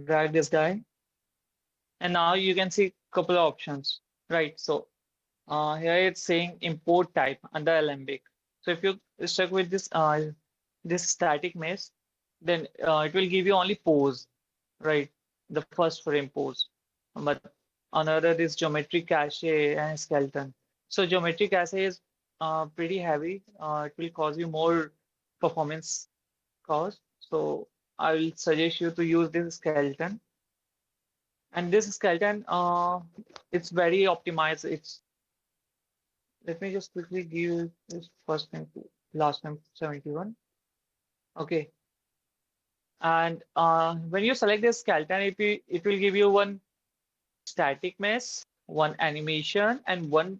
Drag this guy, and now you can see a couple of options, right? So here it's saying import type under Alembic. So if you stuck with this static mesh, then it will give you only pose, right? The first frame pose. But another is geometry cache and skeleton. So geometry cache is pretty heavy. It will cause you more performance cost. So I will suggest you to use this skeleton. And this skeleton, it's very optimized. It's Let me just quickly give this first name to last name 71. Okay. And when you select this skeleton, it will give you one static mesh, one animation, and one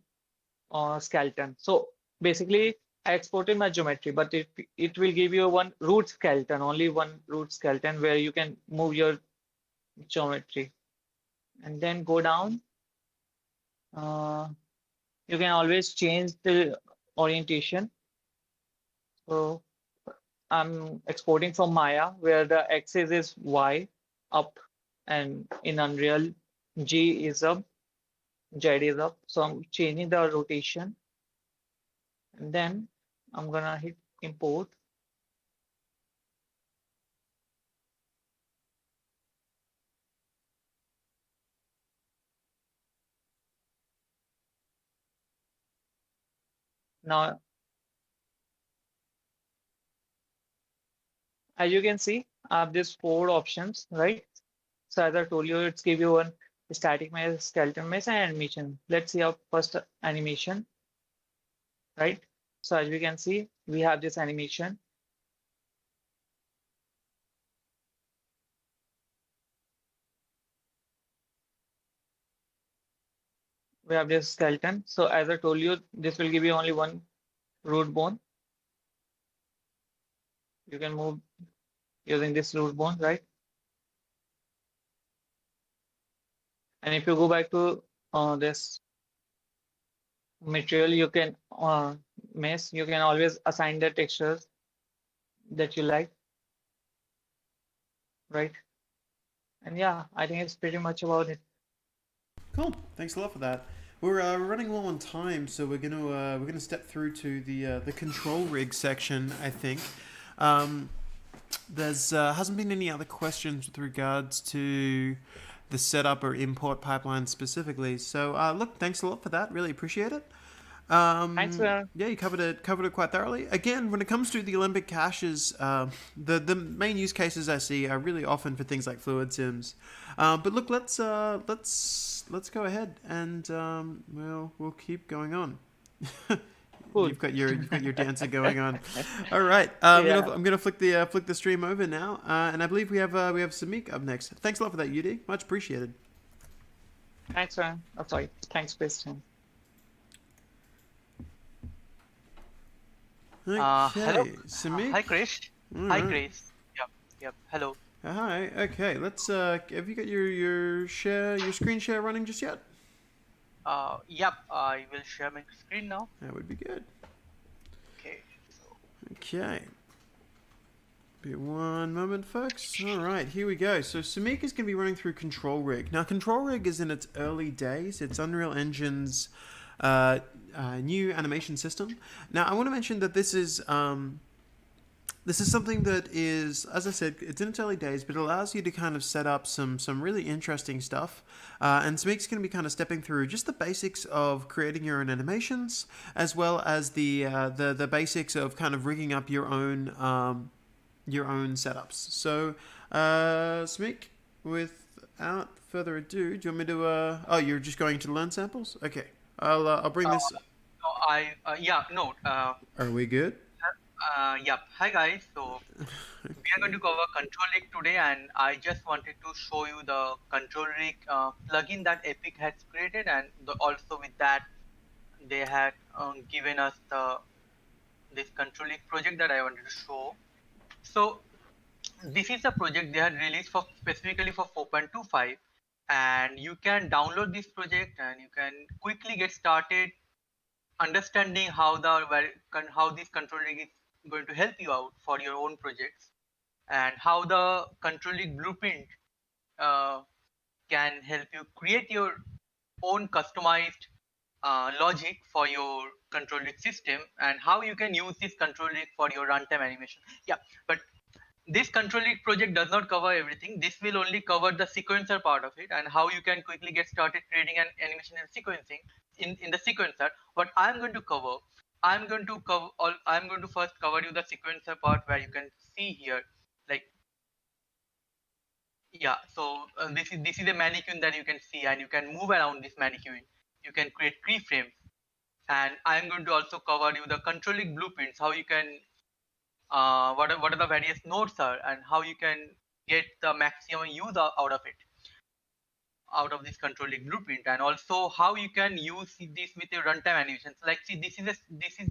skeleton. So basically, I exported my geometry, but it will give you one root skeleton, only one root skeleton where you can move your geometry. And then go down. You can always change the orientation. So I'm exporting from Maya, where the axis is Y, up, and in Unreal, G is up, Z is up. So I'm changing the rotation, and then I'm gonna hit import. Now, as you can see, I have these four options, right? So as I told you, it's give you one static mesh, skeleton mesh, and animation. Let's see our first animation, right? So as we can see, we have this animation. We have this skeleton. So as I told you, this will give you only one root bone. You can move using this root bone, right? And if you go back to this material, you can mesh, you can always assign the textures that you like, right? And yeah, I think it's pretty much about it. Cool. Thanks a lot for that. We're running low on time, so we're gonna step through to the control rig section. I think there's hasn't been any other questions with regards to the setup or import pipeline specifically. So look, thanks a lot for that. Really appreciate it. Thanks, Yeah, you covered it quite thoroughly. Again, when it comes to the Olympic caches, the main use cases I see are really often for things like fluid sims. But look, let's go ahead and we'll keep going on. Cool. You've got your dancer going on. All right, Yeah. I'm gonna flick the stream over now, and I believe we have Samik up next. Thanks a lot for that, Yudi. Much appreciated. Thanks, Ryan. Oh, sorry. Thanks, Christian. Hello. Okay, Hi, Samik. Krish. All Hi, right. Grace. Yep. Yep. Hello. Hi. Okay, let's. Have you got your screen share running just yet? Yep. I will share my screen now. That would be good. Okay. So, Okay. Be one moment, folks. All right, here we go. So Samik is going to be running through Control Rig. Now, Control Rig is in its early days. It's Unreal Engine's new animation system. Now, I want to mention that this is something that is, as I said, it's in its early days, but it allows you to kind of set up some really interesting stuff. And Samik's going to be kind of stepping through just the basics of creating your own animations, as well as the basics of kind of rigging up your own setups. So, Smik, without further ado, do you want me to? Oh, you're just going to learn samples? Okay, I'll bring this. so yeah, no. Are we good? Yep. Hi, guys. So, we are going to cover Control Rig today, and I just wanted to show you the Control Rig plugin that Epic has created, and also with that, they had given us this Control Rig project that I wanted to show. So, this is a project they had released for specifically for 4.25, and you can download this project and you can quickly get started understanding how this control rig is going to help you out for your own projects, and how the control rig blueprint uh, can help you create your own customized logic for your control rig system, and how you can use this control rig for your runtime animation. Yeah, but this control rig project does not cover everything. This will only cover the sequencer part of it, and how you can quickly get started creating an animation and sequencing in the sequencer. What I'm going to cover, I'm going to first cover you the sequencer part, where you can see here, like, yeah. So this is a mannequin that you can see, and you can move around this mannequin. You can create keyframes, and I'm going to also cover you the control rig blueprints, how you can what are the various nodes are, and how you can get the maximum use out of it, out of this control rig blueprint, and also how you can use this with your runtime animations. Like, see, this is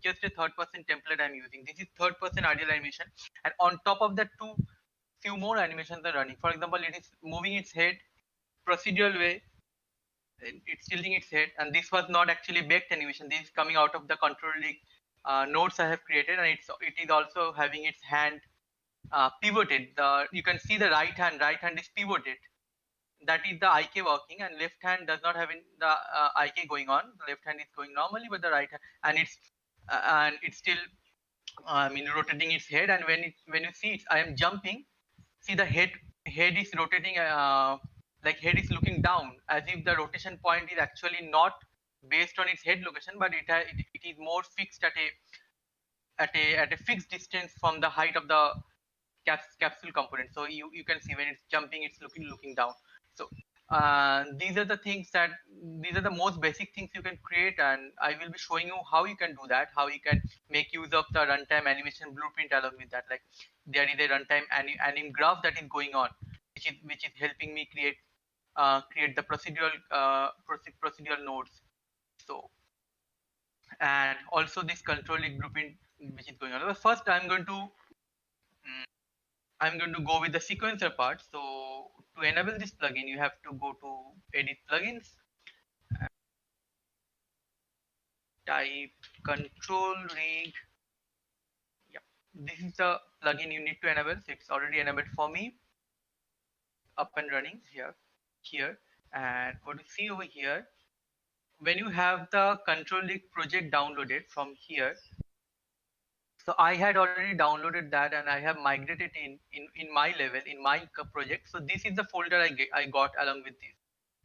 just a third person template I'm using. This is third person ideal animation, and on top of that, few more animations are running. For example, it is moving its head procedural way, it's tilting its head, and this was not actually baked animation. This is coming out of the control rig nodes I have created, and it is also having its hand pivoted. You can see the right hand is pivoted. That is the IK working, and left hand does not have the IK going on. The left hand is going normally, but the right hand, and it's still rotating its head. And when you see it, I am jumping. See, the head is rotating, like head is looking down, as if the rotation point is actually not based on its head location, but it is more fixed at a fixed distance from the height of the capsule component. So you can see when it's jumping, it's looking down. So these are the things that these are the most basic things you can create, and I will be showing you how you can do that, how you can make use of the runtime animation blueprint along with that. Like, there is a runtime anim graph that is going on, which is helping me create the procedural nodes. So, and also this control blueprint which is going on. But first, I'm going to go with the sequencer part. So to enable this plugin, you have to go to edit plugins, type control rig. Yeah, this is the plugin you need to enable. So it's already enabled for me, up and running here. And what you see over here, when you have the control rig project downloaded from here, so I had already downloaded that, and I have migrated in my level in my project. So this is the folder I got along with this.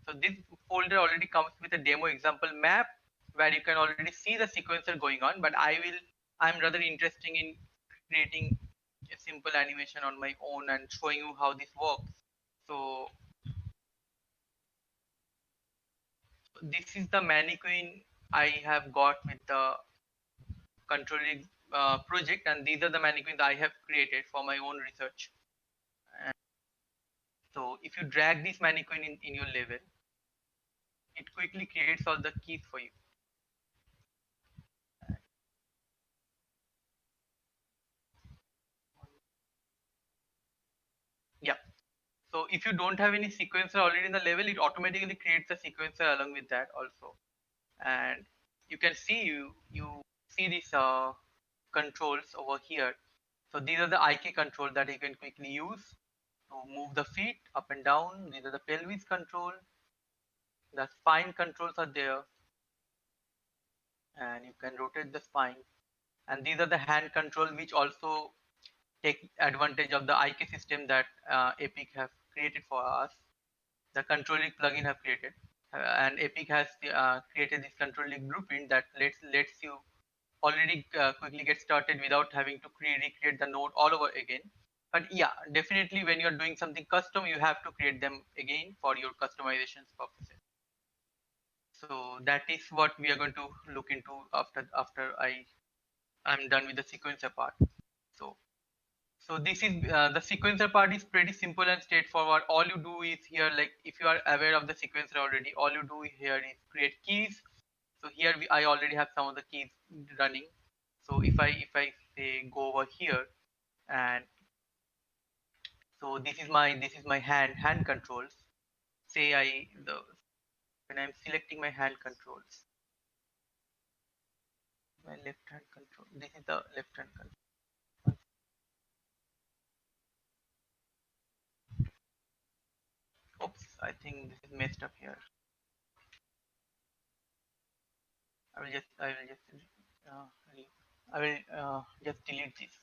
So this folder already comes with a demo example map, where you can already see the sequencer going on, but I'm rather interested in creating a simple animation on my own and showing you how this works. So this is the mannequin I have got with the controlling project, and these are the mannequins I have created for my own research. And so if you drag this mannequin in your level, it quickly creates all the keys for you. Yeah. So if you don't have any sequencer already in the level, it automatically creates a sequencer along with that also. And you can see you see these controls over here. So these are the IK control that you can quickly use to move the feet up and down. These are the pelvis control. The spine controls are there, and you can rotate the spine. And these are the hand control, which also take advantage of the IK system that Epic have created for us. The controlling plugin have created, and Epic has created this controlling blueprint that lets you already quickly get started without having to recreate the node all over again. But yeah, definitely when you're doing something custom, you have to create them again for your customizations purposes. So that is what we are going to look into after I'm done with the sequencer part. So this is the sequencer part is pretty simple and straightforward. All you do is here, like if you are aware of the sequencer already, all you do here is create keys. So here I already have some of the keys running. So if I say go over here, and so this is my hand controls. Say when I'm selecting my hand controls, my left hand control. This is the left hand control. Oops, I think this is messed up here. Uh, I will just delete this.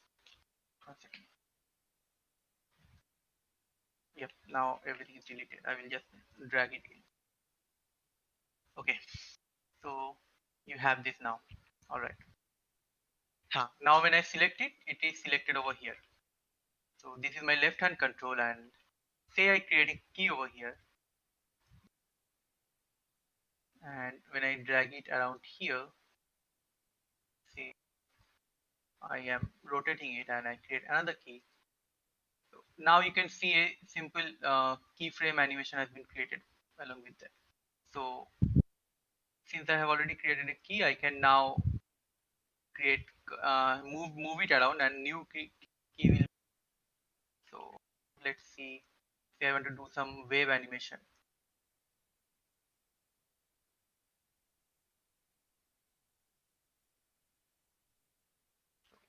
1 second. Yep, now everything is deleted. I will just drag it in. Okay, so you have this now. All right. Now when I select it, it is selected over here. So this is my left hand control, and say I create a key over here, and when I drag it around here, see I am rotating it and I create another key. So now you can see a simple keyframe animation has been created along with that. So since I have already created a key, I can now create move it around, and new key will. So let's see if I want to do some wave animation.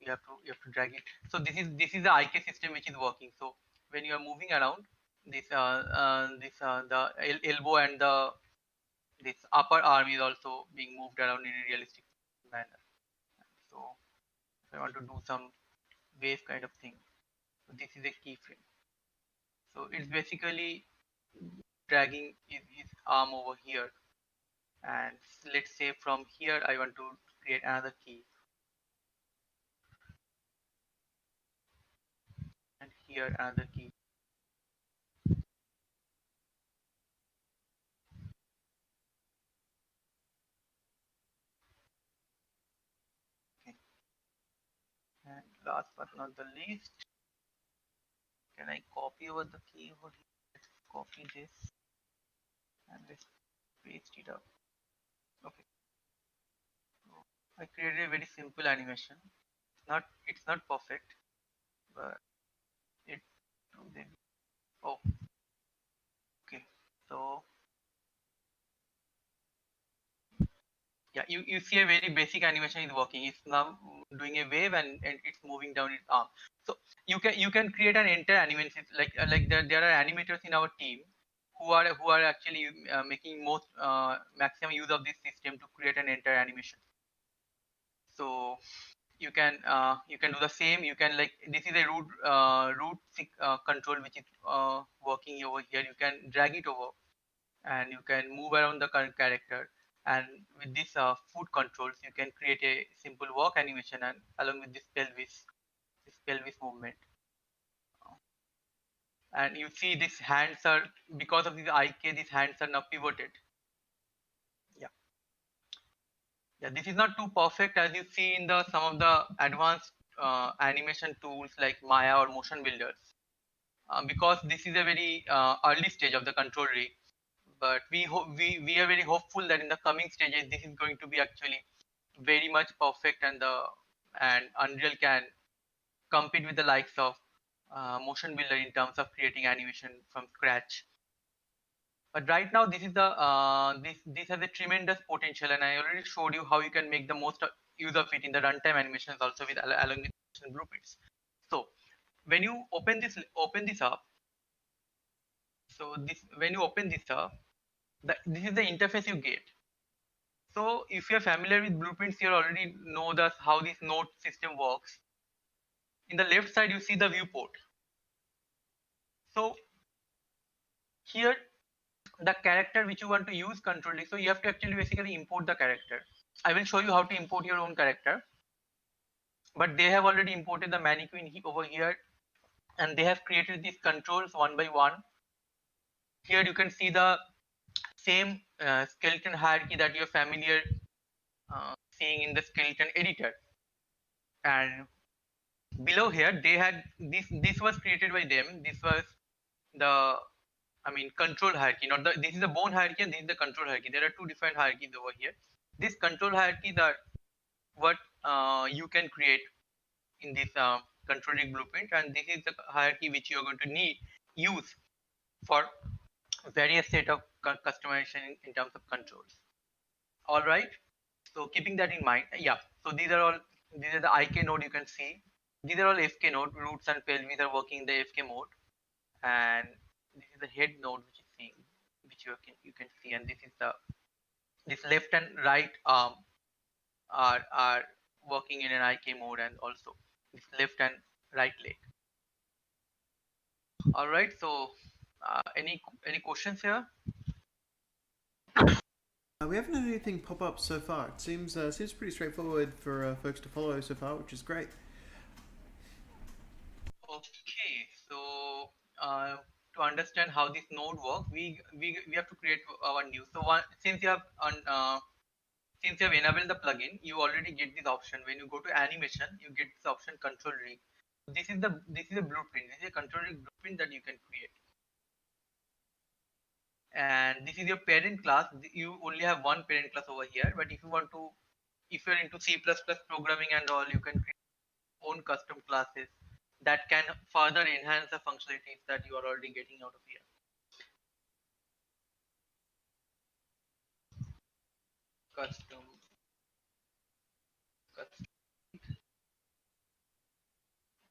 You have to drag it. So this is the IK system which is working. So when you are moving around, the elbow and this upper arm is also being moved around in a realistic manner. So if I want to do some wave kind of thing, so this is a keyframe. So it's basically dragging his arm over here, and let's say from here I want to create another key, and here another key. Okay. And last but not the least, can I copy over the key over here? Let's copy this and let's paste it up. Okay. So I created a very simple animation. It's not perfect, but it oh okay. So yeah, you see a very basic animation is working. It's now doing a wave, and it's moving down its arm. So you can create an entire animation, like there are animators in our team who are actually making most maximum use of this system to create an entire animation. So you can do the same. You can, like, this is a root control which is working over here. You can drag it over, and you can move around the current character, and with this foot controls you can create a simple walk animation, and along with this pelvis movement. And you see these hands are, because of this IK, these hands are now pivoted. Yeah, yeah, this is not too perfect as you see in the some of the advanced animation tools like Maya or motion builders, because this is a very early stage of the control rig. but we are very hopeful that in the coming stages this is going to be actually very much perfect, and Unreal can compete with the likes of motion builder in terms of creating animation from scratch. But right now this is the this has a tremendous potential, and I already showed you how you can make the most use of it in the runtime animations also with along with motion blueprints. So when you open this up, so this when you open this up, this is the interface you get. So if you're familiar with blueprints, you already know that how this node system works. In the left side, you see the viewport. So here, the character which you want to use controlling, so you have to actually basically import the character. I will show you how to import your own character, but they have already imported the mannequin over here, and they have created these controls one by one. Here you can see the same skeleton hierarchy that you're familiar seeing in the skeleton editor, and below here they had this was created by them. This was the, I mean, control hierarchy, not the, this is the bone hierarchy and this is the control hierarchy. There are two different hierarchies over here. This control hierarchy that what you can create in this control rig blueprint, and this is the hierarchy which you are going to use for various set of customization in terms of controls. All right. So keeping that in mind, yeah. So these are the IK node you can see. These are all FK node. Roots and pelvis are working in the FK mode, and this is the head node which is seeing, which you can see, and this is the this left and right arm are working in an IK mode, and also this left and right leg. All right. So any questions here? We haven't had anything pop up so far. It seems pretty straightforward for folks to follow so far, which is great. Okay, so to understand how this node works, we have to create our new. So since you have since you have enabled the plugin, you already get this option. When you go to animation, you get this option control rig. This is a blueprint. This is a control rig blueprint that you can create, and this is your parent class. You only have one parent class over here, but if you want to, if you're into C++ programming and all, you can create own custom classes that can further enhance the functionalities that you are already getting out of here. Custom.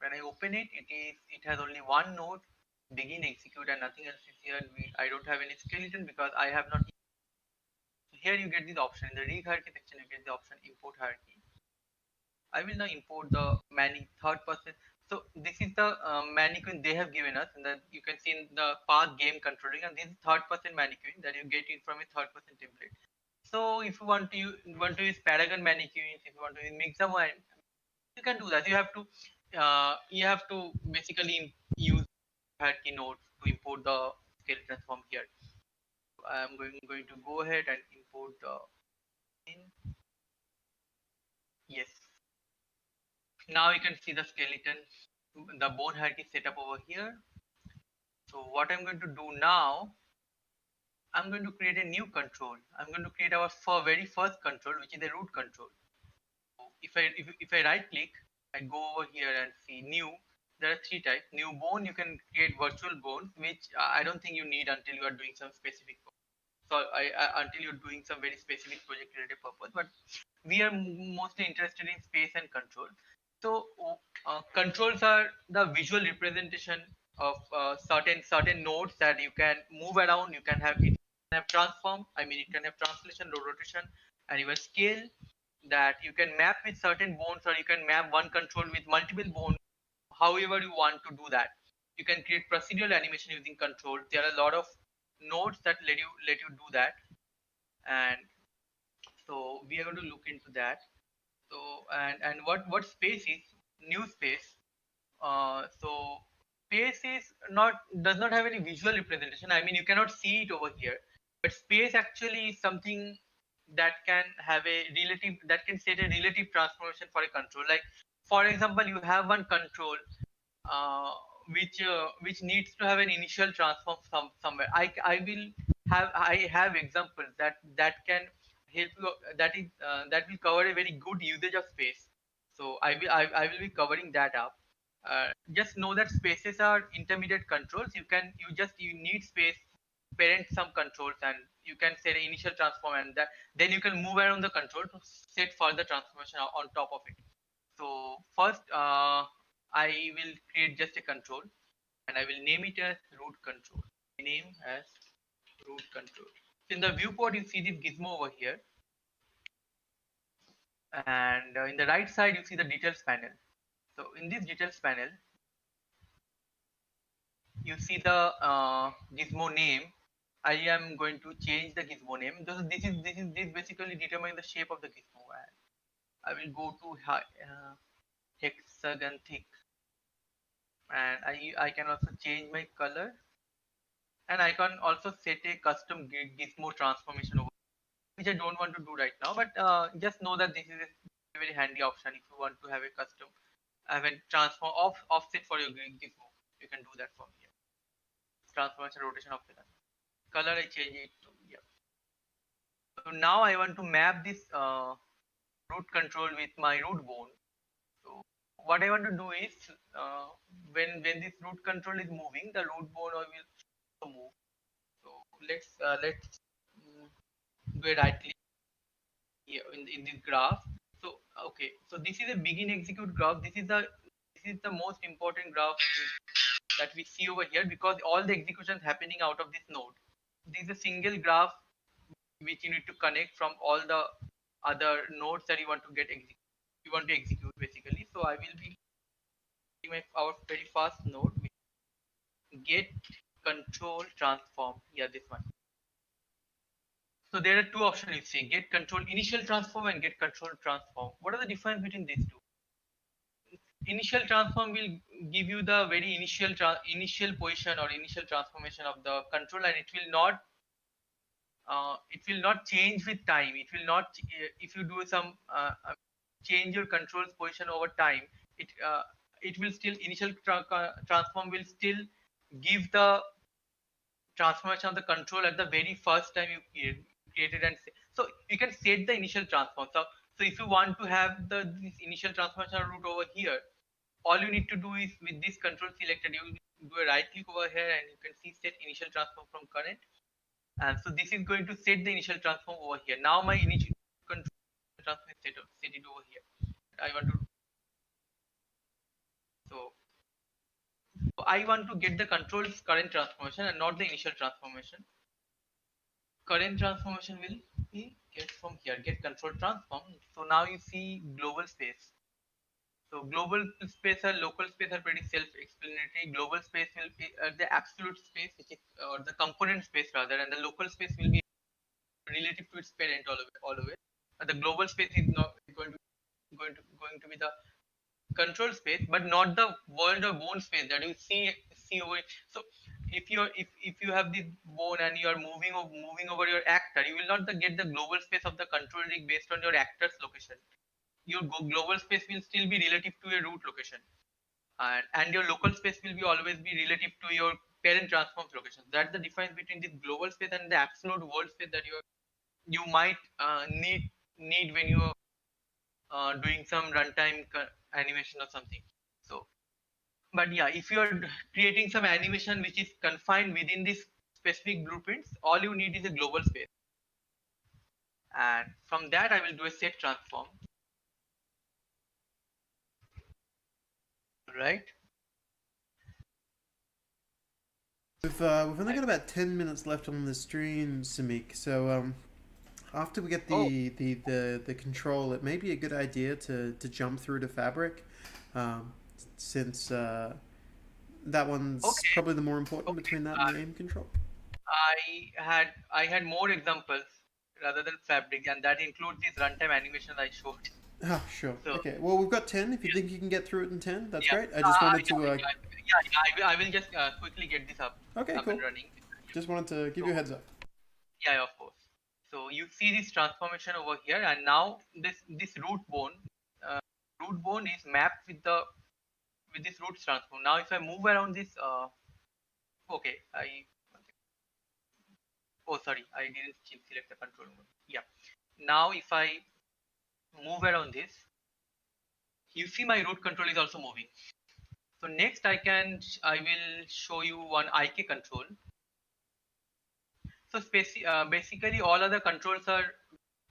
When I open it, it has only one node, begin, execute, and nothing else is here. I don't have any skeleton because I have not. So here you get this option in the rig hierarchy section. You get the option import hierarchy. I will now import the third person. So this is the mannequin they have given us, and then you can see in the path game controlling, and this is third person mannequin that you get it from a third person template. So if you want to use Paragon mannequins, if you want to use Mixamo, you can do that. You have to basically use hierarchy nodes to import the skeletons from here. So I'm going to go ahead and import the yes. Now you can see the skeleton, the bone hierarchy set up over here. So what I'm going to do now, I'm going to create a new control. I'm going to create our very first control, which is the root control. So if I right click, I go over here and see new. There are three types. New bone, you can create virtual bones, which I don't think you need until you are doing some specific. So until you're doing some very specific project related purpose, but we are mostly interested in space and control. So controls are the visual representation of certain nodes that you can move around. You can have it can have transform. I mean, it can have translation, rotation, and even scale. That you can map with certain bones, or you can map one control with multiple bones. However you want to do that, you can create procedural animation using control. There are a lot of nodes that let you do that, and so we are going to look into that. So and what space is new space. So space is not does not have any visual representation. I mean, you cannot see it over here, but space actually is something that can have a relative, that can set a relative transformation for a control. Like for example, you have one control uh, which needs to have an initial transform somewhere. I will I have examples that can help you, that will cover a very good usage of space. So I will be covering that up. Just know that spaces are intermediate controls. You need space, parent some controls, and you can set an initial transform, and that then you can move around the control to set further transformation on top of it. So first, I will create just a control, and I will name it as root control. Name as root control. So in the viewport, you see this gizmo over here, and in the right side, you see the details panel. So in this details panel, you see the gizmo name. I am going to change the gizmo name. This basically determines the shape of the gizmo. And I will go to hexagon thick, and I can also change my color, and I can also set a custom gizmo transformation over, which I don't want to do right now. But just know that this is a very handy option if you want to have a custom, have a transform offset for your gizmo. You can do that from here. Transformation rotation offset. Color I change it to, yeah. So now I want to map this root control with my root bone. So what I want to do is when this root control is moving, the root bone will also move. So let's do a right click here in this graph. So okay, so this is a begin execute graph. This is the most important graph that we see over here, because all the executions happening out of this node. This is a single graph which you need to connect from all the other nodes that you want to execute basically. So I will be our very first node, get control transform. Yeah, this one. So there are two options you see: get control initial transform and get control transform. What are the difference between these two? Initial transform will give you the very initial position or initial transformation of the control, and it will not change with time. It will not if you do some change your controls position over time, it will still transform will still give the transformation of the control at the very first time you created. And so you can set the initial transform. So if you want to have this initial transformation route over here, all you need to do is, with this control selected, you will do a right click over here, and you can see set initial transform from current. And so this is going to set the initial transform over here. Now my initial control transform is set it over here. I want to so I want to get the control's current transformation and not the initial transformation. Current transformation will be get from here, get control transform. So now you see global space. So global space and local space are pretty self-explanatory. Global space will be the absolute space, which is or the component space rather, and the local space will be relative to its parent all of it. The global space is not going to be the control space, but not the world or bone space that you see over. So if you have this bone and you are moving over your actor, you will not get the global space of the control rig based on your actor's location. Your global space will still be relative to your root location, and your local space will be always be relative to your parent transform's location. That's the difference between this global space and the absolute world space that you might need when you are doing some runtime animation or something. So, but yeah, if you are creating some animation which is confined within this specific blueprints, all you need is a global space. And from that, I will do a set transform. Right. We've only got about 10 minutes left on the stream, Samik. So after we get the control, it may be a good idea to jump through to Fabric, since that one's probably the more important between that and the aim control. I had more examples rather than Fabric, and that includes these runtime animations I showed. Ah, sure. So, okay. Well, we've got 10. If you think you can get through it in 10, that's yeah. great. I just wanted to. I will just quickly get this up Okay, cool. and running. Just wanted to give you a heads up. Yeah, of course. So you see this transformation over here, and now this root bone is mapped with this root transform. Now if I move around this, okay, Oh, sorry, I didn't select the control mode. Yeah. Now if I move around this, you see my root control is also moving. So next I will show you one IK control. So basically all other controls are,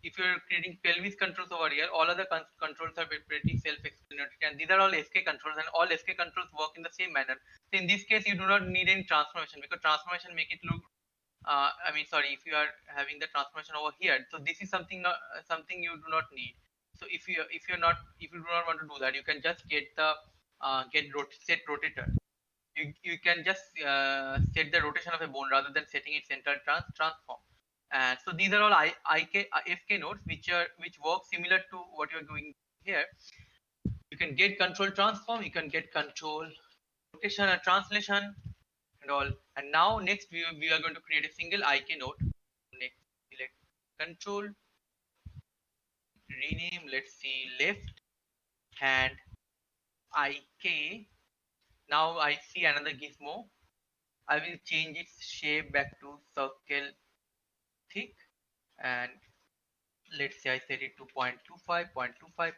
if you're creating pelvis controls over here, all other controls are pretty self-explanatory, and these are all SK controls, and all SK controls work in the same manner. So in this case, you do not need any transformation, because transformation make it look. I mean, sorry, if you are having the transformation over here, so this is something something you do not need. So if you do not want to do that, you can just get the set rotator. You can just set the rotation of a bone rather than setting its central transform. And so these are all FK nodes which work similar to what you're doing here. You can get control transform, you can get control rotation and translation and all. And now next we are going to create a single IK node. Next select control, rename, let's see, left hand IK. Now I see another gizmo. I will change its shape back to circle thick, and let's say I set it to 0.25, 0.25,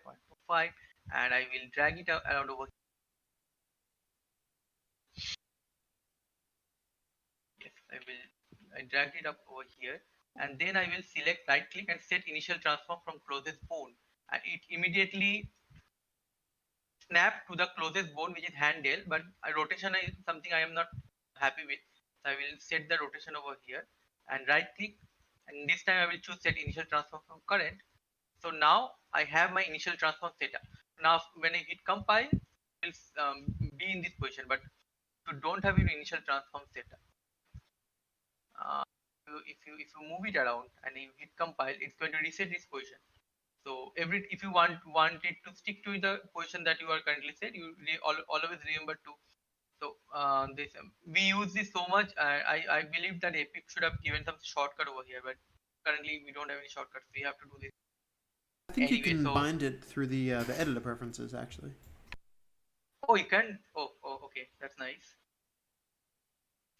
0.25, and I will drag it around over. Yes, I drag it up over here, and then I will select right click and set initial transform from closest bone, and it immediately snap to the closest bone, which is handle, but a rotation is something I am not happy with. So I will set the rotation over here and right click, and this time I will choose set initial transform from current. So now I have my initial transform set up. Now when I hit compile, it will be in this position, but if you don't have your initial transform set up, if you move it around and you hit compile, it's going to reset this position. So if you want it to stick to the position that you are currently set, you always remember to. So this we use this so much. I believe that Epic should have given some shortcut over here, but currently we don't have any shortcuts. We have to do this I think you anyway. can So bind it through the editor preferences actually. oh, you can. Oh, okay, that's nice.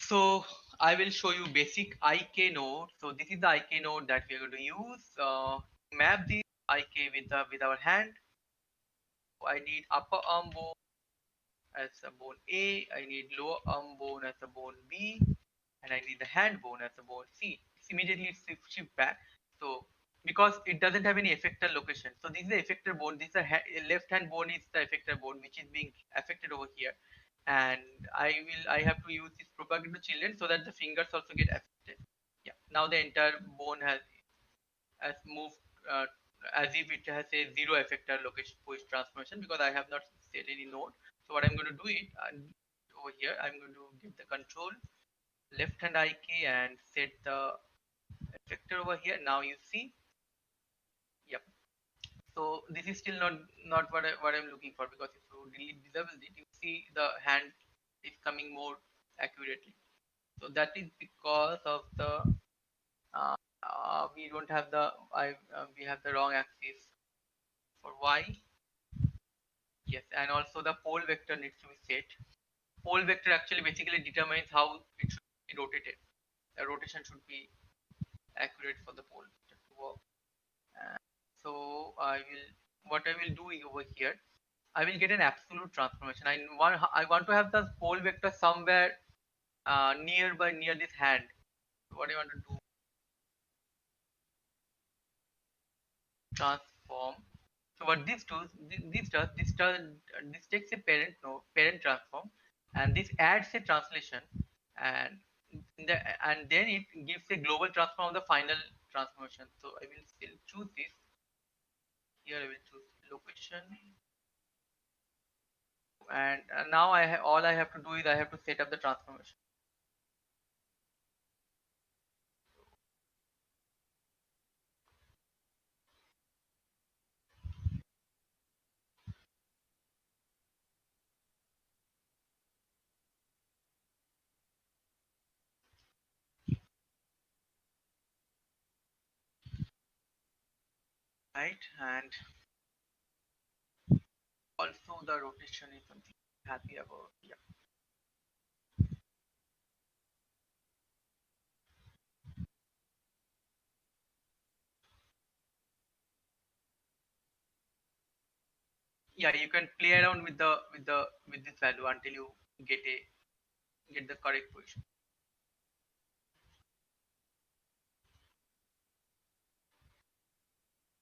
So I will show you basic IK node. So this is the IK node that we are going to use. Map the IK with our hand. I need upper arm bone as a bone A, I need lower arm bone as a bone B, and I need the hand bone as a bone C. It's immediately shift back. So because it doesn't have any effector location, so this is the effector bone. This is the left hand bone is the effector bone which is being affected over here, and I have to use this propagator children so that the fingers also get affected. Yeah. Now the entire bone has moved as if it has a zero effector location push transformation, because I have not set any node. So what I'm going to do it over here, I'm going to give the control left hand IK and set the effector over here. Now you see, yep. So this is still not what I'm looking for, because if you delete disable it, you see the hand is coming more accurately. So that is because of the we don't have the we have the wrong axis for Y. Yes, and also the pole vector needs to be set. Pole vector actually basically determines how it should be rotated. The rotation should be accurate for the pole vector to work. And so what I will do over here, I will get an absolute transformation. I want to have the pole vector somewhere near this hand. So what I want to do, transform. So what this takes a parent transform, and this adds a translation, and and then it gives a global transform of the final transformation. So I will still choose this. Here I will choose location, and now all I have to do is I have to set up the transformation. Right, and also the rotation is something I'm happy about. Yeah. yeah, you can play around with this value until you get the correct position.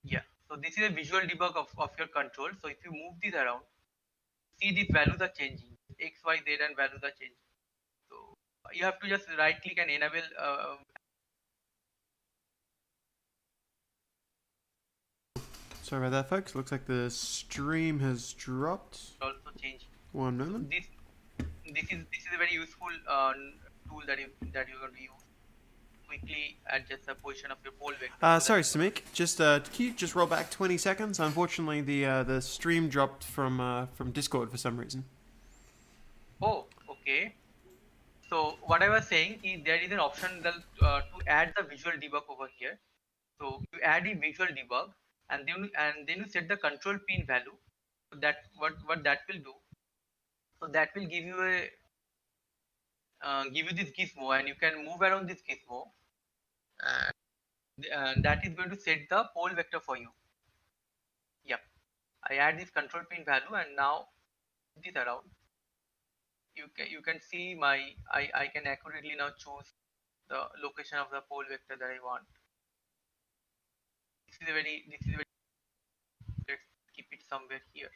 Yeah, so this is a visual debug of your control. So if you move this around, see these values are changing, x, y, z, and values are changing. So you have to just right click and enable Sorry about that, folks. Looks like the stream has dropped. also change. 1 So moment. this is a very useful tool that you're going to use. Quickly adjust the position of your pole vector. Sorry, Samik. Just can you just roll back 20 seconds? Unfortunately, the stream dropped from Discord for some reason. Oh, okay. So what I was saying is there is an option that to add the visual debug over here. So you add a visual debug, and then you set the control pin value. So that what that will do. So that will give you this gizmo, and you can move around this gizmo, and that is going to set the pole vector for you. Yep. I add this control pin value, and now this around. You can see I can accurately now choose the location of the pole vector that I want. This is very let's keep it somewhere here.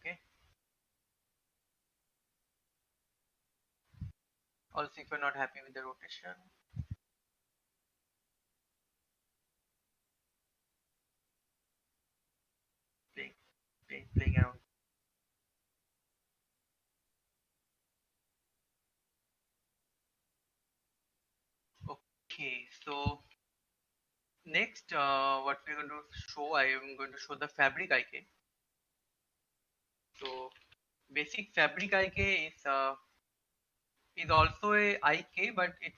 Okay. Also, if you're not happy with the rotation, playing playing around. Okay, so next what we're going to show, I am going to show the fabric IK. So basic fabric IK is also a IK, but it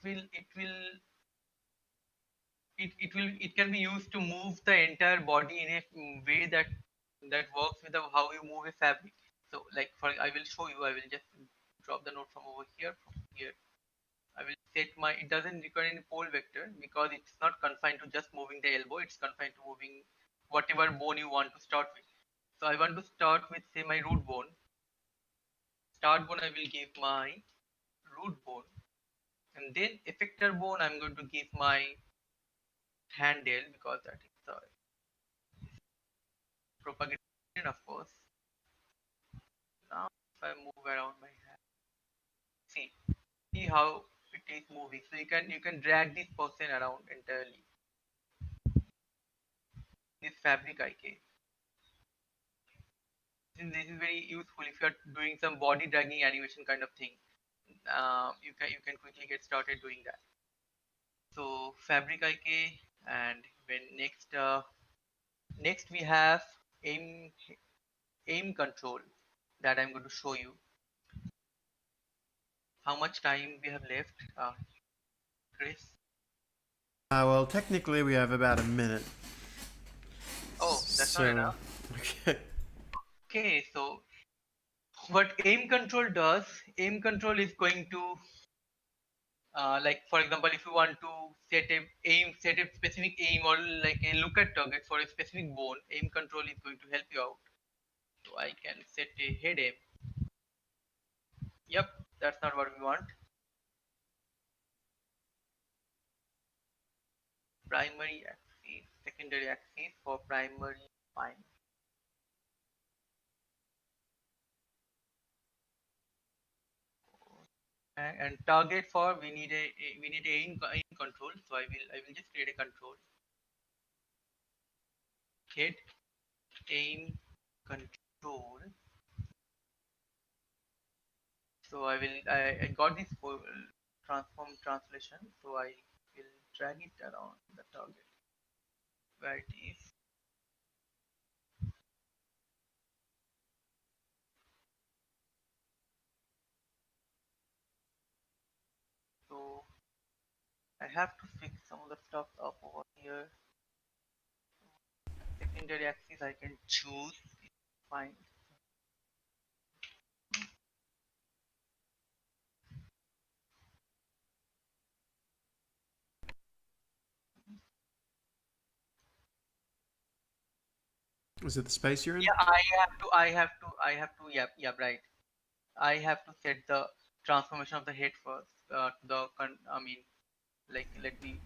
can be used to move the entire body in a way that works with how you move a fabric. So like I will show you. I will just drop the node from over here. From here, I will set my. It doesn't require any pole vector because it's not confined to just moving the elbow. It's confined to moving whatever bone you want to start with. So I want to start with say my root bone. Start bone I will give my root bone, and then effector bone I'm going to give my handle because that is the propagation, of course. Now if I move around my hand, see how it is moving. So you can drag this person around entirely. This fabric IK. This is very useful if you are doing some body dragging animation kind of thing. You can quickly get started doing that. So fabric IK, and when next we have aim aim control that I'm going to show you. How much time we have left, Chris? Well, technically we have about a minute. Oh, that's not enough. Okay. Okay, so what aim control does, aim control is going to like for example, if you want to set a specific aim or like a look at target for a specific bone, aim control is going to help you out. So I can set a head aim. Yep, that's not what we want. Primary axis, secondary axis for primary, fine. And target for we need aim control. So I will just create a control. Head aim control. So I got this for transform translation. So I will drag it around the target where it is. So I have to fix some of the stuff up over here. Secondary axis I can choose. Fine. Was it the space you're in? Yeah, I have to, yeah, right. I have to set the transformation of the head first. I mean, like, let me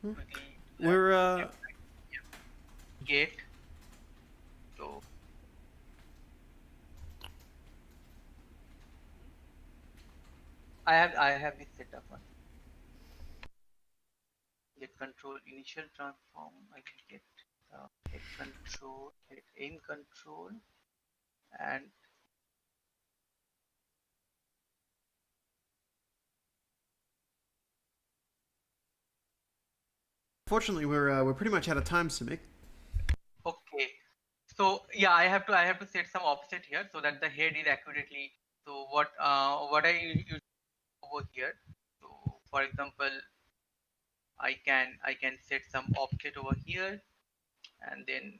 quickly do that. We're Yeah, right. Yeah. Get. So I have this set up one. Get control initial transform. I can get head control, head aim control, and Fortunately, we're pretty much out of time, Simic. okay. So yeah, I have to set some offset here so that the head is accurately. So what I use over here. So for example, I can set some offset over here, and then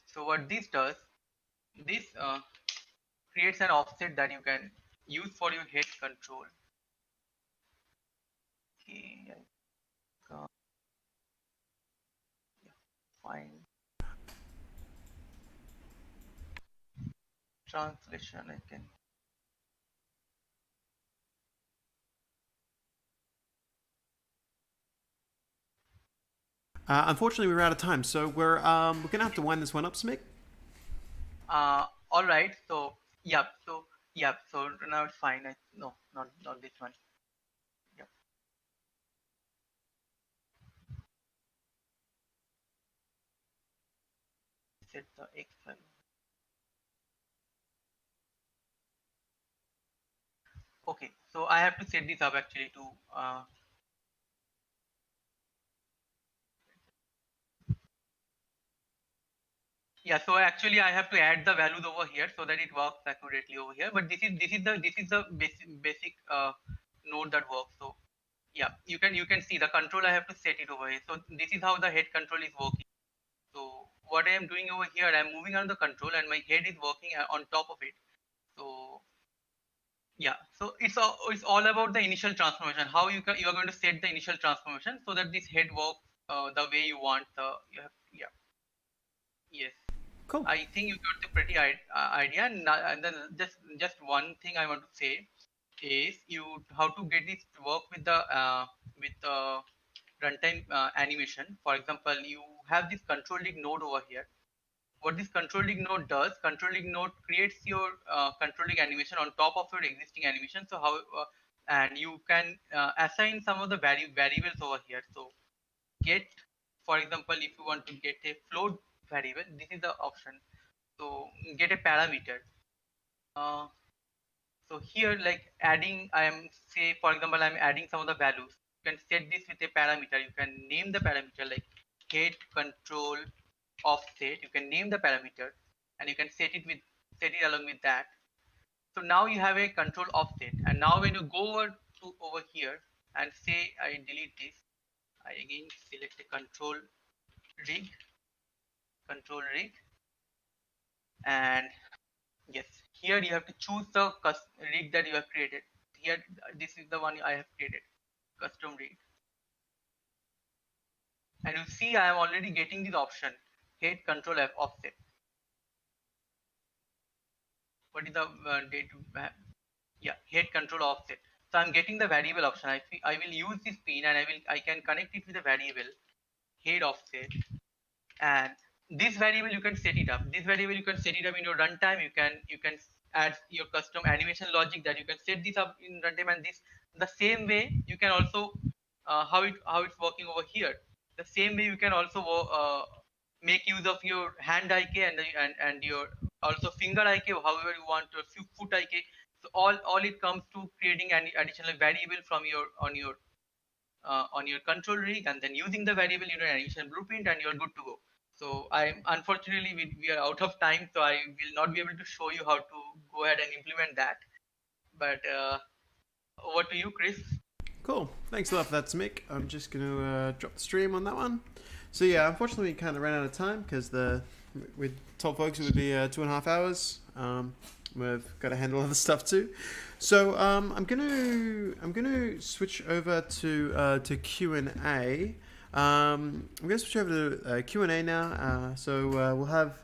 so what this does, this creates an offset that you can use for your head control. Okay, I can, yeah, fine. Translation I can. Unfortunately, we're out of time, so we're gonna have to wind this one up, Simic. All right. So yeah. So now it's fine. No, not this one. Yeah. Set the X value. Okay. So I have to set this up actually to yeah. So actually I have to add the values over here so that it works accurately over here. But this is the basic node that works. So yeah, you can see the control. I have to set it over here. So this is how the head control is working. So what I am doing over here, I am moving on the control and my head is working on top of it. So yeah, so it's all about the initial transformation. How you are going to set the initial transformation so that this head works the way you want. You have, yeah, yes. Cool. I think you got the pretty idea. And then just one thing I want to say is you how to get this to work with the runtime animation. For example, you have this controlling node over here. What this controlling node does, controlling node creates your controlling animation on top of your existing animation. So how and you can assign some of the variables over here. So get, for example, if you want to get a float variable, this is the option. So get a parameter. Uh, so here, like adding, I am say for example, I'm adding some of the values. You can set this with a parameter. You can name the parameter like head control offset. You can name the parameter and you can set it along with that. So now you have a control offset, and now when you go over here and say I delete this, I again select a rig, control rig, and yes, here you have to choose the rig that you have created. Here, this is the one I have created, custom rig, and you see I am already getting this option, head control offset. What is the date? Yeah, head control offset. So I'm getting the variable option. I will use this pin and I can connect it with a variable head offset, and this variable you can set it up. This variable you can set it up in your runtime. You can add your custom animation logic that you can set this up in runtime, and this the same way you can also how it's working over here. The same way you can also make use of your hand IK and your also finger IK, however you want, your foot IK. So all it comes to creating an additional variable from your on your control rig, and then using the variable in your animation blueprint, and you're good to go. So I'm unfortunately we are out of time, so I will not be able to show you how to go ahead and implement that. But over to you, Chris. Cool. Thanks a lot for that, Simic. I'm just going to drop the stream on that one. So yeah, unfortunately, we kind of ran out of time because we told folks it would be 2.5 hours. We've got to handle other stuff too. So I'm gonna switch over to Q&A. I'm going to switch over to Q&A now. So we'll have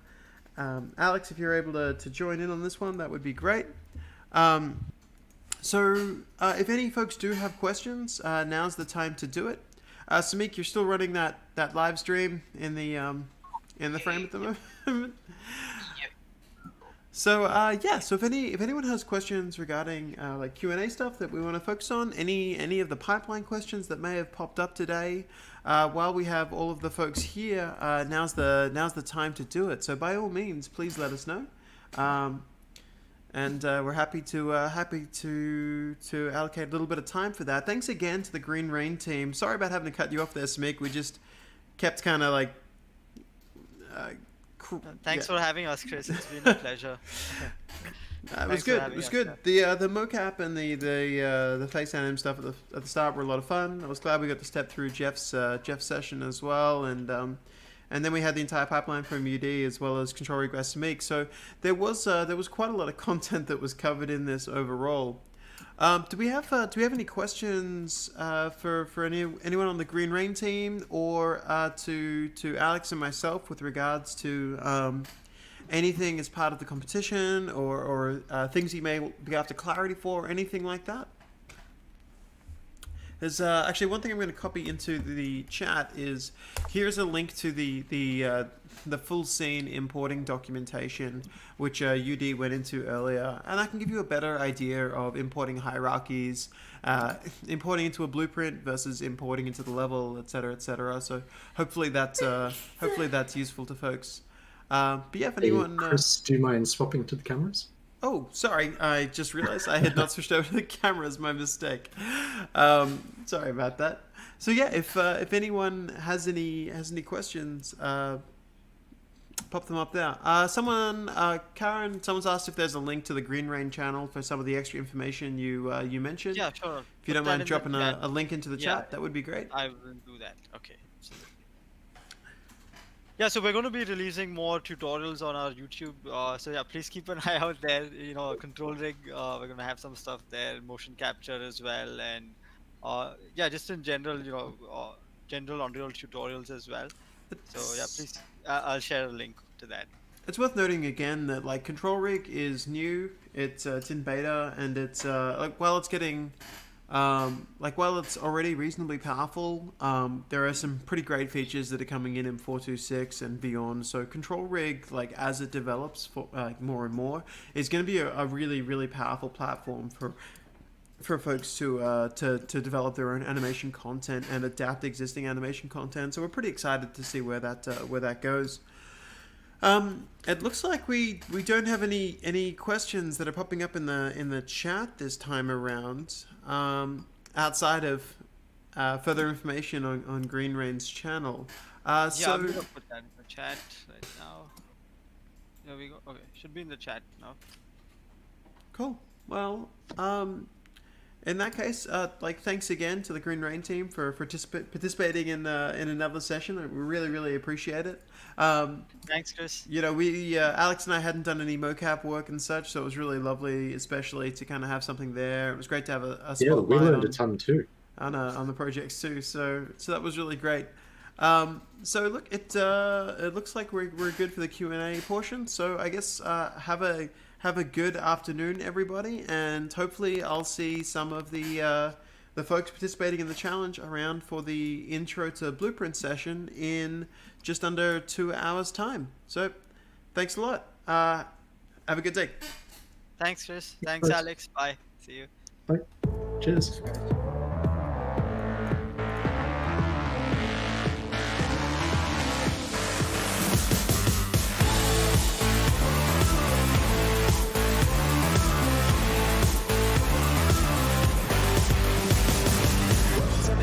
Alex, if you're able to join in on this one, that would be great. So if any folks do have questions, now's the time to do it. Samik, you're still running that live stream in the frame at the moment. So so if anyone has questions regarding like Q&A stuff that we want to focus on, any of the pipeline questions that may have popped up today, while we have all of the folks here, now's the time to do it. So by all means, please let us know, and we're happy to allocate a little bit of time for that. Thanks again to the Green Rain team. Sorry about having to cut you off there, Samik. We just kept kind of like. Thanks for having us, Chris. It's been a pleasure. It was good. It was good. The mocap and the face anim stuff at the start were a lot of fun. I was glad we got to step through Jeff's session as well, and then we had the entire pipeline from UD as well as control regress Samik. So there was quite a lot of content that was covered in this overall. Do we have any questions for anyone on the Green Rain team, or to Alex and myself with regards to anything as part of the competition, or things you may be after clarity for, or anything like that? There's actually one thing I'm going to copy into the chat is here's a link to the full scene importing documentation, which UD went into earlier, and I can give you a better idea of importing hierarchies, importing into a blueprint versus importing into the level, etc., etc. So hopefully that's useful to folks. But yeah, if anyone, Chris, do you mind swapping to the cameras? Oh, sorry. I just realized I had not switched over to the cameras. My mistake. Sorry about that. So yeah, if anyone has any questions, pop them up there. Karen, someone's asked if there's a link to the Green Rain channel for some of the extra information you mentioned. Yeah, sure. If you don't mind dropping a link into the chat, that would be great. I will do that. Okay. Yeah, so we're going to be releasing more tutorials on our YouTube. So yeah, please keep an eye out there. Control rig. We're going to have some stuff there, motion capture as well, and yeah, just in general, general Unreal tutorials as well. So yeah, please, I'll share a link to that. It's worth noting again that like control rig is new. It's in beta, and it's while it's already reasonably powerful, there are some pretty great features that are coming in 4.2.6 and beyond. So control rig, like as it develops for more and more, is going to be a really, really powerful platform for folks to develop their own animation content and adapt existing animation content. So we're pretty excited to see where that goes. It looks like we don't have any questions that are popping up in the chat this time around, outside of further information on Green Rain's channel. Yeah, I'm gonna put that in the chat right now. There we go. Okay, should be in the chat now. Cool. Well, in that case, thanks again to the Green Rain team for participating in another session. We really, really appreciate it. Thanks, Chris. We Alex and I hadn't done any mocap work and such, so it was really lovely, especially to kind of have something there. It was great to have a spotlight we learned a ton too on the projects too. So that was really great. So look, it looks like we're good for the Q&A portion. So I guess have a good afternoon, everybody, and hopefully I'll see some of the folks participating in the challenge around for the intro to Blueprint session in just under 2 hours' time. So thanks a lot. Have a good day. Thanks, Chris. Thanks, Alex. Bye. See you. Bye. Cheers.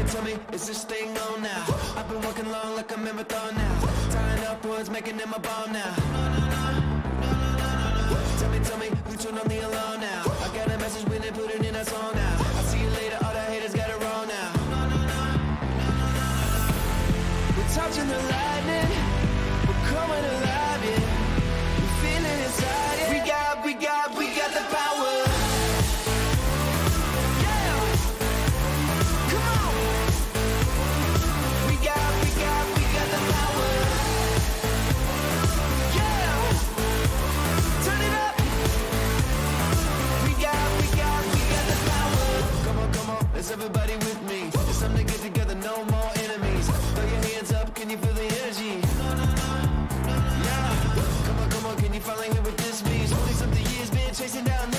Tell me, is this thing on now? I've been working long like a marathon now. Tying up words, making them a bomb now. Tell me, who turned on the alarm now? I got a message when they put it in a song now. I'll see you later, all the haters got it wrong now. We're touching the lightning, we're coming alive, yeah. We're feeling inside, yeah. We got the power. Yeah. Come on. We got everybody with me. It's time to get together, no more enemies. Throw your hands up, can you feel the energy? Yeah, come on, can you finally hear what this means? 20 something years been chasing down